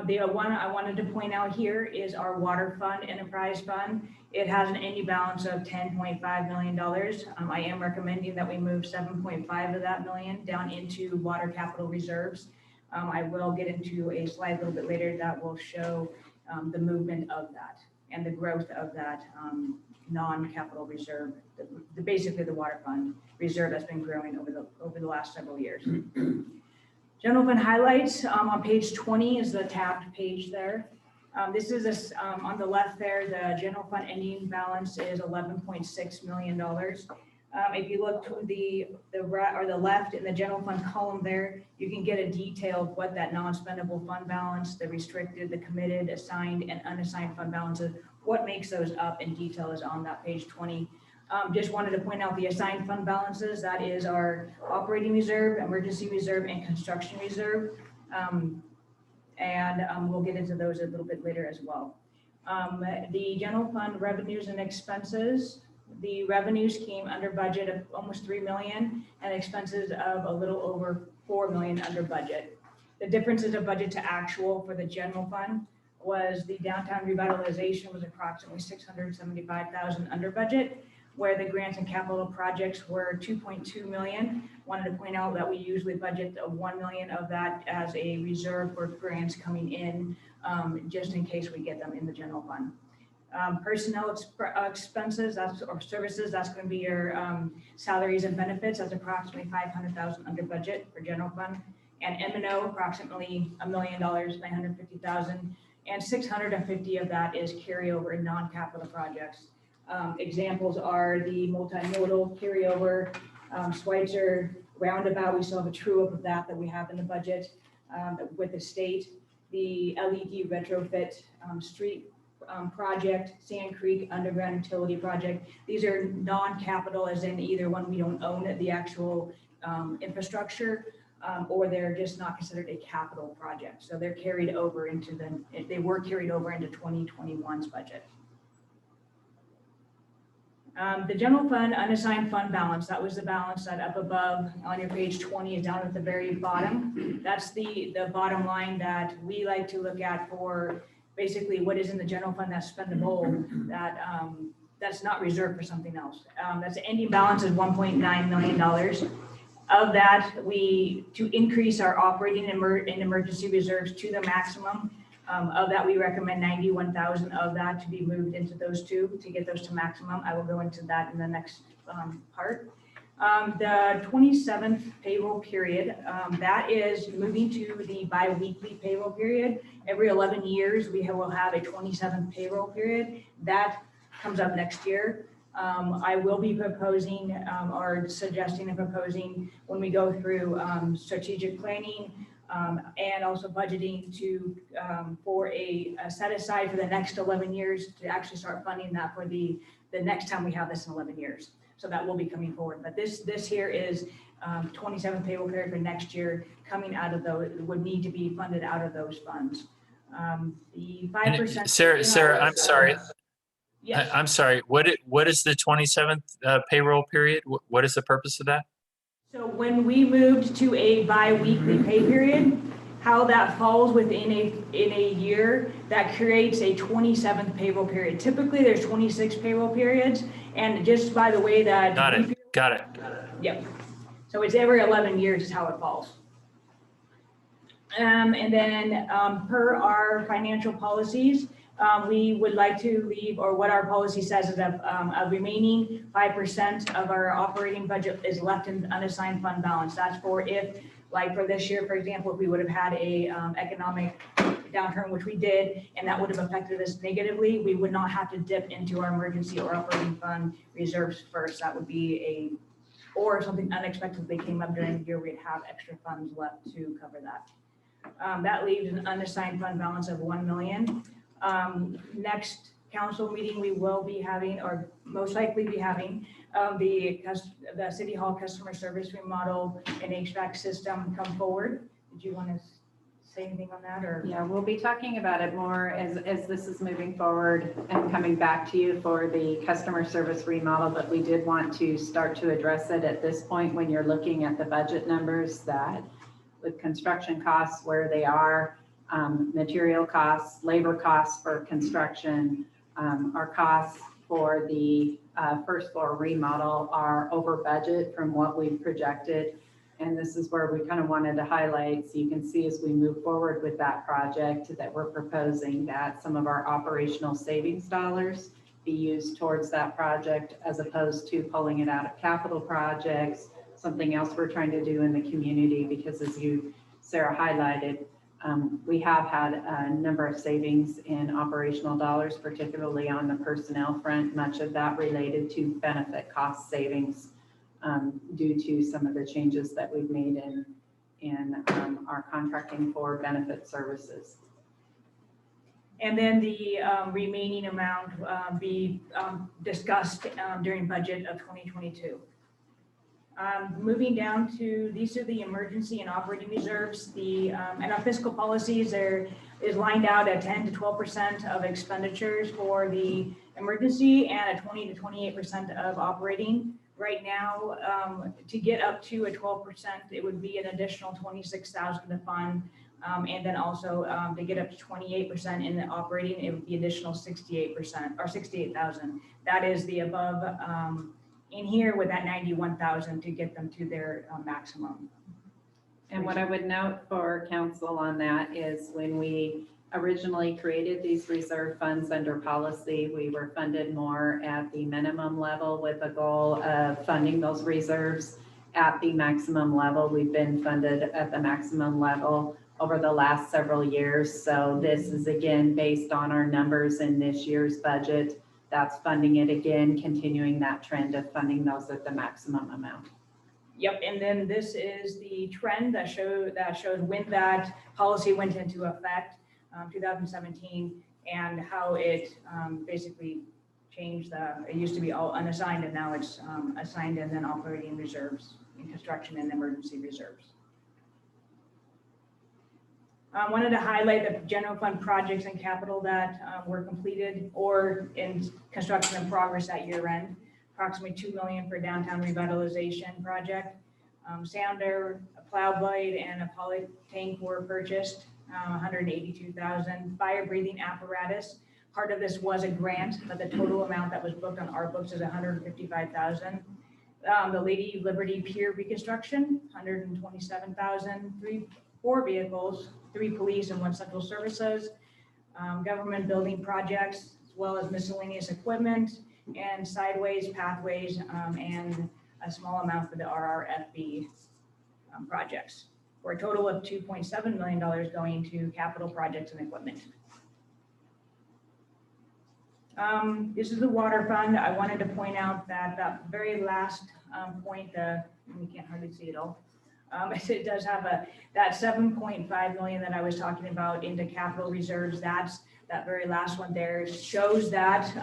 The one I wanted to point out here is our water fund, enterprise fund. It has an ending balance of $10.5 million. I am recommending that we move 7.5 of that million down into water capital reserves. I will get into a slide a little bit later that will show the movement of that and the growth of that non-capital reserve, basically the water fund reserve that's been growing over the last several years. General fund highlights on page 20 is the tabbed page there. This is on the left there, the general fund ending balance is $11.6 million. If you look to the left in the general fund column there, you can get a detail of what that non-spendable fund balance, the restricted, the committed, assigned, and unassigned fund balances, what makes those up in detail is on that page 20. Just wanted to point out the assigned fund balances. That is our operating reserve, emergency reserve, and construction reserve. We'll get into those a little bit later as well. The general fund revenues and expenses. The revenues came under budget of almost 3 million and expenses of a little over 4 million under budget. The differences of budget to actual for the general fund was the downtown revitalization was approximately 675,000 under budget, where the grants and capital projects were 2.2 million. Wanted to point out that we usually budget 1 million of that as a reserve for grants coming in, just in case we get them in the general fund. Personnel expenses, or services, that's going to be your salaries and benefits. That's approximately 500,000 under budget for general fund. And M&O, approximately $1 million, 950,000, and 650 of that is carryover in non-capital projects. Examples are the multimodal carryover, Schweitzer roundabout. We still have a true up of that we have in the budget with the state. The LED retrofit street project, Sand Creek underground utility project. These are non-capital, as in either one we don't own the actual infrastructure, or they're just not considered a capital project. So they're carried over into they were carried over into 2021's budget. The general fund unassigned fund balance, that was the balance that up above on your page 20 is down at the very bottom. That's the bottom line that we like to look at for basically what is in the general fund that's spendable, that's not reserved for something else. That's the ending balance is $1.9 million. Of that, to increase our operating and emergency reserves to the maximum, of that, we recommend 91,000 of that to be moved into those two to get those to maximum. I will go into that in the next part. The 27th payroll period, that is moving to the bi-weekly payroll period. Every 11 years, we will have a 27th payroll period. That comes up next year. I will be proposing or suggesting and proposing when we go through strategic planning, and also budgeting for a set aside for the next 11 years to actually start funding that for the next time we have this in 11 years. So that will be coming forward. But this here is 27th payroll period for next year coming out of those, would need to be funded out of those funds. The 5%. Sarah, I'm sorry. Yes. I'm sorry. What is the 27th payroll period? What is the purpose of that? So when we moved to a bi-weekly pay period, how that falls within a year, that creates a 27th payroll period. Typically, there's 26 payroll periods, and just by the way that Got it. Yep. So it's every 11 years is how it falls. And then per our financial policies, we would like to leave, or what our policy says is that a remaining 5% of our operating budget is left in unassigned fund balance. That's for if Like for this year, for example, if we would have had a economic downturn, which we did, and that would have affected us negatively, we would not have to dip into our emergency or operating fund reserves first. That would be or if something unexpectedly came up during the year, we'd have extra funds left to cover that. That leaves an unassigned fund balance of 1 million. Next council meeting, we will be having, or most likely be having, the City Hall customer service remodel and HVAC system come forward. Did you want to say anything on that, or? Yeah, we'll be talking about it more as this is moving forward and coming back to you for the customer service remodel, but we did want to start to address it at this point when you're looking at the budget numbers, that with construction costs where they are, material costs, labor costs for construction, our costs for the first floor remodel are over budget from what we've projected. And this is where we kind of wanted to highlight, so you can see as we move forward with that project that we're proposing that some of our operational savings dollars be used towards that project as opposed to pulling it out of capital projects, something else we're trying to do in the community, because as you, Sarah, highlighted, we have had a number of savings in operational dollars, particularly on the personnel front, much of that related to benefit cost savings due to some of the changes that we've made in our contracting for benefit services. And then the remaining amount be discussed during budget of 2022. Moving down to, these are the emergency and operating reserves. And our fiscal policies, there is lined out at 10 to 12% of expenditures for the emergency and a 20 to 28% of operating. Right now, to get up to a 12%, it would be an additional 26,000 to fund. And then also to get up to 28% in the operating, it would be additional 68% or 68,000. That is the above in here with that 91,000 to get them to their maximum. And what I would note for council on that is when we originally created these reserve funds under policy, we were funded more at the minimum level with a goal of funding those reserves at the maximum level. We've been funded at the maximum level over the last several years. So this is again based on our numbers in this year's budget. That's funding it again, continuing that trend of funding those at the maximum amount. Yep, and then this is the trend that shows when that policy went into effect, 2017, and how it basically changed. It used to be all unassigned, and now it's assigned and then operating reserves in construction and emergency reserves. I wanted to highlight the general fund projects and capital that were completed or in construction in progress at year end. Approximately $2 million for downtown revitalization project. Sounder, a plow blade, and a poly tank were purchased. 182,000. Fire breathing apparatus. Part of this was a grant, but the total amount that was booked on our books is 155,000. The Lady Liberty Pier reconstruction, 127,000. 4 vehicles, 3 police and 1 central services. Government building projects, as well as miscellaneous equipment and sideways, pathways, and a small amount for the RRFB projects, for a total of $2.7 million going to capital projects and equipment. This is the water fund. I wanted to point out that that very last point, we can't hardly see it all. It does have that 7.5 million that I was talking about into capital reserves. That's that very last one there shows that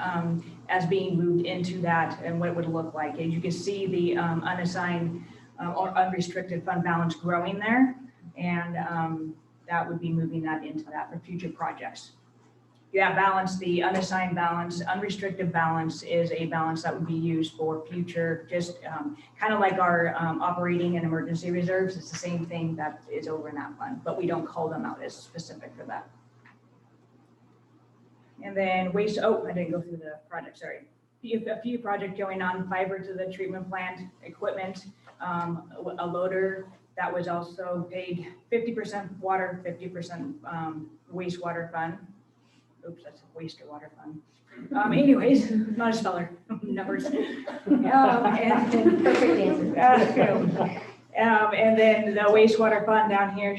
as being moved into that and what it would look like. And you can see the unassigned or unrestricted fund balance growing there. And that would be moving that into that for future projects. Yeah, balance, the unassigned balance, unrestricted balance is a balance that would be used for future, just kind of like our operating and emergency reserves. It's the same thing that is over in that fund, but we don't call them out as specific for that. And then waste, oh, I didn't go through the project, sorry. A few projects going on, fiber to the treatment plant, equipment, a loader that was also paid 50% water, 50% wastewater fund. Oops, that's a wastewater fund. Anyways, not a speller, numbers. Perfect answer. And then the wastewater fund down here,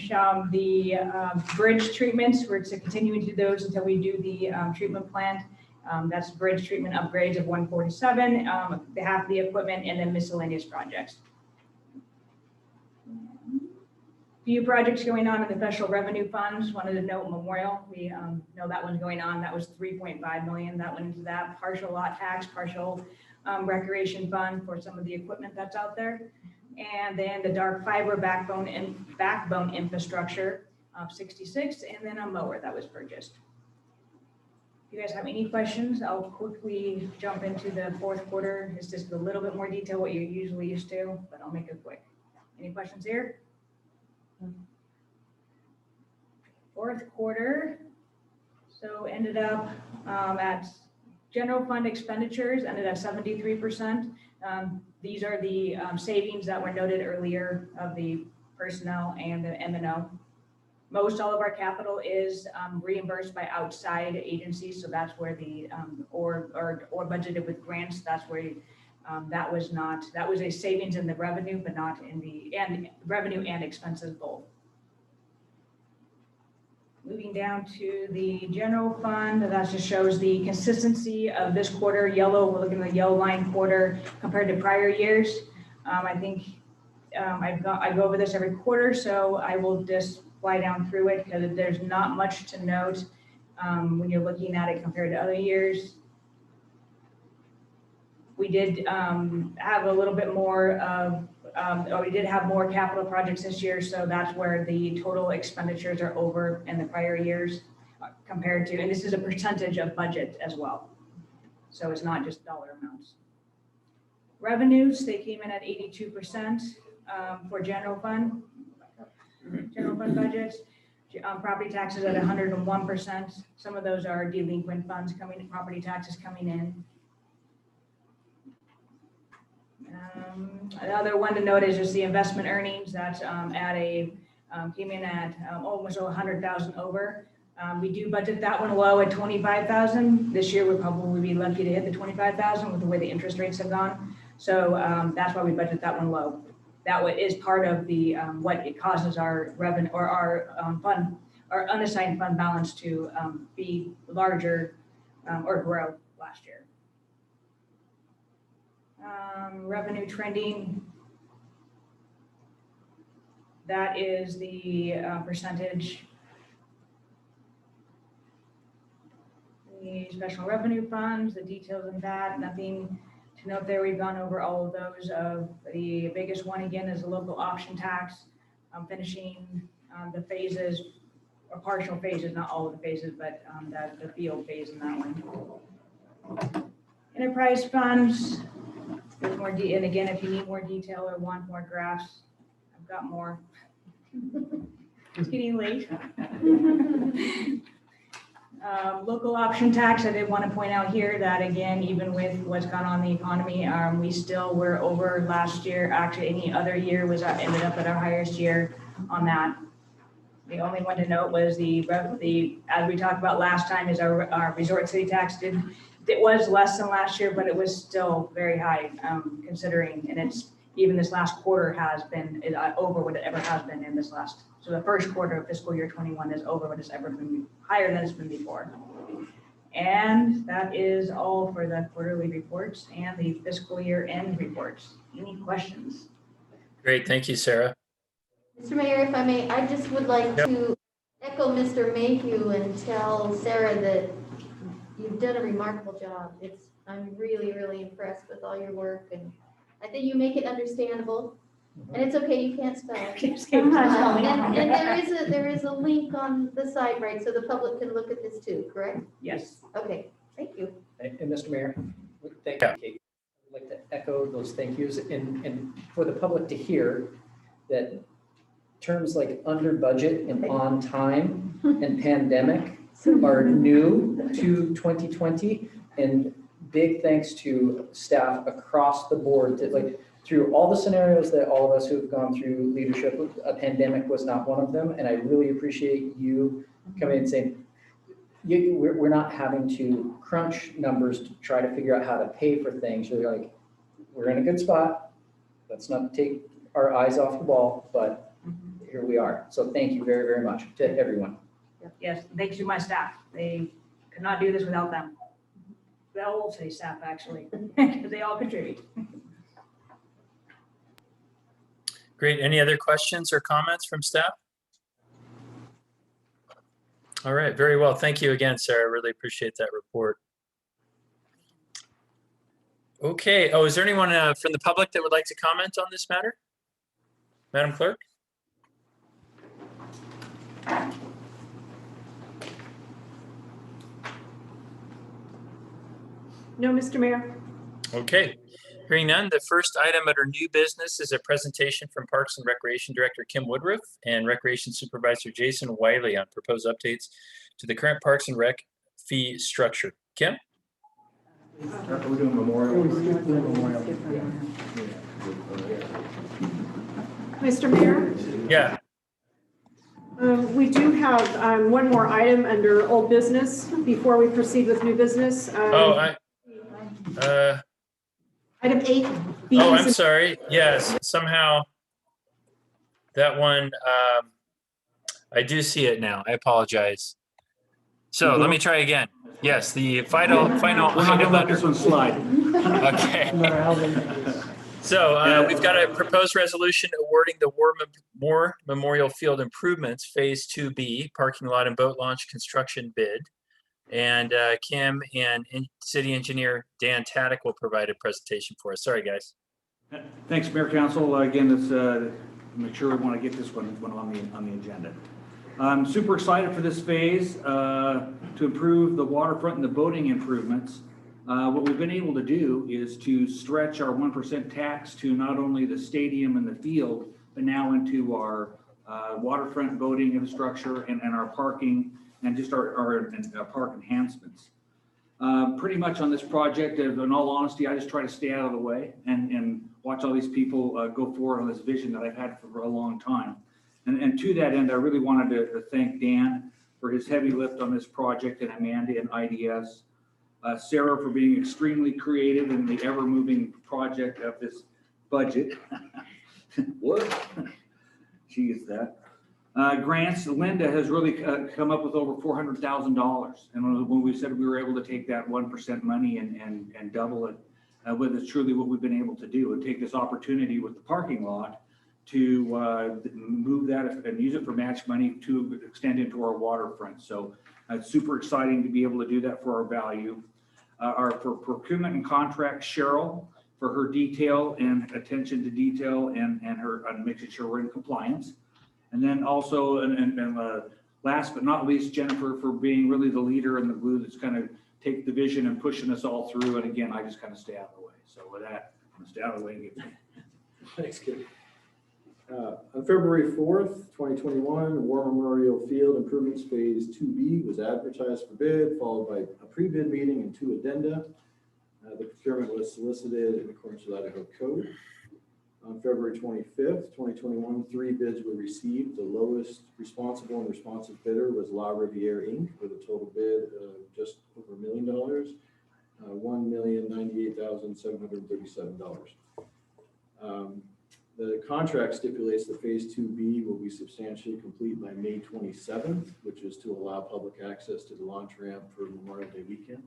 the bridge treatments, we're to continue to do those until we do the treatment plant. That's bridge treatment upgrades of 147, half the equipment, and then miscellaneous projects. Few projects going on in the special revenue funds. Wanted to note Memorial. We know that one's going on. That was 3.5 million. That went into that partial lot tax, partial recreation fund for some of the equipment that's out there. And then the dark fiber backbone infrastructure of 66, and then a mower that was purchased. If you guys have any questions, I'll quickly jump into the fourth quarter. It's just a little bit more detail what you're usually used to, but I'll make it quick. Any questions here? Fourth quarter, so ended up at general fund expenditures, ended at 73%. These are the savings that were noted earlier of the personnel and the M&O. Most all of our capital is reimbursed by outside agencies, so that's where the or budgeted with grants. That's where that was a savings in the revenue, but not in the revenue and expenses both. Moving down to the general fund, that just shows the consistency of this quarter. Yellow, we're looking at the yellow line quarter compared to prior years. I think I go over this every quarter, so I will just fly down through it because there's not much to note when you're looking at it compared to other years. We did have a little bit more of, we did have more capital projects this year, so that's where the total expenditures are over in the prior years compared to, and this is a percentage of budget as well. So it's not just dollar amounts. Revenues, they came in at 82% for general fund budgets. Property taxes at 101%. Some of those are delinquent funds coming, property taxes coming in. Another one to note is just the investment earnings. That's came in at almost 100,000 over. We do budget that one low at 25,000. This year we'll probably be lucky to hit the 25,000 with the way the interest rates have gone. So that's why we budget that one low. That is part of the what it causes our revenue or our fund, our unassigned fund balance to be larger or grow last year. Revenue trending, that is the percentage. The special revenue funds, the details of that, nothing to note there. We've gone over all of those. The biggest one again is the local option tax. Finishing the phases or partial phases, not all of the phases, but the field phase in that one. Enterprise funds. There's more, and again, if you need more detail or want more graphs, I've got more. It's getting late. Local option tax, I did want to point out here that again, even with what's gone on in the economy, we still were over last year. Actually, any other year was ended up at our highest year on that. The only one to note was as we talked about last time, is our resort city tax it was less than last year, but it was still very high considering, and it's even this last quarter has been over what it ever has been in this last. So the first quarter of fiscal year 21 is over what it's ever been, higher than it's been before. And that is all for the quarterly reports and the fiscal year end reports. Any questions? Great, thank you, Sarah. Mr. Mayor, if I may, I just would like to echo Mr. Mayhew and tell Sarah that you've done a remarkable job. I'm really, really impressed with all your work, and I think you make it understandable. And it's okay, you can't spell. And there is a link on the side, right? So the public can look at this too, correct? Yes. Okay, thank you. And Mr. Mayor, thank you, Kate. I'd like to echo those thank yous and for the public to hear that terms like under budget and on time and pandemic are new to 2020, and big thanks to staff across the board that through all the scenarios that all of us who have gone through leadership, a pandemic was not one of them. And I really appreciate you coming and saying, we're not having to crunch numbers to try to figure out how to pay for things. You're like, we're in a good spot. Let's not take our eyes off the ball, but here we are. So thank you very, very much to everyone. Yes, thanks to my staff. They could not do this without them. Well, we'll say staff actually, because they all contribute. Great. Any other questions or comments from staff? All right, very well. Thank you again, Sarah. Really appreciate that report. Okay. Oh, is there anyone from the public that would like to comment on this matter? Madam Clerk? No, Mr. Mayor. Okay. Hearing none, the first item under new business is a presentation from Parks and Recreation Director Kim Woodruff and Recreation Supervisor Jason Wiley on proposed updates to the current Parks and Rec fee structure. Kim? We're doing memorial. Mr. Mayor? Yeah. We do have one more item under old business before we proceed with new business. Item 8B. Oh, I'm sorry. Yes, somehow that one, I do see it now. I apologize. So let me try again. Yes, the final item under. This one slide. Okay. So we've got a proposed resolution awarding the War Memorial Field Improvements Phase 2B parking lot and boat launch construction bid. And Kim and City Engineer Dan Taddick will provide a presentation for us. Sorry, guys. Thanks, Mayor Council. Again, let's make sure we want to get this one on the agenda. I'm super excited for this phase to improve the waterfront and the boating improvements. What we've been able to do is to stretch our 1% tax to not only the stadium and the field, but now into our waterfront boating infrastructure and our parking and just our park enhancements. Pretty much on this project, in all honesty, I just try to stay out of the way and watch all these people go forward on this vision that I've had for a long time. And to that end, I really wanted to thank Dan for his heavy lift on this project, and Amanda and IDS. Sarah for being extremely creative in the ever-moving project of this budget. What? She is that. Grants, Linda has really come up with over $400,000. And when we said we were able to take that 1% money and double it, with it's truly what we've been able to do, and take this opportunity with the parking lot to move that and use it for match money to extend into our waterfront. So it's super exciting to be able to do that for our value. For procurement and contract, Cheryl, for her detail and attention to detail and her making sure we're in compliance. And then also, last but not least, Jennifer for being really the leader and the glue that's kind of take the vision and pushing us all through. And again, I just kind of stay out of the way. So with that, I'm gonna stay out of the way and get Thanks, Kim. On February 4th, 2021, War Memorial Field Improvements Phase 2B was advertised for bid, followed by a pre-bid meeting and 2 addenda. The procurement was solicited in accordance with Idaho Code. On February 25th, 2021, 3 bids were received. The lowest responsible and responsive bidder was La Riviere Inc. with a total bid of just over $1 million, $1,098,737. The contract stipulates that Phase 2B will be substantially complete by May 27th, which is to allow public access to the launch ramp for Memorial Day weekend,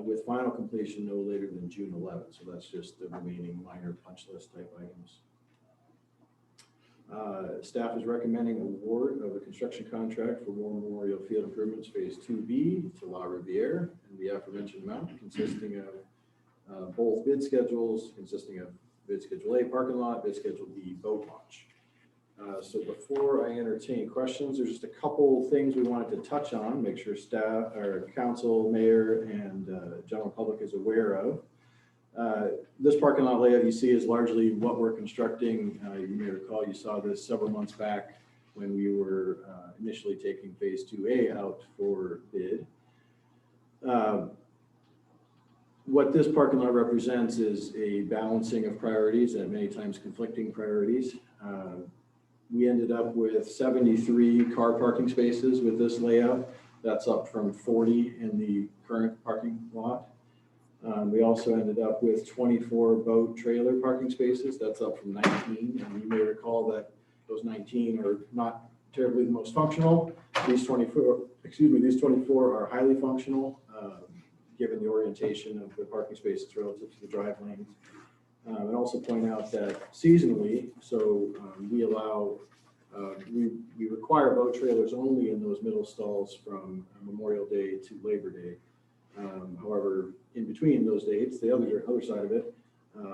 with final completion no later than June 11th. So that's just the remaining minor punch list type items. Staff is recommending award of a construction contract for War Memorial Field Improvements Phase 2B to La Riviere and the aforementioned amount, consisting of both bid schedules, consisting of bid schedule A, parking lot, bid schedule B, boat launch. So before I entertain questions, there's just a couple things we wanted to touch on, make sure staff, or council, mayor, and general public is aware of. This parking lot layout you see is largely what we're constructing. You may recall you saw this several months back when we were initially taking Phase 2A out for bid. What this parking lot represents is a balancing of priorities and many times conflicting priorities. We ended up with 73 car parking spaces with this layout. That's up from 40 in the current parking lot. We also ended up with 24 boat trailer parking spaces. That's up from 19. And you may recall that those 19 are not terribly the most functional. These 24 are highly functional, given the orientation of the parking spaces relative to the drive lanes. And also point out that seasonally, so we allow, we require boat trailers only in those middle stalls from Memorial Day to Labor Day. However, in between those dates, the other side of it,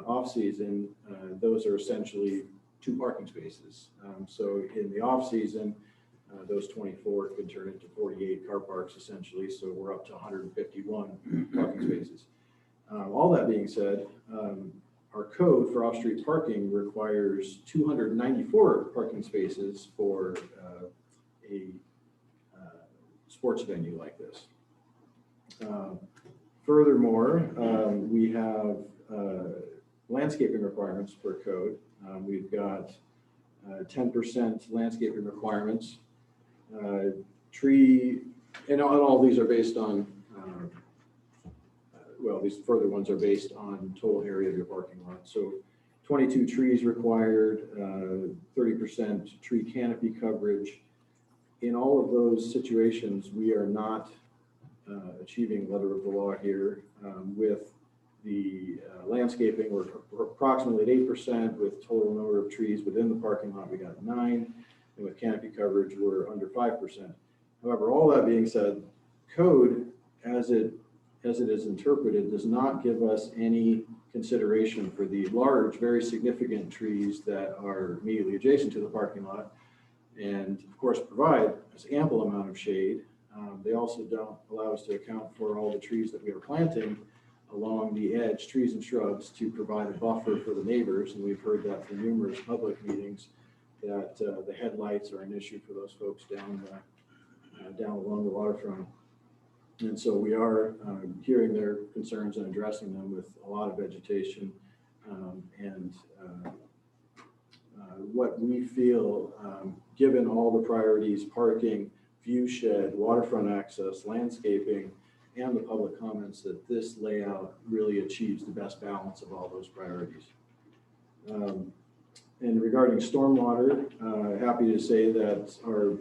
off season, those are essentially 2 parking spaces. So in the off season, those 24 could turn into 48 car parks essentially. So we're up to 151 parking spaces. All that being said, our code for off-street parking requires 294 parking spaces for a sports venue like this. Furthermore, we have landscaping requirements per code. We've got 10% landscaping requirements. Tree, and all these are based on, well, these further ones are based on total area of your parking lot. So 22 trees required, 30% tree canopy coverage. In all of those situations, we are not achieving letter of the law here. With the landscaping, we're approximately at 8%. With total number of trees within the parking lot, we got 9. And with canopy coverage, we're under 5%. However, all that being said, code as it is interpreted does not give us any consideration for the large, very significant trees that are immediately adjacent to the parking lot, and of course provide this ample amount of shade. They also don't allow us to account for all the trees that we are planting along the edge, trees and shrubs, to provide a buffer for the neighbors. And we've heard that from numerous public meetings, that the headlights are an issue for those folks down along the waterfront. And so we are hearing their concerns and addressing them with a lot of vegetation. What we feel, given all the priorities, parking, view shed, waterfront access, landscaping, and the public comments, that this layout really achieves the best balance of all those priorities. And regarding stormwater, happy to say that our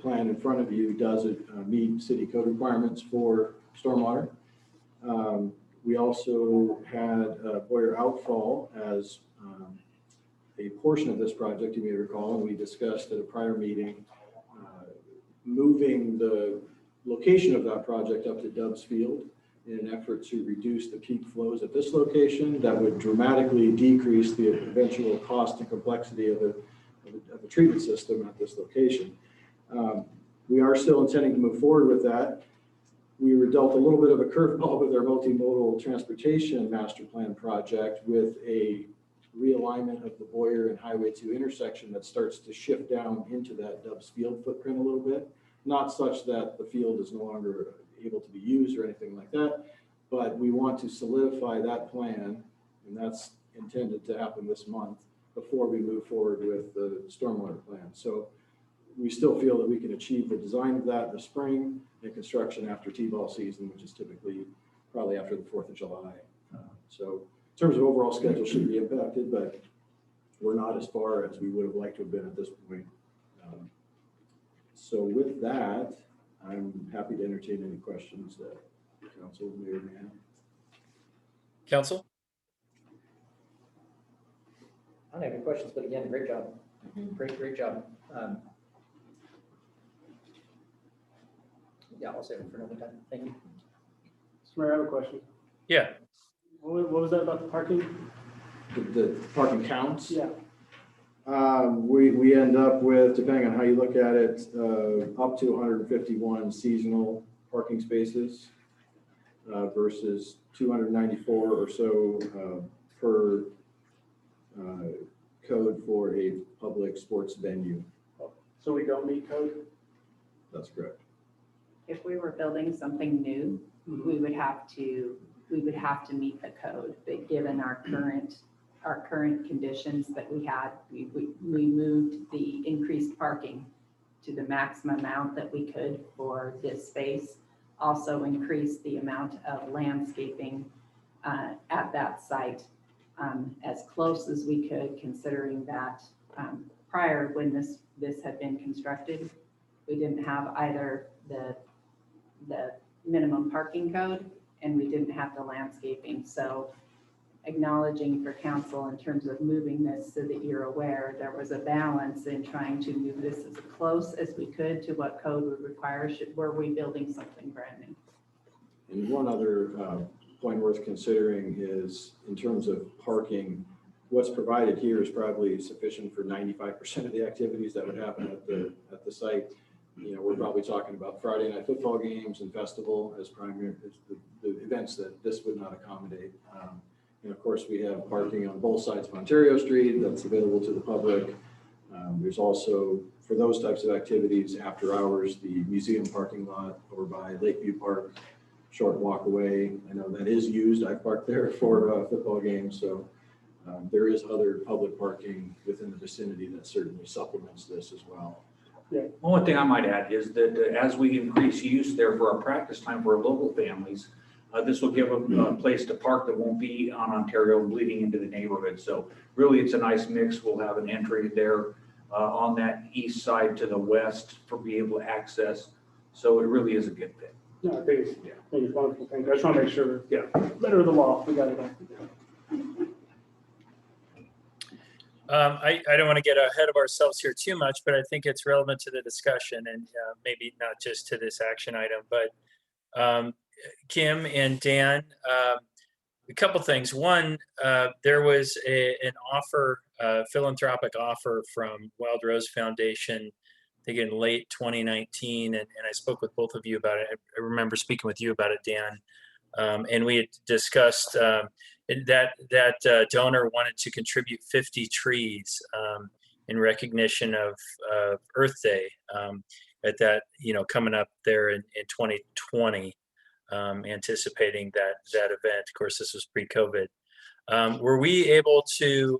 plan in front of you does meet city code requirements for stormwater. We also had Boyer outfall as a portion of this project, you may recall, and we discussed at a prior meeting moving the location of that project up to Dobbs Field in an effort to reduce the peak flows at this location. That would dramatically decrease the eventual cost and complexity of a treatment system at this location. We are still intending to move forward with that. We were dealt a little bit of a curveball with our multimodal transportation master plan project with a realignment of the Boyer and Highway 2 intersection that starts to shift down into that Dobbs Field footprint a little bit. Not such that the field is no longer able to be used or anything like that, but we want to solidify that plan, and that's intended to happen this month before we move forward with the stormwater plan. So we still feel that we can achieve the design of that in the spring and construction after T-ball season, which is typically probably after the 4th of July. So in terms of overall schedule, should be impacted, but we're not as far as we would have liked to have been at this point. So with that, I'm happy to entertain any questions that council may or may have. Council? I don't have any questions, but again, great job. Great job. Yeah, I'll save it for another time. Thank you. Mr. Mayor, I have a question. Yeah. What was that about the parking? The parking counts? Yeah. We end up with, depending on how you look at it, up to 151 seasonal parking spaces versus 294 or so per code for a public sports venue. So we don't meet code? That's correct. If we were building something new, we would have to meet the code, but given our current conditions that we had, we moved the increased parking to the maximum amount that we could for this space. Also increased the amount of landscaping at that site as close as we could, considering that prior, when this had been constructed, we didn't have either the minimum parking code and we didn't have the landscaping. So acknowledging for council in terms of moving this so that you're aware, there was a balance in trying to move this as close as we could to what code would require were we building something brand new. And one other point worth considering is in terms of parking, what's provided here is probably sufficient for 95% of the activities that would happen at the site. You know, we're probably talking about Friday night football games and festival as primary, as the events that this would not accommodate. And of course, we have parking on both sides of Ontario Street that's available to the public. There's also, for those types of activities, after hours, the museum parking lot over by Lakeview Park, short walk away. I know that is used. I've parked there for football games. So there is other public parking within the vicinity that certainly supplements this as well. Yeah. One thing I might add is that as we increase use there for our practice time for our local families, this will give them a place to park that won't be on Ontario bleeding into the neighborhood. So really it's a nice mix. We'll have an entry there on that east side to the west for being able to access. So it really is a good fit. No, I think it's wonderful. Thank you. I just want to make sure, letter of the law, we got it all. I don't want to get ahead of ourselves here too much, but I think it's relevant to the discussion and maybe not just to this action item, but Kim and Dan, a couple things. One, there was an offer, philanthropic offer from Wild Rose Foundation, I think in late 2019, and I spoke with both of you about it. I remember speaking with you about it, Dan, and we had discussed that donor wanted to contribute 50 trees in recognition of Earth Day at that, coming up there in 2020. Anticipating that event. Of course, this was pre-COVID. Were we able to,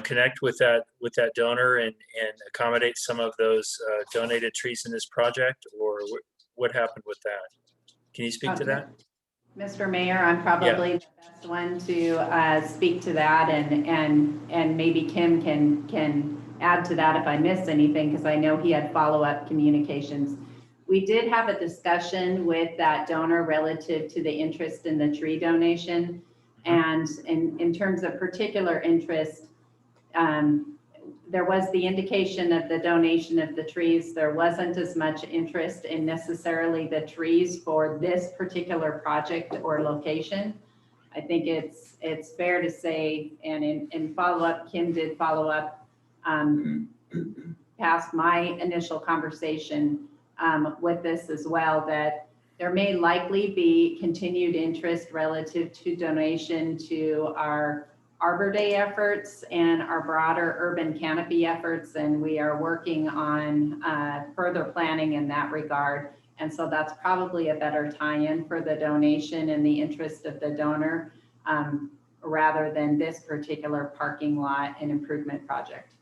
connect with that donor and accommodate some of those donated trees in this project, or what happened with that? Can you speak to that? Mr. Mayor, I'm probably the best one to speak to that, and maybe Kim can add to that if I missed anything, because I know he had follow-up communications. We did have a discussion with that donor relative to the interest in the tree donation. And in terms of particular interest, there was the indication of the donation of the trees. There wasn't as much interest in necessarily the trees for this particular project or location. I think it's fair to say, and in follow-up, Kim did follow up past my initial conversation with this as well, that there may likely be continued interest relative to donation to our Arbor Day efforts and our broader urban canopy efforts, and we are working on further planning in that regard. And so that's probably a better tie-in for the donation and the interest of the donor rather than this particular parking lot and improvement project.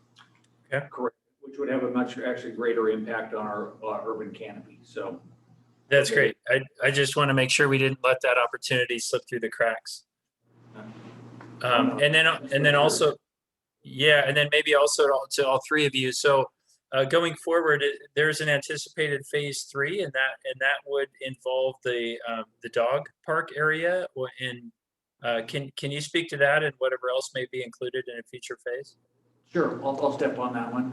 Okay, correct. Which would have a much actually greater impact on our urban canopy. So that's great. I just want to make sure we didn't let that opportunity slip through the cracks. And then also, and then maybe also to all three of you. So going forward, there's an anticipated phase 3, and that would involve the dog park area. Can you speak to that and whatever else may be included in a future phase? Sure, I'll step on that one.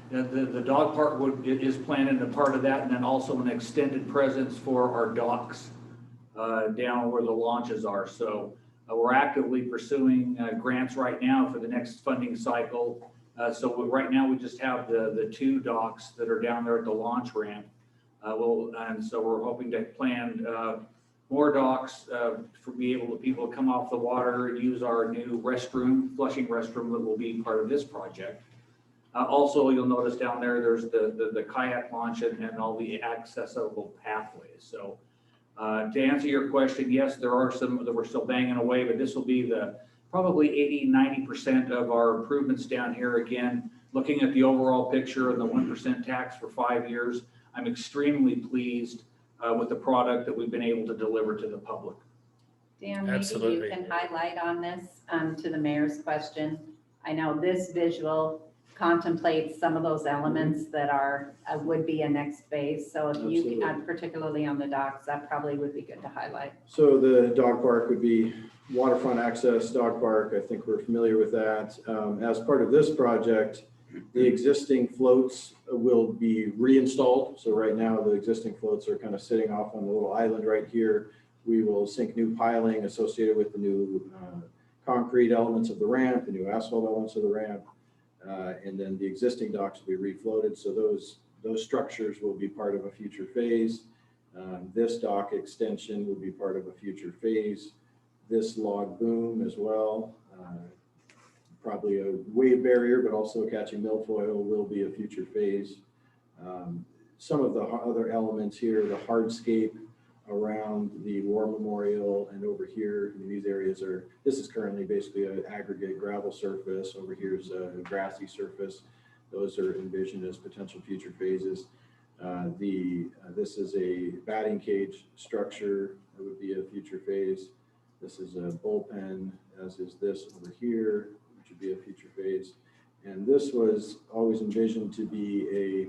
The dog park is planned in a part of that, and then also an extended presence for our docks down where the launches are. So we're actively pursuing grants right now for the next funding cycle. So right now we just have the 2 docks that are down there at the launch ramp. And so we're hoping to plan more docks for people to come off the water and use our new flushing restroom that will be part of this project. Also, you'll notice down there, there's the kayak launch and all the accessible pathways. So to answer your question, yes, there are some that we're still banging away, but this will be probably 80–90% of our improvements down here. Again, looking at the overall picture and the 1% tax for 5 years, I'm extremely pleased with the product that we've been able to deliver to the public. Dan, maybe Absolutely. you can highlight on this to the mayor's question. I know this visual contemplates some of those elements that are would be a next phase. So if you Absolutely. can, particularly on the docks, that probably would be good to highlight. So the dog park would be waterfront access dog park. I think we're familiar with that. As part of this project, the existing floats will be reinstalled. So right now the existing floats are kind of sitting off on the little island right here. We will sink new piling associated with the new concrete elements of the ramp, the new asphalt elements of the ramp. And then the existing docks will be refloated. So those structures will be part of a future phase. This dock extension will be part of a future phase. This log boom as well. Probably a wave barrier, but also catching milfoil will be a future phase. Some of the other elements here, the hardscape around the War Memorial and over here, I mean, these areas are, this is currently basically an aggregate gravel surface. Over here is a grassy surface. Those are envisioned as potential future phases. This is a batting cage structure that would be a future phase. This is a bullpen, as is this over here, which would be a future phase. And this was always envisioned to be a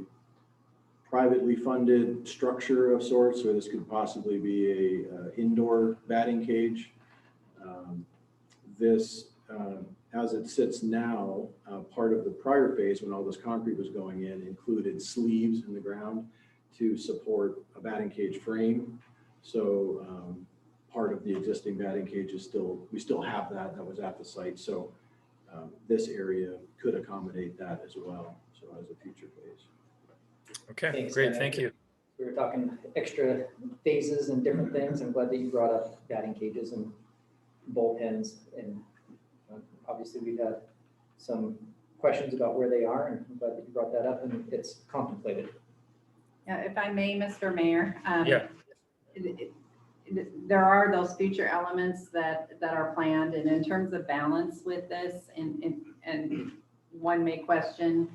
privately funded structure of sorts, or this could possibly be a indoor batting cage. As it sits now, part of the prior phase when all this concrete was going in included sleeves in the ground to support a batting cage frame. So part of the existing batting cage is we still have that was at the site. So this area could accommodate that as well. So as a future phase. Okay, Thanks, great, Dan. thank you. We were talking extra phases and different things. I'm glad that you brought up batting cages and bullpens. And obviously we've had some questions about where they are, and I'm glad that you brought that up and it's contemplated. Yeah, if I may, Mr. Mayor. Yeah. There are those future elements that are planned, and in terms of balance with this, and one may question,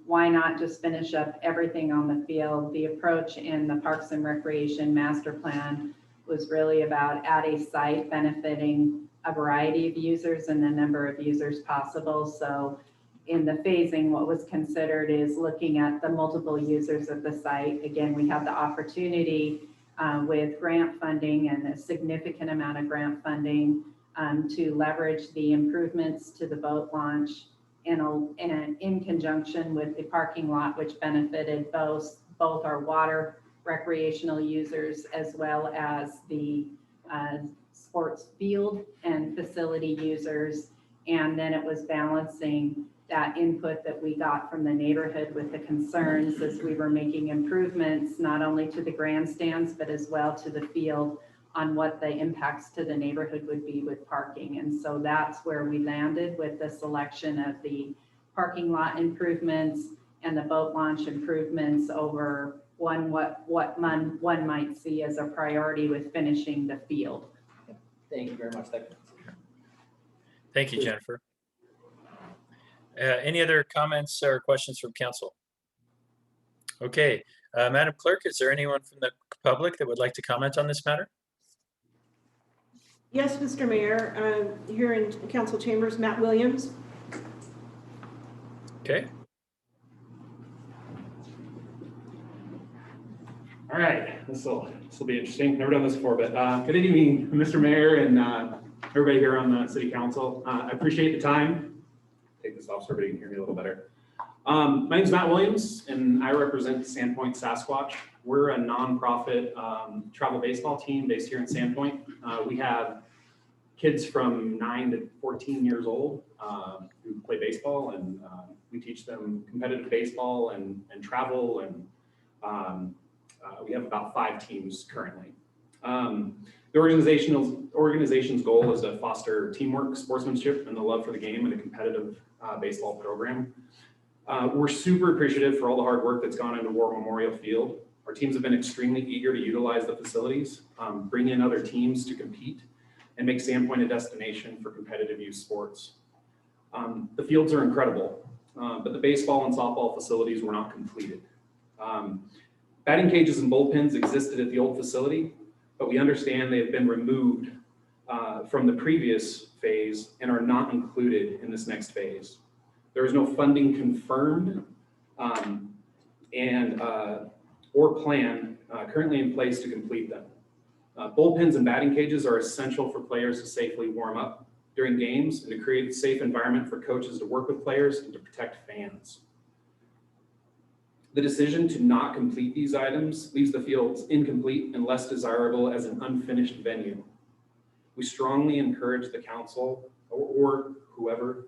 why not just finish up everything on the field? The approach in the Parks and Recreation Master Plan was really about at a site benefiting a variety of users and the number of users possible. So in the phasing, what was considered is looking at the multiple users of the site. Again, we have the opportunity with grant funding and a significant amount of grant funding to leverage the improvements to the boat launch in conjunction with the parking lot, which benefited both our water recreational users as well as the sports field and facility users. And then it was balancing that input that we got from the neighborhood with the concerns as we were making improvements, not only to the grandstands, but as well to the field on what the impacts to the neighborhood would be with parking. And so that's where we landed with the selection of the parking lot improvements and the boat launch improvements over what one might see as a priority with finishing the field. Thank you very much. Thank you, Jennifer. Any other comments or questions from council? Okay, Madam Clerk, is there anyone from the public that would like to comment on this matter? Yes, Mr. Mayor, here in council chambers, Matt Williams. Okay. All right, this will be interesting. Never done this before, but good evening, Mr. Mayor and everybody here on the City Council. I appreciate the time. Take this off so everybody can hear me a little better. My name is Matt Williams, and I represent Sandpoint Sasquatch. We're a nonprofit travel baseball team based here in Sandpoint. We have kids from 9 to 14 years old who play baseball, and we teach them competitive baseball and travel, and we have about 5 teams currently. The organization's goal is to foster teamwork, sportsmanship, and the love for the game in a competitive baseball program. We're super appreciative for all the hard work that's gone into War Memorial Field. Our teams have been extremely eager to utilize the facilities, bring in other teams to compete, and make Sandpoint a destination for competitive youth sports. The fields are incredible, but the baseball and softball facilities were not completed. Batting cages and bullpens existed at the old facility, but we understand they have been removed from the previous phase and are not included in this next phase. There is no funding confirmed or plan currently in place to complete them. Bullpens and batting cages are essential for players to safely warm up during games and to create a safe environment for coaches to work with players and to protect fans. The decision to not complete these items leaves the fields incomplete and less desirable as an unfinished venue. We strongly encourage the council or whoever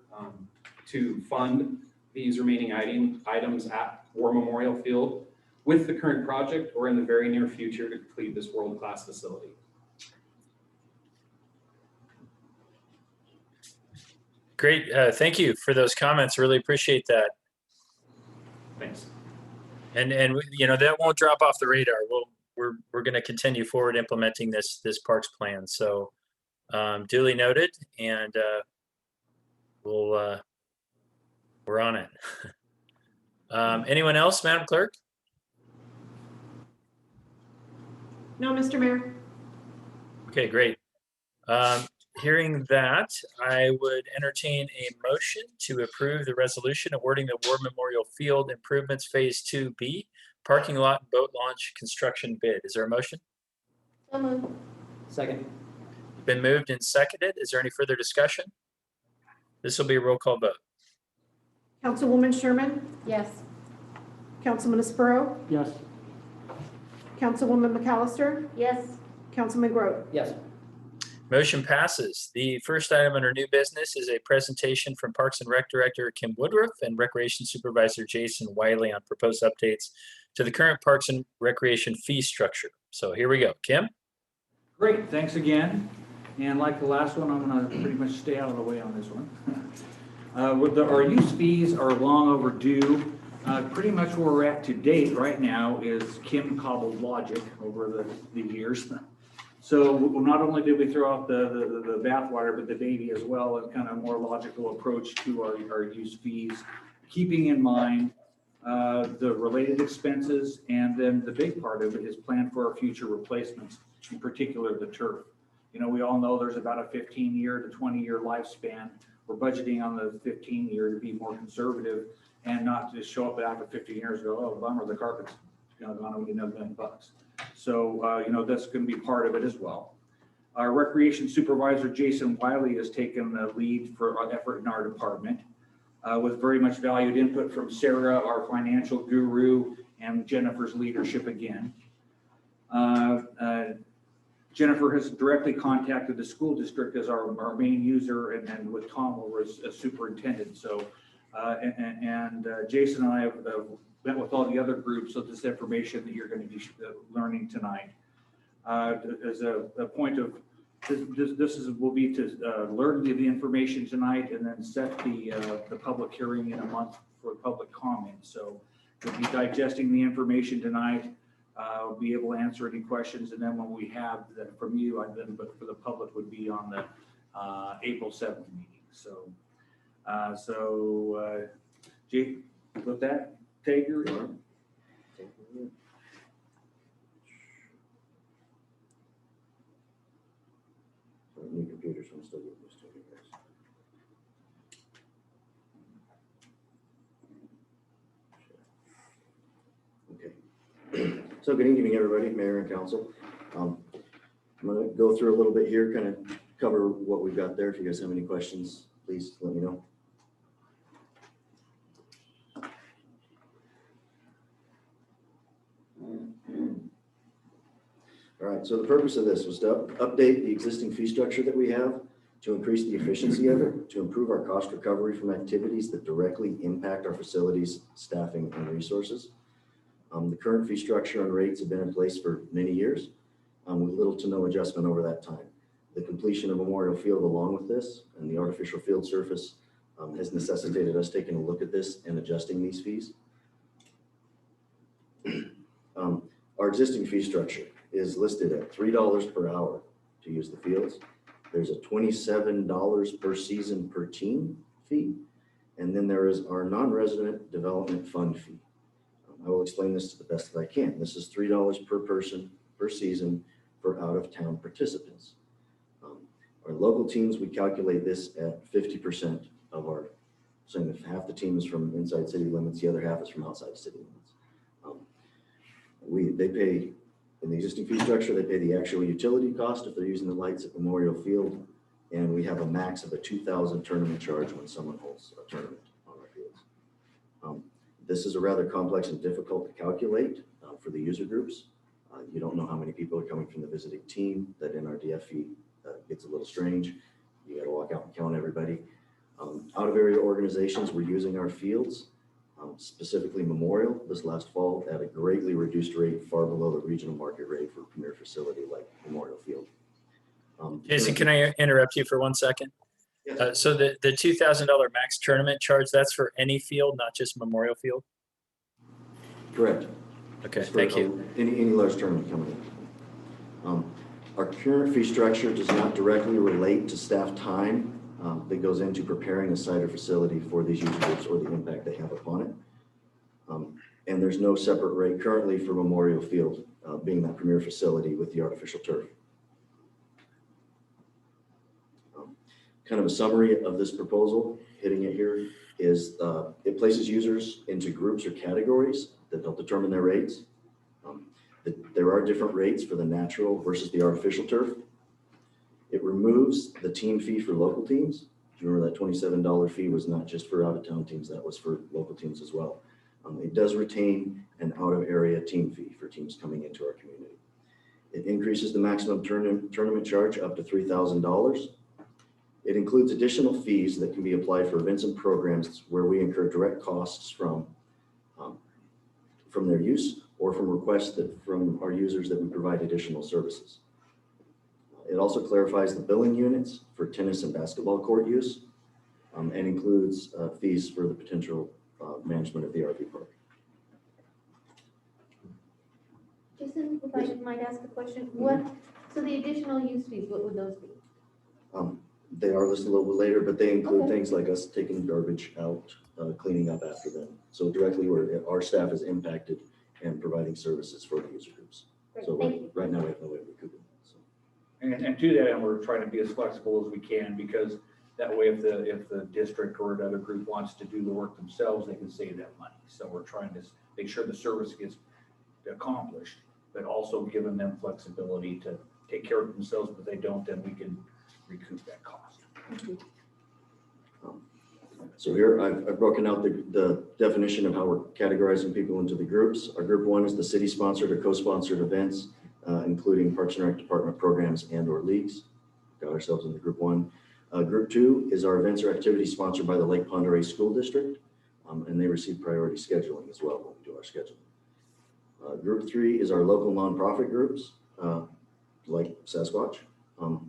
to fund these remaining items at War Memorial Field with the current project or in the very near future to complete this world-class facility. Great. Thank you for those comments. Really appreciate that. Thanks. And you know, that won't drop off the radar. We're going to continue forward implementing this parks plan. So duly noted, and we're on it. Anyone else, Madam Clerk? No, Mr. Mayor. Okay, great. Hearing that, I would entertain a motion to approve the resolution awarding the War Memorial Field Improvements Phase 2B parking lot and boat launch construction bid. Is there a motion? So moved. Second. Been moved and seconded. Is there any further discussion? This will be a roll call vote. Councilwoman Sherman? Yes. Councilman Espero? Yes. Councilwoman McAllister? Yes. Councilman Grote? Yes. Motion passes. The first item under new business is a presentation from Parks and Rec Director Kim Woodruff and Recreation Supervisor Jason Wiley on proposed updates to the current Parks and Recreation fee structure. So here we go. Kim? Great, thanks again. And like the last one, I'm gonna pretty much stay out of the way on this one. Our use fees are long overdue. Pretty much where we're at to date right now is Kim cobbled logic over the years. So not only did we throw out the bathwater, but the baby as well, and kind of more logical approach to our use fees, keeping in mind the related expenses, and then the big part of it is planned for our future replacements, in particular the turf. You know, we all know there's about a 15-year to 20-year lifespan. We're budgeting on the 15-year to be more conservative and not just show up after 15 years and go, oh, bummer, the carpet's gone, we need another $1 million. So, you know, that's going to be part of it as well. Our recreation supervisor, Jason Wiley, has taken the lead for our effort in our department with very much valued input from Sarah, our financial guru, and Jennifer's leadership again. Jennifer has directly contacted the school district as our main user, and with Tom over as superintendent. So, Jason and I have met with all the other groups of this information that you're going to be learning tonight. As a point of will be to learn the information tonight and then set the public hearing in a month for public comment. So we'll be digesting the information tonight. We'll be able to answer any questions, and then when we have that from you, but for the public would be on the April 7th meeting. So, Jake, with that, take your arm. New computers, I'm still getting used to it, guys. Okay. So good evening, everybody, Mayor and Council. I'm going to go through a little bit here, kind of cover what we've got there. If you guys have any questions, please let me know. All right, so the purpose of this was to update the existing fee structure that we have, to increase the efficiency of it, to improve our cost recovery from activities that directly impact our facilities, staffing, and resources. The current fee structure and rates have been in place for many years, with little to no adjustment over that time. The completion of Memorial Field along with this and the artificial field surface has necessitated us taking a look at this and adjusting these fees. Our existing fee structure is listed at $3 per hour to use the fields. There's a $27 per season per team fee. And then there is our non-resident development fund fee. I will explain this to the best that I can. This is $3 per person per season for out-of-town participants. Our local teams, we calculate this at 50% of our, saying if half the team is from inside city limits, the other half is from outside city limits. They pay, in the existing fee structure, they pay the actual utility cost if they're using the lights at Memorial Field, and we have a max of a $2,000 tournament charge when someone holds a tournament on our fields. This is a rather complex and difficult to calculate for the user groups. You don't know how many people are coming from the visiting team. That NRDF fee gets a little strange. You got to walk out and count everybody. Out-of-area organizations were using our fields, specifically Memorial, this last fall at a greatly reduced rate, far below the regional market rate for a premier facility like Memorial Field. Jason, can I interrupt you for 1 second? Yes. So the $2,000 max tournament charge, that's for any field, not just Memorial Field? Correct. Okay, thank you. Any large tournament coming in. Our current fee structure does not directly relate to staff time that goes into preparing a site or facility for these user groups or the impact they have upon it. And there's no separate rate currently for Memorial Field being that premier facility with the artificial turf. Kind of a summary of this proposal, hitting it here, is it places users into groups or categories that they'll determine their rates. There are different rates for the natural versus the artificial turf. It removes the team fee for local teams. Do you remember that $27 fee was not just for out-of-town teams, that was for local teams as well. It does retain an out-of-area team fee for teams coming into our community. It increases the maximum tournament charge up to $3,000. It includes additional fees that can be applied for events and programs where we incur direct costs from their use or from requests from our users that we provide additional services. It also clarifies the billing units for tennis and basketball court use and includes fees for the potential management of the RV park. Jason, if I might ask a question, so the additional use fees, what would those be? They are listed a little bit later, but they include things like us taking garbage out, cleaning up after them. So directly where our staff is impacted and providing services for the user groups. So right now we have no way of recouping that. So. And to that end, we're trying to be as flexible as we can, because that way if the district or another group wants to do the work themselves, they can save that money. So we're trying to make sure the service gets accomplished, but also giving them flexibility to take care of themselves. But if they don't, then we can recoup that cost. So here I've broken out the definition of how we're categorizing people into the groups. Our group one is the city sponsored or co-sponsored events, including Parks and Rec Department programs and or leagues. Got ourselves into group one. Group two is our events or activities sponsored by the Lake Ponderay School District, and they receive priority scheduling as well when we do our scheduling. Group three is our local nonprofit groups, like Sasquatch,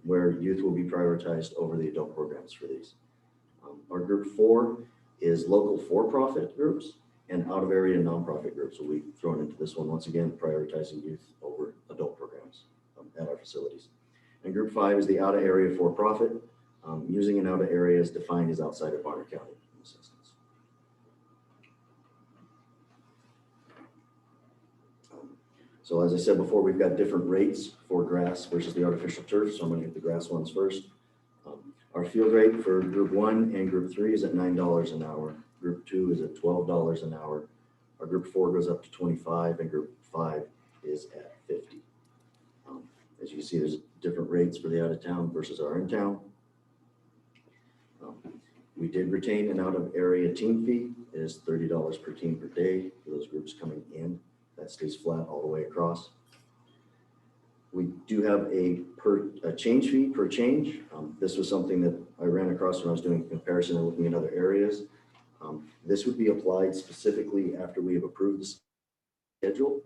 where youth will be prioritized over the adult programs for these. Our group four is local for-profit groups, and out-of-area nonprofit groups will be thrown into this one, once again, prioritizing youth over adult programs at our facilities. And group five is the out-of-area for-profit, using an out-of-area is defined as outside of Bonner County in this instance. So as I said before, we've got different rates for grass versus the artificial turf, so I'm going to hit the grass ones first. Our field rate for group one and group three is at $9 an hour. Group two is at $12 an hour. Our group four goes up to 25, and group five is at 50. As you can see, there's different rates for the out of town versus our in town. We did retain an out of area team fee. It is $30 per team per day for those groups coming in. That stays flat all the way across. We do have a change fee per change. This was something that I ran across when I was doing a comparison and looking at other areas. This would be applied specifically after we have approved the schedule.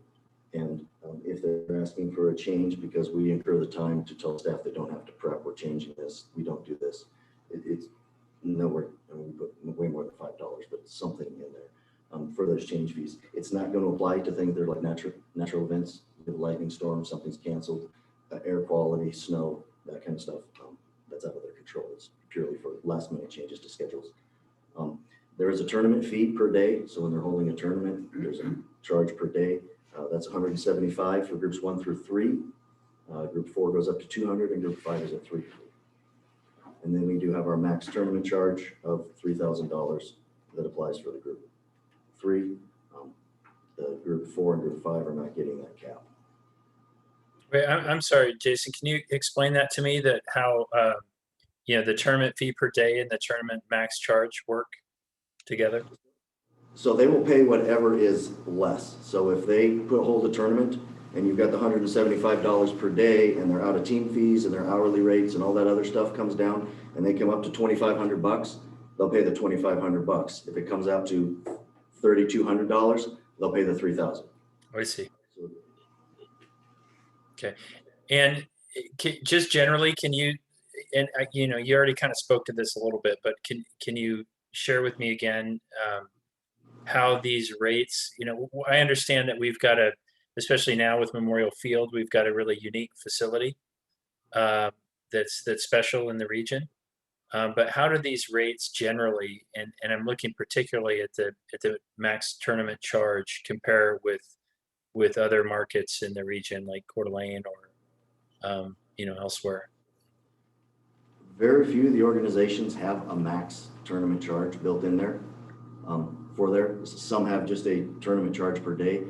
And if they're asking for a change because we incur the time to tell staff they don't have to prep, we're changing this, we don't do this. It's nowhere, I mean, we put way more than $5, but something in there for those change fees. It's not going to apply to things that are like natural events. The lightning storm, something's canceled, air quality, snow, that kind of stuff. That's out of their control. It's purely for last minute changes to schedules. There is a tournament fee per day. So when they're holding a tournament, there's a charge per day. That's 175 for groups 1 through 3. Group 4 goes up to 200 and group 5 is at 300. And then we do have our max tournament charge of $3,000 that applies for the group 3. The group 4 and group 5 are not getting that cap. Wait, I'm sorry, Jason, can you explain that to me, that how, the tournament fee per day and the tournament max charge work together? So they will pay whatever is less. So if they hold a tournament and you've got the $175 per day and their out of team fees and their hourly rates and all that other stuff comes down and they come up to $2,500, they'll pay the $2,500. If it comes out to $3,200, they'll pay the $3,000. I see. Okay. And just generally, can you, and you already kind of spoke to this a little bit, but can you share with me again how these rates, I understand that we've got especially now with Memorial Field, we've got a really unique facility that's special in the region. But how do these rates generally, and I'm looking particularly at the max tournament charge, compare with other markets in the region like Coeur d'Alene or elsewhere? Very few of the organizations have a max tournament charge built in there for there. Some have just a tournament charge per day,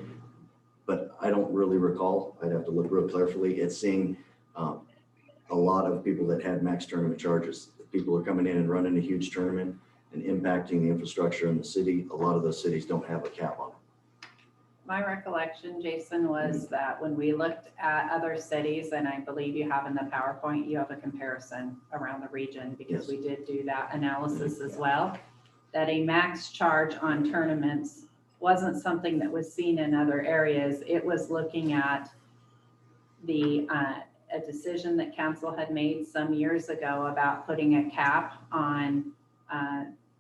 but I don't really recall. I'd have to look real carefully at seeing a lot of people that had max tournament charges. People are coming in and running a huge tournament and impacting the infrastructure in the city. A lot of those cities don't have a cap on it. My recollection, Jason, was that when we looked at other cities, and I believe you have in the PowerPoint, you have a comparison around the region, because we did do that analysis as well, that a max charge on tournaments wasn't something that was seen in other areas. It was looking at a decision that council had made some years ago about putting a cap on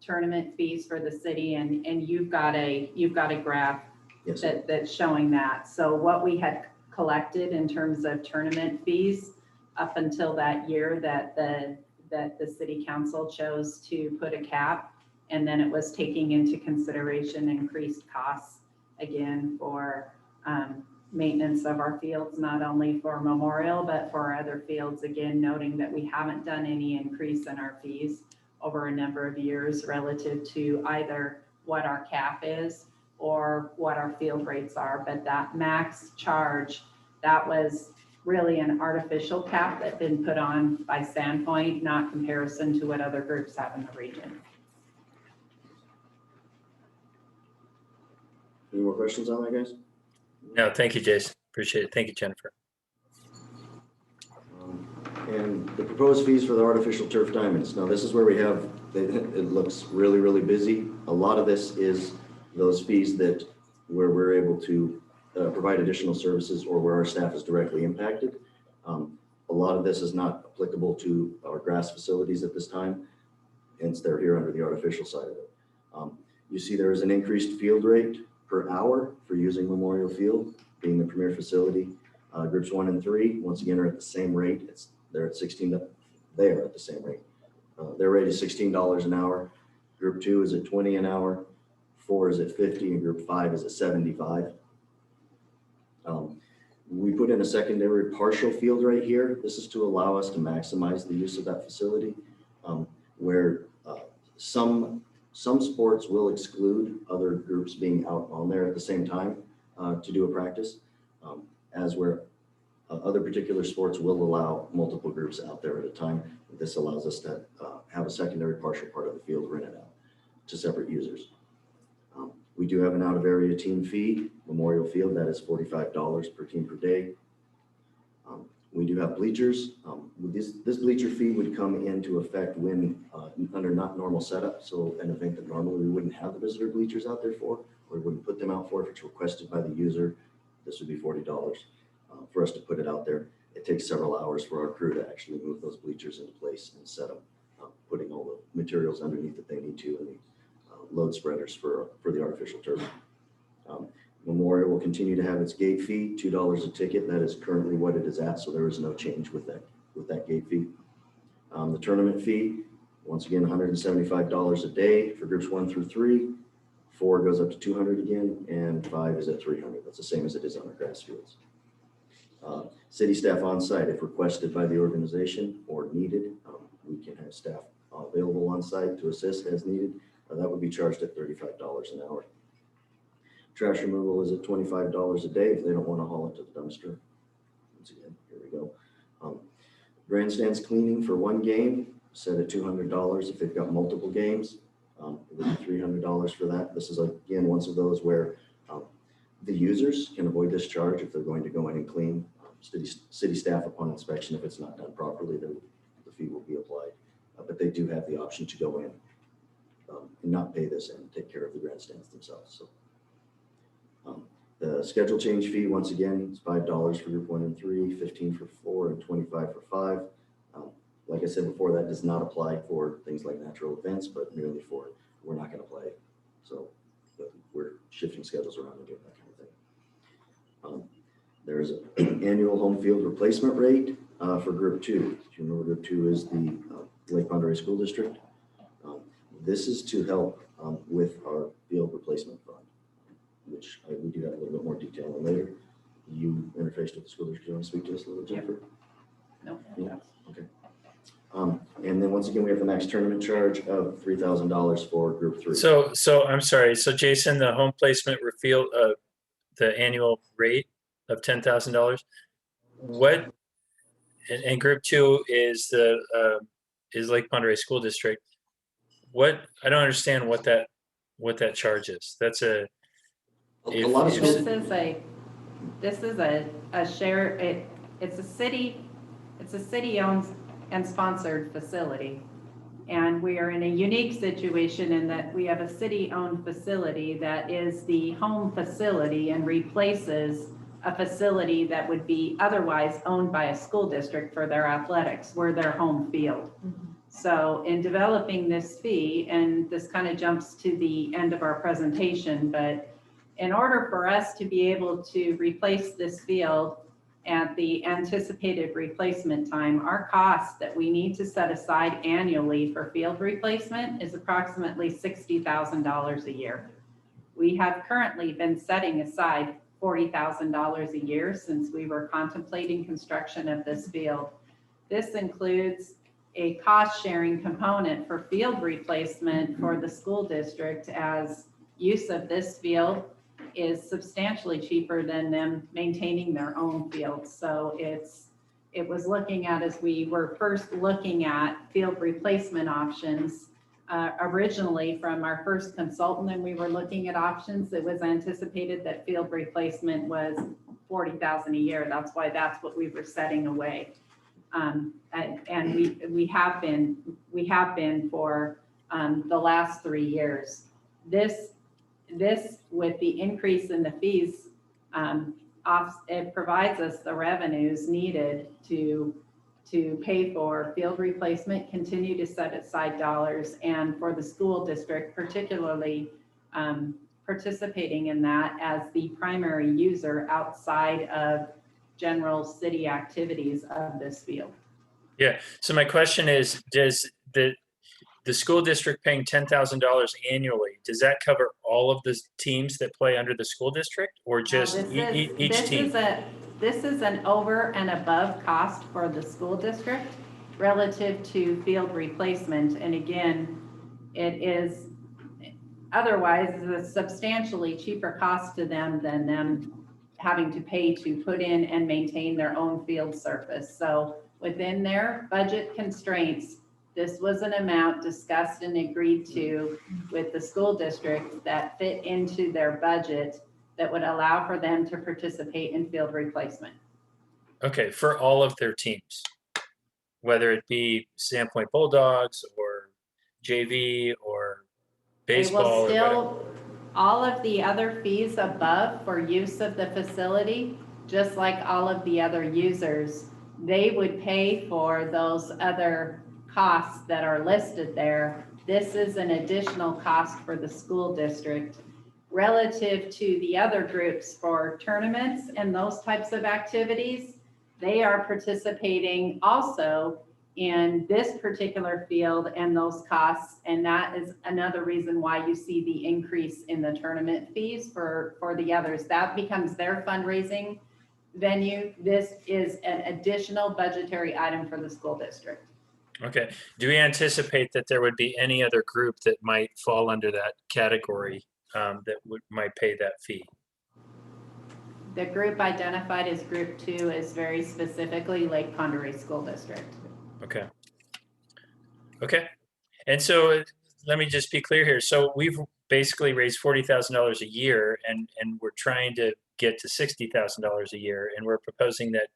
tournament fees for the city, and you've got a graph that's showing that. So what we had collected in terms of tournament fees up until that year that the city council chose to put a cap, and then it was taking into consideration increased costs again for maintenance of our fields, not only for Memorial, but for our other fields, again, noting that we haven't done any increase in our fees over a number of years relative to either what our cap is or what our field rates are. But that max charge, that was really an artificial cap that had been put on by Sandpoint, not comparison to what other groups have in the region. Any more questions on that, guys? No, thank you, Jason. Appreciate it. Thank you, Jennifer. And the proposed fees for the artificial turf diamonds. Now, this is where we have, it looks really, really busy. A lot of this is those fees where we're able to provide additional services or where our staff is directly impacted. A lot of this is not applicable to our grass facilities at this time, hence they're here under the artificial side of it. You see there is an increased field rate per hour for using Memorial Field, being the premier facility. Groups 1 and 3, once again, are at the same rate. They're at they are at the same rate. Their rate is $16 an hour. Group 2 is at 20 an hour. 4 is at 50, and group 5 is at 75. We put in a secondary partial field rate here. This is to allow us to maximize the use of that facility, where some sports will exclude other groups being out on there at the same time to do a practice, as where other particular sports will allow multiple groups out there at a time. This allows us to have a secondary partial part of the field rented out to separate users. We do have an out of area team fee, Memorial Field, that is $45 per team per day. We do have bleachers. This bleacher fee would come into effect when under not normal setup. So an event that normally we wouldn't have the visitor bleachers out there for, or we wouldn't put them out for if it's requested by the user, this would be $40 for us to put it out there. It takes several hours for our crew to actually move those bleachers into place and set them, putting all the materials underneath that they need to, and the load spreaders for the artificial turf. Memorial will continue to have its gate fee, $2 a ticket. That is currently what it is at, so there is no change with that gate fee. The tournament fee, once again, $175 a day for groups 1 through 3, 4 goes up to 200 again, and 5 is at 300. That's the same as it is on the grass fields. City staff on site, if requested by the organization or needed, we can have staff available on site to assist as needed. That would be charged at $35 an hour. Trash removal is at $25 a day if they don't want to haul it to the dumpster. Once again, here we go. Grandstands cleaning for 1 game, set at $200. If they've got multiple games, it would be $300 for that. This is again one of those where the users can avoid this charge if they're going to go in and clean. City staff upon inspection, if it's not done properly, the fee will be applied. But they do have the option to go in and not pay this and take care of the grandstands themselves. So the schedule change fee, once again, is $5 for group 1 and 3, 15 for 4, and 25 for 5. Like I said before, that does not apply for things like natural events, but merely for we're not going to play. So we're shifting schedules around and doing that kind of thing. There's an annual home field replacement rate for group 2. If you remember, group 2 is the Lake Monterey School District. This is to help with our field replacement fund, which we do have a little bit more detail on later. You interfaced with the school district. Do you want to speak to us a little, Jennifer? No. Yeah. Okay. And then once again, we have the max tournament charge of $3,000 for group 3. So I'm sorry. So Jason, the home placement refill, the annual rate of $10,000. What? And group 2 is the is Lake Monterey School District. What? I don't understand what that charge is. That's a lot of this is a share. It's a city owned and sponsored facility, and we are in a unique situation in that we have a city owned facility that is the home facility and replaces a facility that would be otherwise owned by a school district for their athletics. We're their home field. So in developing this fee, and this kind of jumps to the end of our presentation, but in order for us to be able to replace this field at the anticipated replacement time, our cost that we need to set aside annually for field replacement is approximately $60,000 a year. We have currently been setting aside $40,000 a year since we were contemplating construction of this field. This includes a cost sharing component for field replacement for the school district, as use of this field is substantially cheaper than them maintaining their own field. So it was looking at, as we were first looking at field replacement options, originally from our first consultant, and we were looking at options, it was anticipated that field replacement was $40,000 a year. That's why that's what we were setting away. And we have been for the last 3 years. This with the increase in the fees, it provides us the revenues needed to pay for field replacement, continue to set aside dollars, and for the school district, particularly participating in that as the primary user outside of general city activities of this field. Yeah. So my question is, does the school district paying $10,000 annually, does that cover all of the teams that play under the school district, or just each team? This is an over and above cost for the school district relative to field replacement. And again, it is otherwise a substantially cheaper cost to them than them having to pay to put in and maintain their own field surface. So within their budget constraints, this was an amount discussed and agreed to with the school district that fit into their budget that would allow for them to participate in field replacement. Okay, for all of their teams, whether it be Sandpoint Bulldogs or JV or baseball or whatever. All of the other fees above for use of the facility, just like all of the other users, they would pay for those other costs that are listed there. This is an additional cost for the school district relative to the other groups for tournaments and those types of activities. They are participating also in this particular field and those costs. And that is another reason why you see the increase in the tournament fees for the others. That becomes their fundraising venue. This is an additional budgetary item for the school district. Okay. Do we anticipate that there would be any other group that might fall under that category that might pay that fee? The group identified as group 2 is very specifically Lake Pend Oreille School District. Okay. Okay. And so let me just be clear here. So we've basically raised $40,000 a year, and we're trying to get to $60,000 a year, and we're proposing that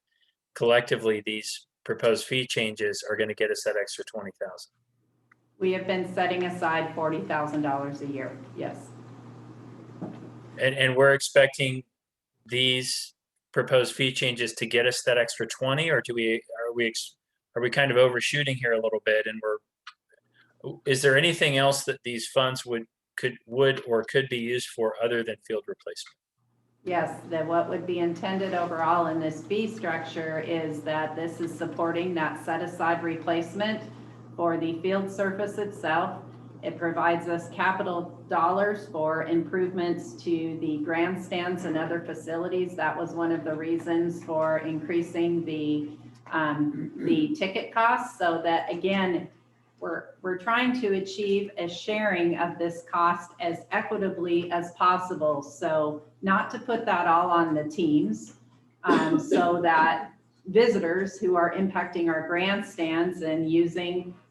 collectively these proposed fee changes are going to get us that extra $20,000. We have been setting aside $40,000 a year. Yes. And we're expecting these proposed fee changes to get us that extra 20, or are we kind of overshooting here a little bit? And is there anything else that these funds would or could be used for other than field replacement? Yes, that what would be intended overall in this fee structure is that this is supporting that set aside replacement for the field surface itself. It provides us capital dollars for improvements to the grandstands and other facilities. That was one of the reasons for increasing the ticket costs, so that again, we're trying to achieve a sharing of this cost as equitably as possible. So not to put that all on the teams, so that visitors who are impacting our grandstands and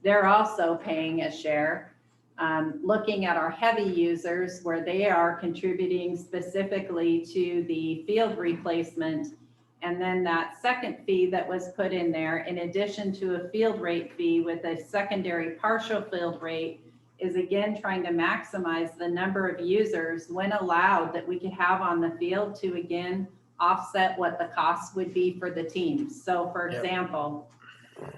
they're also paying a share. Looking at our heavy users where they are contributing specifically to the field replacement. And then that second fee that was put in there, in addition to a field rate fee with a secondary partial field rate, is again trying to maximize the number of users when allowed that we could have on the field to again offset what the cost would be for the teams. So for example,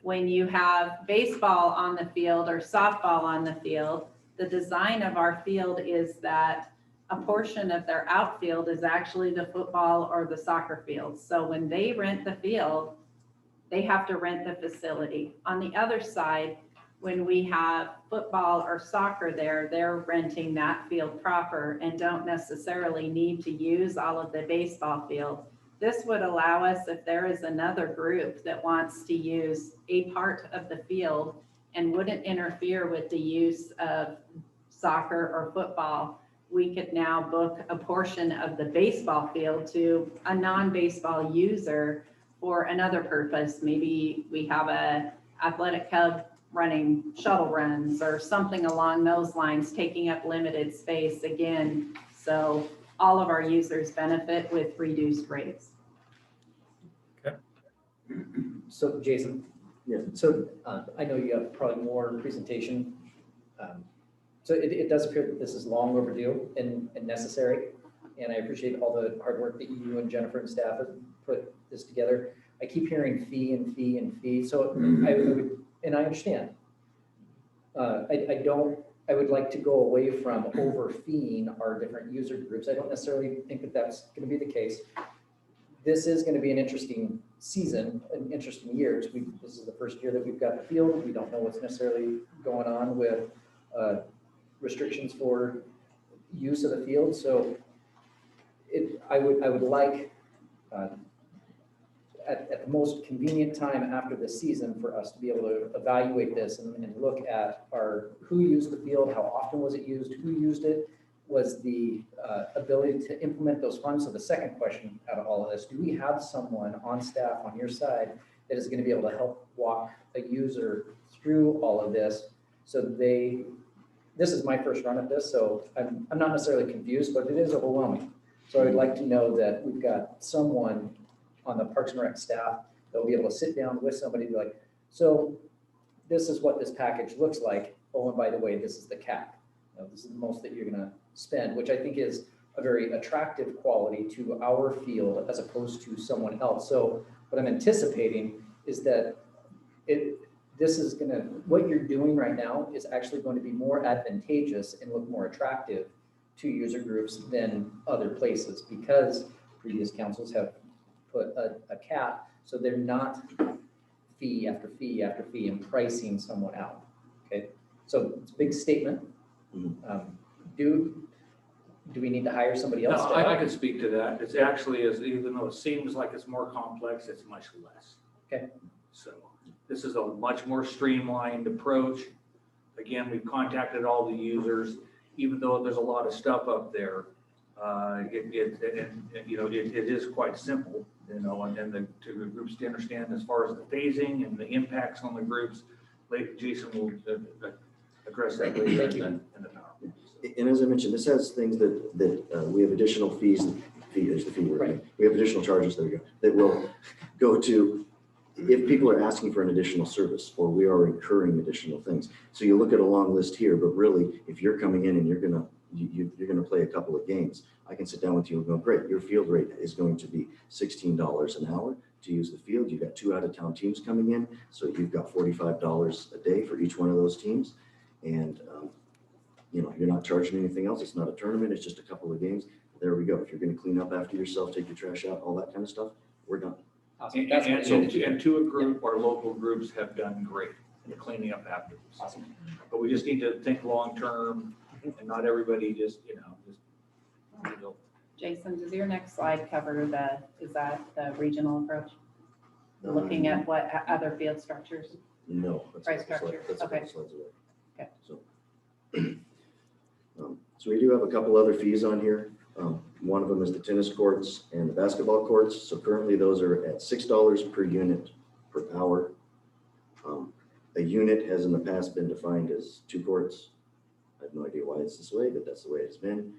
when you have baseball on the field or softball on the field, the design of our field is that a portion of their outfield is actually the football or the soccer field. So when they rent the field, they have to rent the facility. On the other side, when we have football or soccer there, they're renting that field proper and don't necessarily need to use all of the baseball field. This would allow us, if there is another group that wants to use a part of the field and wouldn't interfere with the use of soccer or football, we could now book a portion of the baseball field to a non-baseball user for another purpose. Maybe we have a athletic hub running shuttle runs or something along those lines, taking up limited space again. So all of our users benefit with reduced rates. Okay. So Jason, yeah. So I know you have probably more presentation. So it does appear that this is long overdue and necessary. And I appreciate all the hard work that you and Jennifer and staff have put this together. I keep hearing fee and fee and fee. So I understand. I would like to go away from over-feeing our different user groups. I don't necessarily think that that's going to be the case. This is going to be an interesting season, an interesting year. This is the first year that we've got the field. We don't know what's necessarily going on with restrictions for use of the field. So I would like at the most convenient time after this season for us to be able to evaluate this and look at who used the field, how often was it used, who used it, was the ability to implement those funds. So the second question out of all of this, do we have someone on staff on your side that is going to be able to help walk a user through all of this? So this is my first run at this, so I'm not necessarily confused, but it is overwhelming. So I would like to know that we've got someone on the Parks and Rec staff that will be able to sit down with somebody and be like, so this is what this package looks like. Oh, and by the way, this is the cap. This is the most that you're going to spend, which I think is a very attractive quality to our field as opposed to someone else. So what I'm anticipating is that what you're doing right now is actually going to be more advantageous and look more attractive to user groups than other places, because previous councils have put a cap, so they're not fee after fee after fee and pricing someone out, okay? So it's a big statement. Do we need to hire somebody else? No, I could speak to that. It's actually, even though it seems like it's more complex, it's much less. Okay. So this is a much more streamlined approach. Again, we've contacted all the users, even though there's a lot of stuff up there. It is quite simple, and then to the groups to understand as far as the phasing and the impacts on the groups. Jason will address that later in the PowerPoint. And as I mentioned, this has things that we have additional fees. There's the fee word. Right. We have additional charges. There we go. That will go to if people are asking for an additional service, or we are incurring additional things. So you look at a long list here, but really, if you're coming in and you're gonna play a couple of games, I can sit down with you and go, great, your field rate is going to be $16 an hour to use the field. You've got 2 out-of-town teams coming in, so you've got $45 a day for each one of those teams, and you're not charging anything else. It's not a tournament. It's just a couple of games. There we go. If you're going to clean up after yourself, take your trash out, all that kind of stuff, we're done. Awesome. And to a group, our local groups have done great in cleaning up afterwards. Awesome. But we just need to think long-term and not everybody just. Jason, does your next slide cover is that the regional approach? Looking at what other field structures? No. Price structure. Okay. Okay. So we do have a couple other fees on here. One of them is the tennis courts and the basketball courts. So currently those are at $6 per unit per hour. A unit has in the past been defined as 2 courts. I have no idea why it's this way, but that's the way it's been.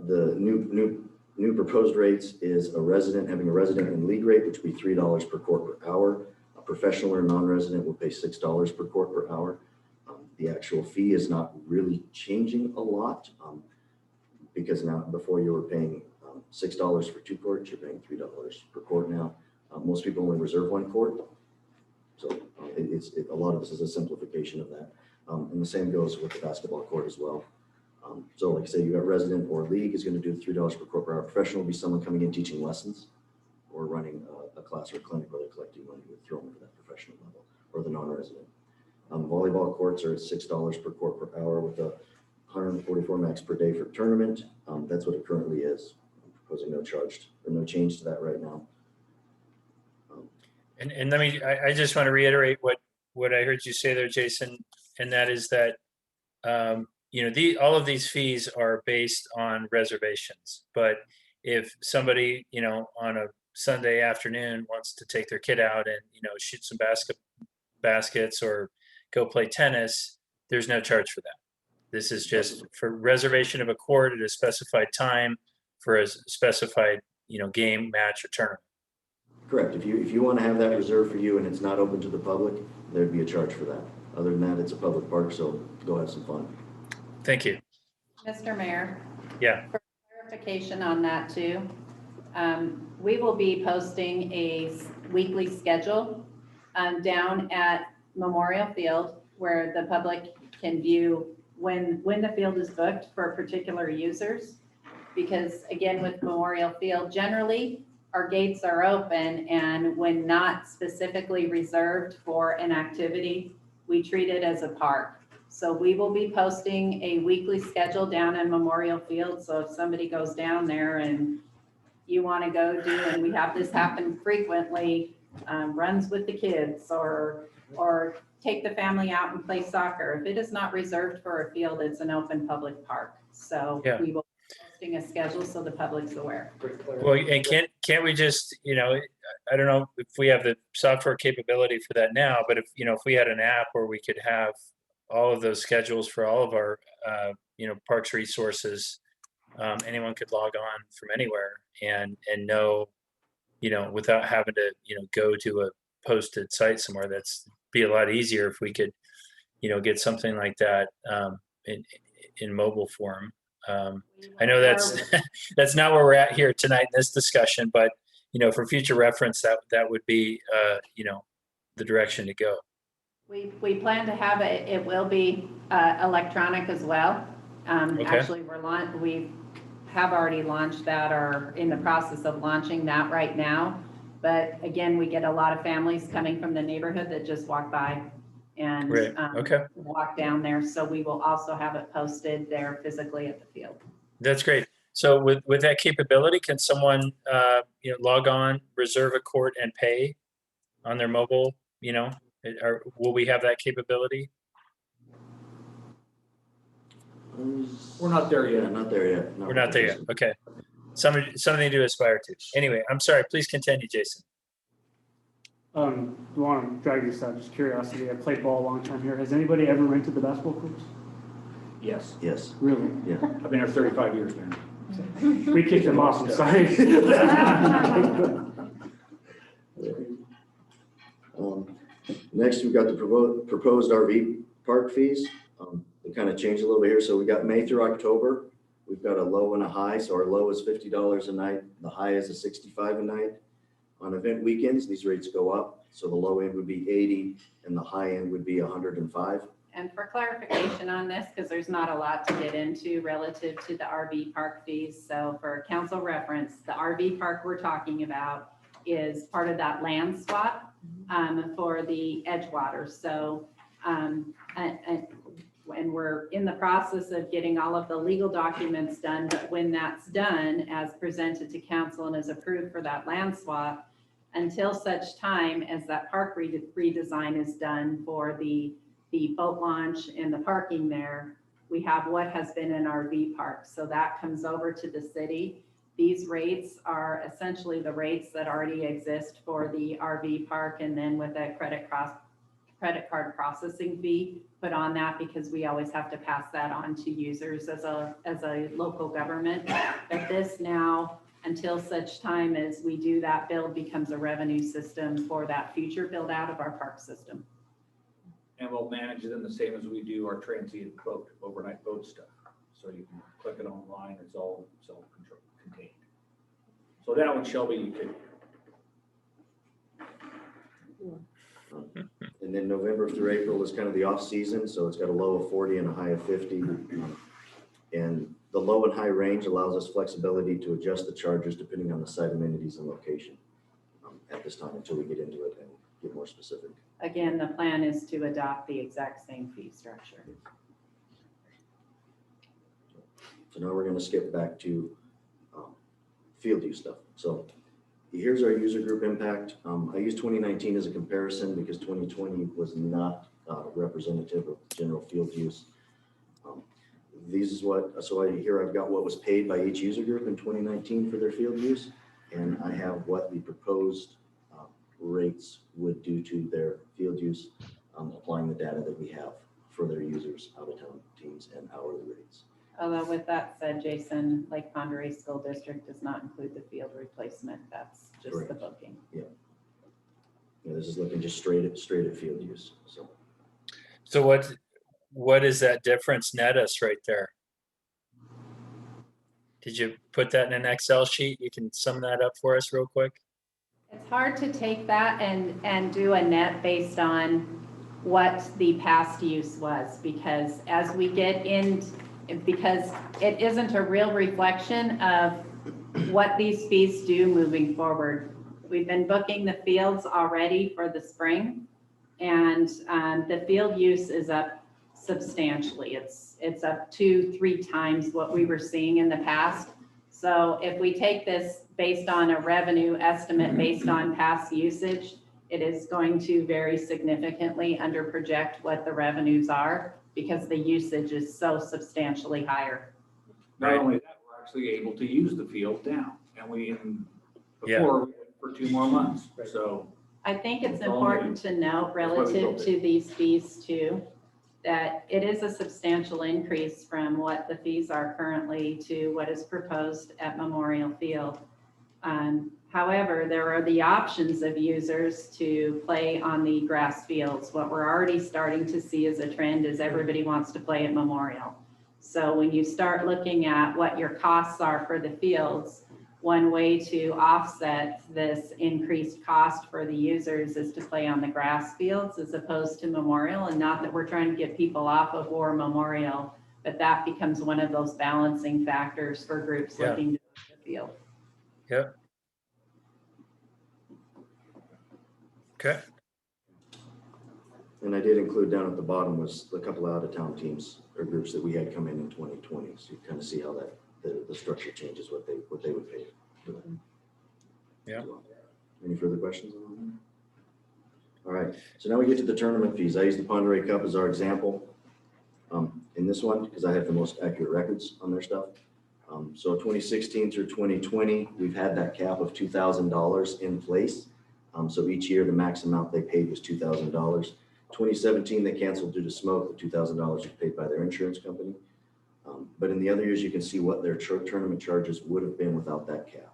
The new proposed rates is having a resident and league rate, which would be $3 per court per hour. A professional or non-resident will pay $6 per court per hour. The actual fee is not really changing a lot because now before you were paying $6 for 2 courts, you're paying $3 per court now. Most people only reserve 1 court. So a lot of this is a simplification of that. And the same goes with the basketball court as well. So like I say, you got resident or league is going to do $3 per court per hour. Professional will be someone coming in teaching lessons or running a class or a clinic where they're collecting money with throwing for that professional level, or the non-resident. Volleyball courts are at $6 per court per hour with a 144 max per day for tournament. That's what it currently is. I'm proposing no change to that right now. And I just want to reiterate what I heard you say there, Jason, and that is that all of these fees are based on reservations. But if somebody on a Sunday afternoon wants to take their kid out and shoot some baskets or go play tennis, there's no charge for that. This is just for reservation of a court at a specified time for a specified game, match, or tournament. Correct. If you want to have that reserved for you and it's not open to the public, there'd be a charge for that. Other than that, it's a public park, so go have some fun. Thank you. Mr. Mayor. Yeah. For clarification on that too, we will be posting a weekly schedule down at Memorial Field where the public can view when the field is booked for particular users. Because again, with Memorial Field, generally our gates are open, and when not specifically reserved for an activity, we treat it as a park. So we will be posting a weekly schedule down in Memorial Field. So if somebody goes down there and you want to go do, and we have this happen frequently, runs with the kids or take the family out and play soccer. If it is not reserved for a field, it's an open public park. So yeah. We will be posting a schedule so the public's aware. Well, and can't we just, I don't know if we have the software capability for that now, but if we had an app where we could have all of those schedules for all of our, parks resources, anyone could log on from anywhere and know, without having to, go to a posted site somewhere. That's be a lot easier if we could, get something like that in mobile form. I know that's not where we're at here tonight in this discussion, but for future reference, that would be the direction to go. We plan to have it. It will be electronic as well. Okay. Actually, we have already launched that, or in the process of launching that right now. But again, we get a lot of families coming from the neighborhood that just walk by and Right. Okay. walk down there. So we will also have it posted there physically at the field. That's great. So with that capability, can someone log on, reserve a court, and pay on their mobile? Or will we have that capability? We're not there yet. Not there yet. We're not there yet. Okay. Something to aspire to. Anyway, I'm sorry. Please continue, Jason. Don't want to drag this out, just curiosity. I played ball a long time here. Has anybody ever rented the basketball courts? Yes. Yes. Really? Yeah. I've been here 35 years, man. We kicked them off, I'm sorry. Next, we've got the proposed RV park fees. They kind of changed a little bit here. So we got May through October. We've got a low and a high. So our low is $50 a night. The high is a $65 a night. On event weekends, these rates go up. So the low end would be $80 and the high end would be $105. And for clarification on this, because there's not a lot to get into relative to the RV park fees. So for council reference, the RV park we're talking about is part of that land swap for the Edgewater. So, and we're in the process of getting all of the legal documents done, but when that's done, as presented to council and is approved for that land swap, until such time as that park redesign is done for the boat launch and the parking there, we have what has been an RV park. So that comes over to the city. These rates are essentially the rates that already exist for the RV park, and then with a credit card processing fee put on that, because we always have to pass that on to users as a local government. But this now, until such time as we do that build, becomes a revenue system for that future build out of our park system. And we'll manage them the same as we do our transient boat, overnight boat stuff. So you can click it online, it's all contained. So that one, Shelby, you could. And then November through April is kind of the off season. So it's got a low of 40 and a high of 50. And the low and high range allows us flexibility to adjust the charges depending on the site amenities and location at this time until we get into it and get more specific. Again, the plan is to adopt the exact same fee structure. So now we're going to skip back to field use stuff. So here's our user group impact. I use 2019 as a comparison because 2020 was not representative of general field use. These is what, so here I've got what was paid by each user group in 2019 for their field use, and I have what the proposed rates would do to their field use, applying the data that we have for their users, out-of-town teams, and hourly rates. Although with that said, Jason, Lake Ponderay School District does not include the field replacement. That's just Correct. The booking. Yeah. Yeah, this is looking just straight at field use. So what is that difference net us right there? Did you put that in an Excel sheet? You can sum that up for us real quick. It's hard to take that and do a net based on what the past use was, because as we get in, because it isn't a real reflection of what these fees do moving forward. We've been booking the fields already for the spring, and the field use is up substantially. It's up 2-3 times what we were seeing in the past. So if we take this based on a revenue estimate based on past usage, it is going to very significantly under project what the revenues are, because the usage is so substantially higher. Not only that, we're actually able to use the field now, and before we went for 2 more months. So I think it's important to note relative to these fees too, that it is a substantial increase from what the fees are currently to what is proposed at Memorial Field. However, there are the options of users to play on the grass fields. What we're already starting to see as a trend is everybody wants to play at Memorial. So when you start looking at what your costs are for the fields, one way to offset this increased cost for the users is to play on the grass fields as opposed to Memorial. And not that we're trying to get people off of War Memorial, but that becomes one of those balancing factors for groups looking to the field. Yep. Okay. And I did include down at the bottom was a couple of out-of-town teams or groups that we had come in 2020. So you kind of see how that the structure changes, what they would pay. Yeah. Any further questions on that? All right. So now we get to the tournament fees. I use the Ponderay Cup as our example in this one because I have the most accurate records on their stuff. So 2016 through 2020, we've had that cap of $2,000 in place. So each year, the max amount they paid was $2,000. 2017, they canceled due to smoke. The $2,000 was paid by their insurance company. But in the other years, you can see what their tournament charges would have been without that cap.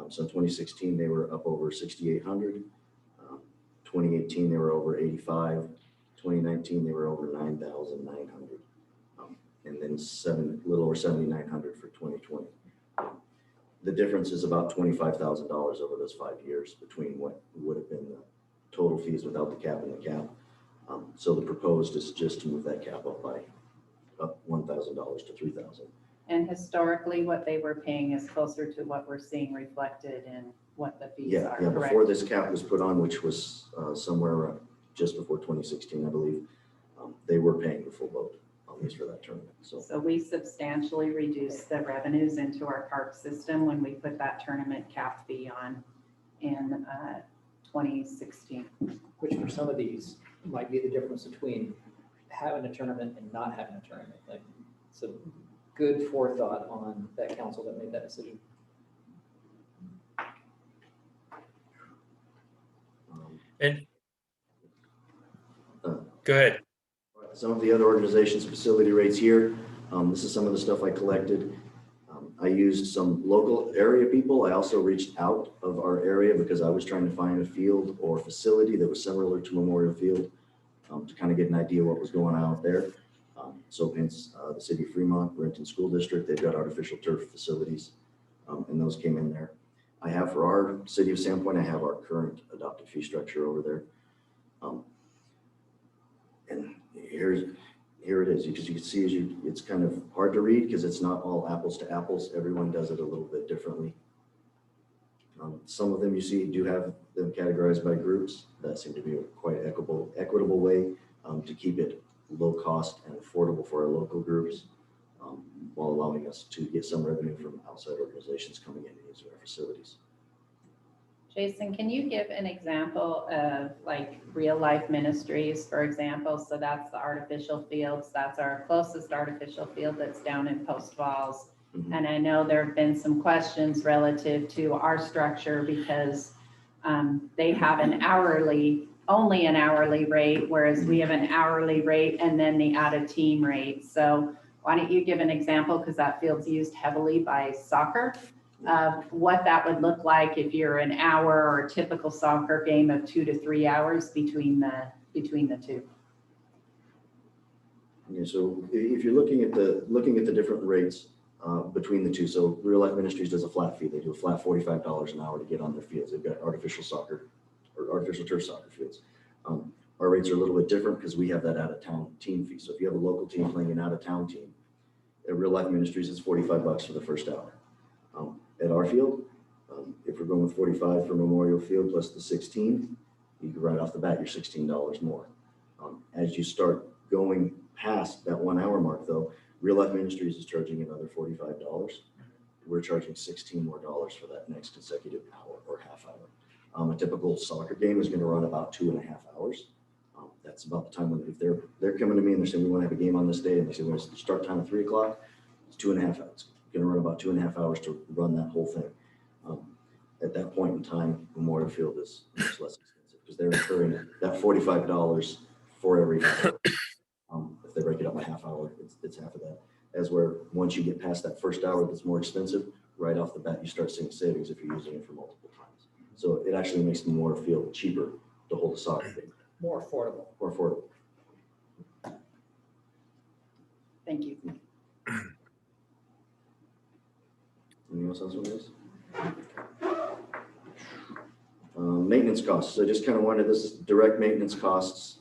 So in 2016, they were up over 6,800. 2018, they were over 85. 2019, they were over 9,900. And then a little over 7,900 for 2020. The difference is about $25,000 over those 5 years between what would have been the total fees without the cap and the cap. So the proposed is just to move that cap up by $1,000 to $3,000. And historically, what they were paying is closer to what we're seeing reflected in what the fees are, Yeah, correct? before this cap was put on, which was somewhere just before 2016, I believe, they were paying the full boat on these for that tournament. So we substantially reduced the revenues into our park system when we put that tournament cap fee on in 2016. Which for some of these might be the difference between having a tournament and not having a tournament. Like, so good forethought on that council that made that decision. And go ahead. Some of the other organizations' facility rates here. This is some of the stuff I collected. I used some local area people. I also reached out of our area because I was trying to find a field or facility that was similar to Memorial Field to kind of get an idea what was going on out there. So hence the city of Fremont, Renton School District, they've got artificial turf facilities and those came in there. I have for our city of Sandpoint, I have our current adopted fee structure over there. And here it is. You can see it's kind of hard to read because it's not all apples to apples. Everyone does it a little bit differently. Some of them you see do have them categorized by groups. That seemed to be a quite equitable way to keep it low cost and affordable for our local groups while allowing us to get some revenue from outside organizations coming in and using our facilities. Jason, can you give an example of like real life ministries, for example? So that's the artificial fields. That's our closest artificial field that's down in Post Falls. Mm-hmm. And I know there have been some questions relative to our structure because they have only an hourly rate, whereas we have an hourly rate and then the out of team rate. So why don't you give an example, because that field's used heavily by soccer, of what that would look like if you're an hour or a typical soccer game of 2 to 3 hours between the two. Yeah, so if you're looking at the different rates between the two, so Real Life Ministries does a flat fee. They do a flat $45 an hour to get on their fields. They've got artificial soccer or artificial turf soccer fields. Our rates are a little bit different because we have that out of town team fee. So if you have a local team playing an out of town team, at Real Life Ministries, it's $45 for the first hour. At our field, if we're going with 45 for Memorial Field plus the 16, you can right off the bat, you're $16 more. As you start going past that 1 hour mark though, Real Life Ministries is charging another $45. We're charging $16 more for that next consecutive hour or half hour. A typical soccer game is going to run about 2.5 hours. That's about the time when if they're coming to me and they're saying we want to have a game on this day and they say we want to start time at 3 o'clock, it's 2.5 hours. Going to run about 2.5 hours to run that whole thing. At that point in time, Memorial Field is much less expensive because they're incurring that $45 for every hour. If they break it up by half hour, it's half of that. As where once you get past that first hour that's more expensive, right off the bat, you start seeing savings if you're using it for multiple times. So it actually makes Memorial Field cheaper to hold a soccer game. More affordable. More affordable. Thank you. Anything else on this? Maintenance costs. So I just kind of wanted this direct maintenance costs,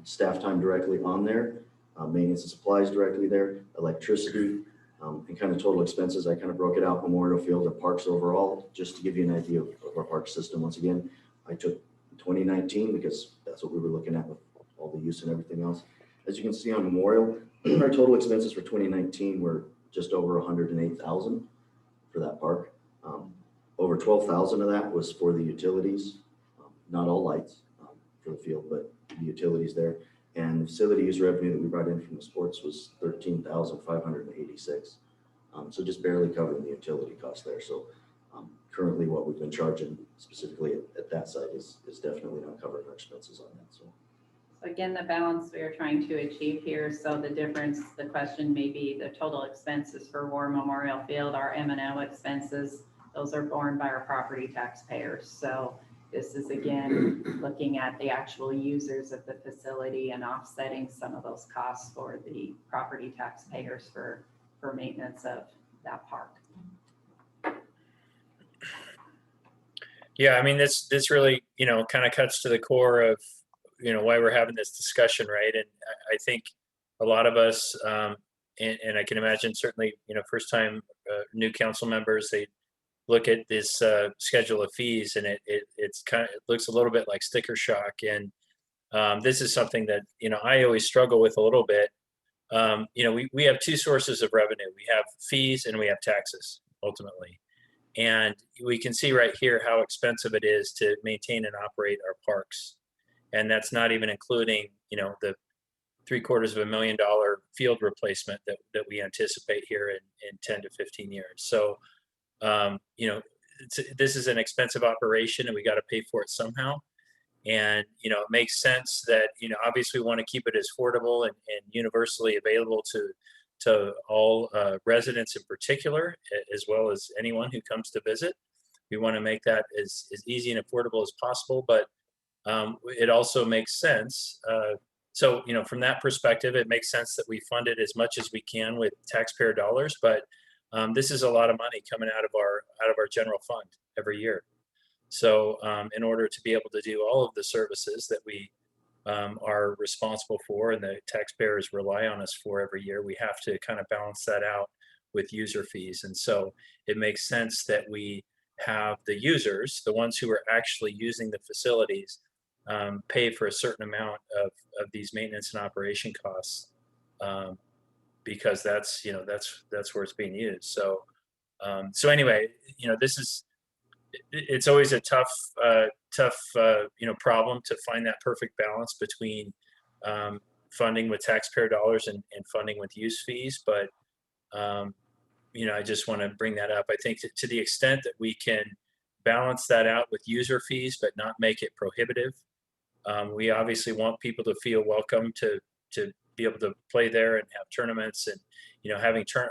staff time directly on there, maintenance and supplies directly there, electricity, and kind of total expenses. I kind of broke it out, Memorial Field and parks overall, just to give you an idea of our park system. Once again, I took 2019 because that's what we were looking at with all the use and everything else. As you can see on Memorial, our total expenses for 2019 were just over 108,000 for that park. Over 12,000 of that was for the utilities, not all lights for the field, but the utilities there. And the facility use revenue that we brought in from the sports was 13,586. So just barely covering the utility cost there. So currently what we've been charging specifically at that site is definitely not covering our expenses on that. So again, the balance we are trying to achieve here. So the difference, the question may be the total expenses for War Memorial Field, our M&O expenses, those are borne by our property taxpayers. So this is again, looking at the actual users of the facility and offsetting some of those costs for the property taxpayers for maintenance of that park. Yeah, I mean, this really, kind of cuts to the core of, why we're having this discussion, right? And I think a lot of us, and I can imagine certainly, first time new council members, they look at this schedule of fees and it looks a little bit like sticker shock. And this is something that, I always struggle with a little bit. We have two sources of revenue. We have fees and we have taxes ultimately. And we can see right here how expensive it is to maintain and operate our parks. And that's not even including, the $750,000 field replacement that we anticipate here in 10 to 15 years. So, this is an expensive operation and we got to pay for it somehow. And, it makes sense that, obviously we want to keep it as affordable and universally available to all residents in particular, as well as anyone who comes to visit. We want to make that as easy and affordable as possible, but it also makes sense. So, from that perspective, it makes sense that we fund it as much as we can with taxpayer dollars, but this is a lot of money coming out of our general fund every year. So in order to be able to do all of the services that we are responsible for and the taxpayers rely on us for every year, we have to kind of balance that out with user fees. And so it makes sense that we have the users, the ones who are actually using the facilities, pay for a certain amount of these maintenance and operation costs, because that's where it's being used. So anyway, it's always a tough problem to find that perfect balance between funding with taxpayer dollars and funding with use fees. But I just want to bring that up. I think to the extent that we can balance that out with user fees, but not make it prohibitive. We obviously want people to feel welcome to be able to play there and have tournaments, and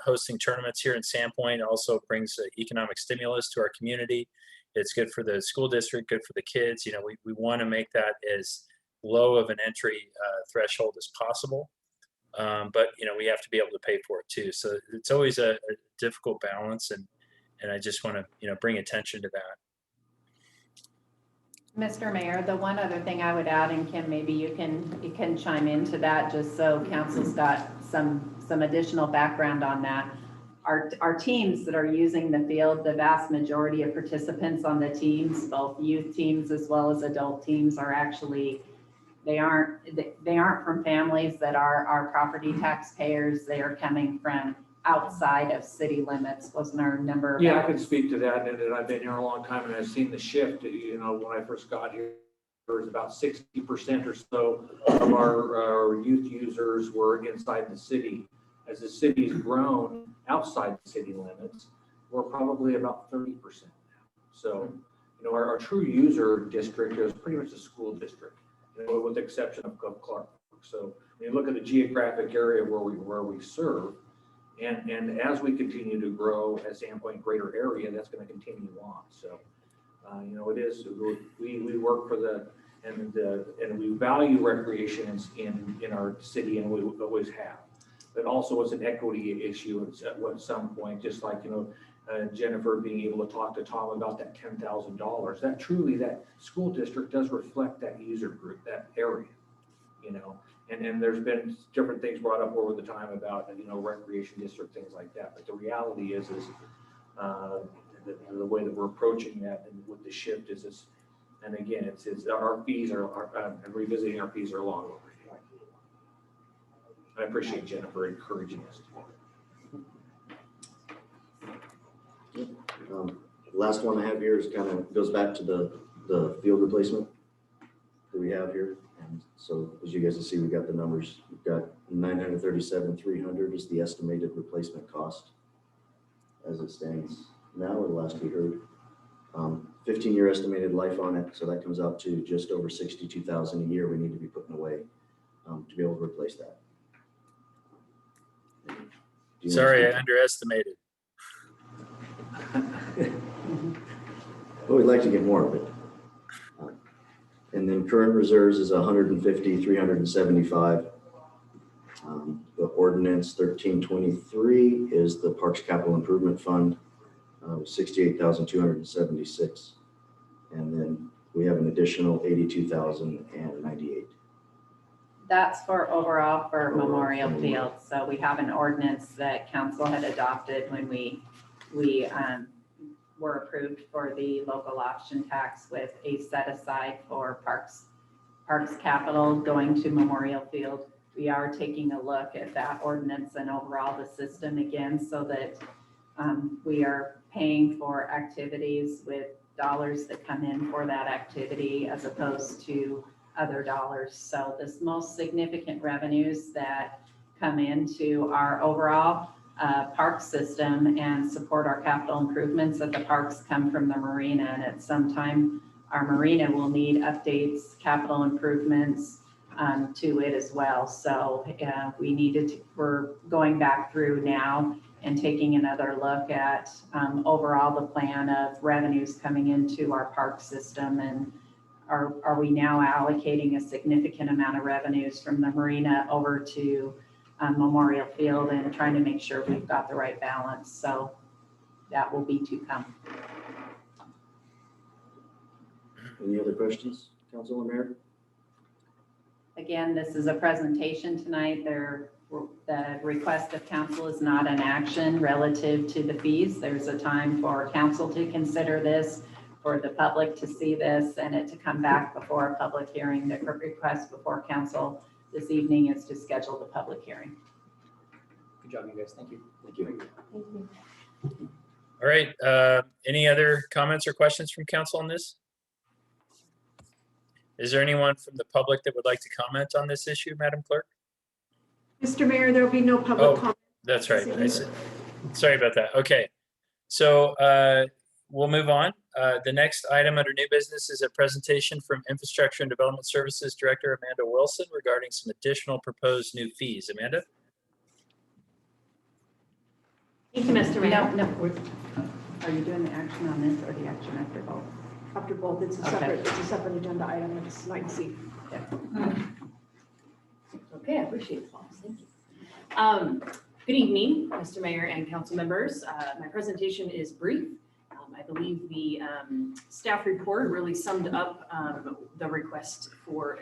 hosting tournaments here in Sandpoint also brings economic stimulus to our community. It's good for the school district, good for the kids. We want to make that as low of an entry threshold as possible, but we have to be able to pay for it too. So it's always a difficult balance, and I just want to bring attention to that. Mr. Mayor, the one other thing I would add, and Kim, maybe you can chime into that just so council's got some additional background on that. Our teams that are using the field, the vast majority of participants on the teams, both youth teams as well as adult teams, are actually, they aren't from families that are our property taxpayers. They are coming from outside of city limits. Wasn't our number? Yeah, I can speak to that, and I've been here a long time, and I've seen the shift. When I first got here, there was about 60% or so of our youth users were inside the city. As the city's grown outside the city limits, we're probably about 30% now. So, our true user district is pretty much a school district, with the exception of Clark. So when you look at the geographic area where we serve, and as we continue to grow as Sandpoint greater area, that's going to continue on. So, it is, we work for and we value recreation in our city, and we always have. But also it's an equity issue at some point, just like, Jennifer being able to talk to Tom about that $10,000. That truly, that school district does reflect that user group, that area, And there's been different things brought up over the time about, recreation district, things like that. But the reality is the way that we're approaching that and with the shift is And again, it's our fees and revisiting our fees are long overdue. I appreciate Jennifer encouraging us. Last one I have here is goes back to the field replacement that we have here. And so as you guys can see, we got the numbers. We've got 937,300 is the estimated replacement cost as it stands now, or the last we heard. 15-year estimated life on it, so that comes out to just over 62,000 a year we need to be putting away to be able to replace that. Sorry, I underestimated. Well, we'd like to get more, but and then current reserves is 150,375. The ordinance 1323 is the Parks Capital Improvement Fund, 68,276, and then we have an additional 82,098. That's for overall for Memorial Field. So we have an ordinance that council had adopted when we were approved for the local option tax with a set aside for parks capital going to Memorial Field. We are taking a look at that ordinance and overall the system again, so that we are paying for activities with dollars that come in for that activity as opposed to other dollars. So the most significant revenues that come into our overall park system and support our capital improvements at the parks come from the marina. And at some time, our marina will need updates, capital improvements to it as well. So we're going back through now and taking another look at overall the plan of revenues coming into our park system, and are we now allocating a significant amount of revenues from the marina over to Memorial Field, and trying to make sure we've got the right balance. So that will be to come. Any other questions, Council or Mayor? Again, this is a presentation tonight. The request of council is not an action relative to the fees. There's a time for council to consider this, for the public to see this, and it to come back before a public hearing. The request before council this evening is to schedule the public hearing. Good job, you guys. Thank you. Thank you. Thank you. All right. Any other comments or questions from council on this? Is there anyone from the public that would like to comment on this issue, Madam Clerk? Mr. Mayor, there will be no public comment. That's right. I see. Sorry about that. Okay. So we'll move on. The next item under new business is a presentation from Infrastructure and Development Services Director Amanda Wilson regarding some additional proposed new fees. Amanda? Thank you, Mr. Mayor. No. Are you doing the action on this or the action after both? After both, it's a separate agenda item. It's 9C. Okay, I appreciate it, Paul. Thank you. Good evening, Mr. Mayor and council members. My presentation is brief. I believe the staff report really summed up the request for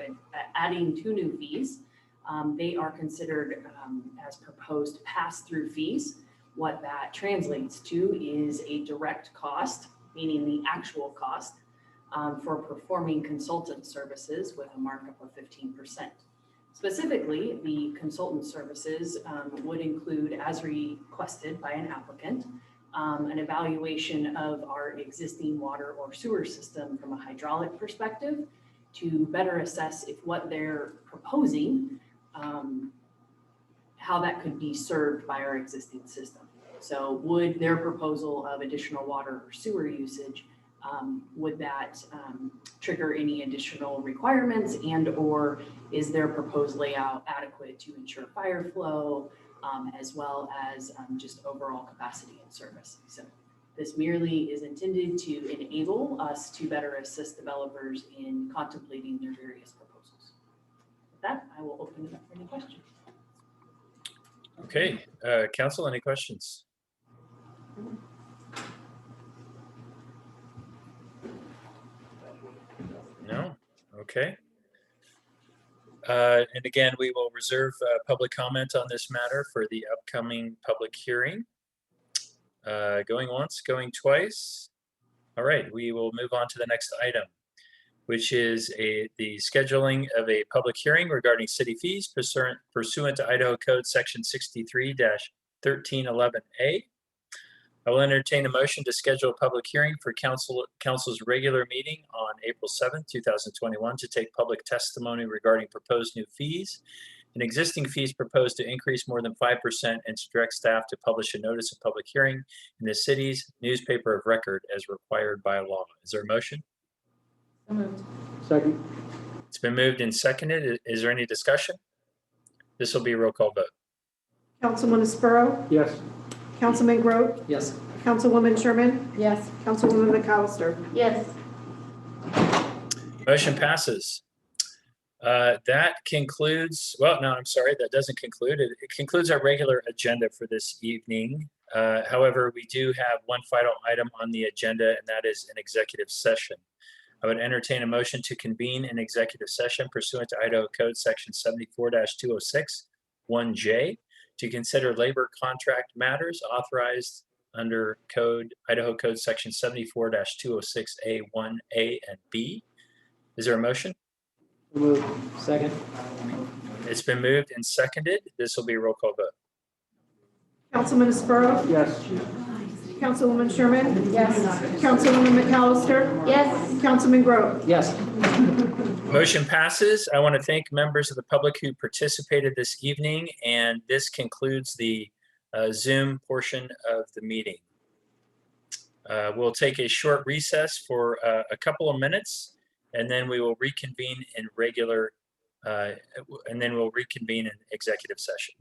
adding 2 new fees. They are considered as proposed pass-through fees. What that translates to is a direct cost, meaning the actual cost for performing consultant services with a markup of 15%. Specifically, the consultant services would include, as requested by an applicant, an evaluation of our existing water or sewer system from a hydraulic perspective to better assess if what they're proposing, how that could be served by our existing system. So would their proposal of additional water or sewer usage, would that trigger any additional requirements, and or is their proposed layout adequate to ensure fire flow, as well as just overall capacity and service? So this merely is intended to enable us to better assist developers in contemplating their various proposals. With that, I will open it up for any questions. Okay, council, any questions? No? Okay. And again, we will reserve public comment on this matter for the upcoming public hearing. Going once, going twice. All right, we will move on to the next item. which is the scheduling of a public hearing regarding city fees pursuant to Idaho Code Section 63-1311A. I will entertain a motion to schedule a public hearing for council's regular meeting on April 7th, 2021 to take public testimony regarding proposed new fees and existing fees proposed to increase more than 5% and to direct staff to publish a notice of public hearing in the city's newspaper of record as required by law. Is there a motion? So moved. Second. It's been moved and seconded. Is there any discussion? This will be a roll call vote. Councilwoman Spuro, Yes. Councilman Grote, Yes. Councilwoman Sherman, Yes. Councilwoman McAllister. Yes. Motion passes. That concludes, well, no, I'm sorry, that doesn't conclude. It concludes our regular agenda for this evening. However, we do have one final item on the agenda, and that is an executive session. I would entertain a motion to convene an executive session pursuant to Idaho Code Section 74-206(1J) to consider labor contract matters authorized under Idaho Code Section 74-206A(1)A and B. Is there a motion? Move. Second. It's been moved and seconded. This will be a roll call vote. Councilman Spuro, Yes. Councilwoman Sherman, Yes. Councilwoman McAllister, Yes. Councilman Grote. Yes. Motion passes. I want to thank members of the public who participated this evening, and this concludes the Zoom portion of the meeting. We'll take a short recess for a couple of minutes, and then we will reconvene in executive session.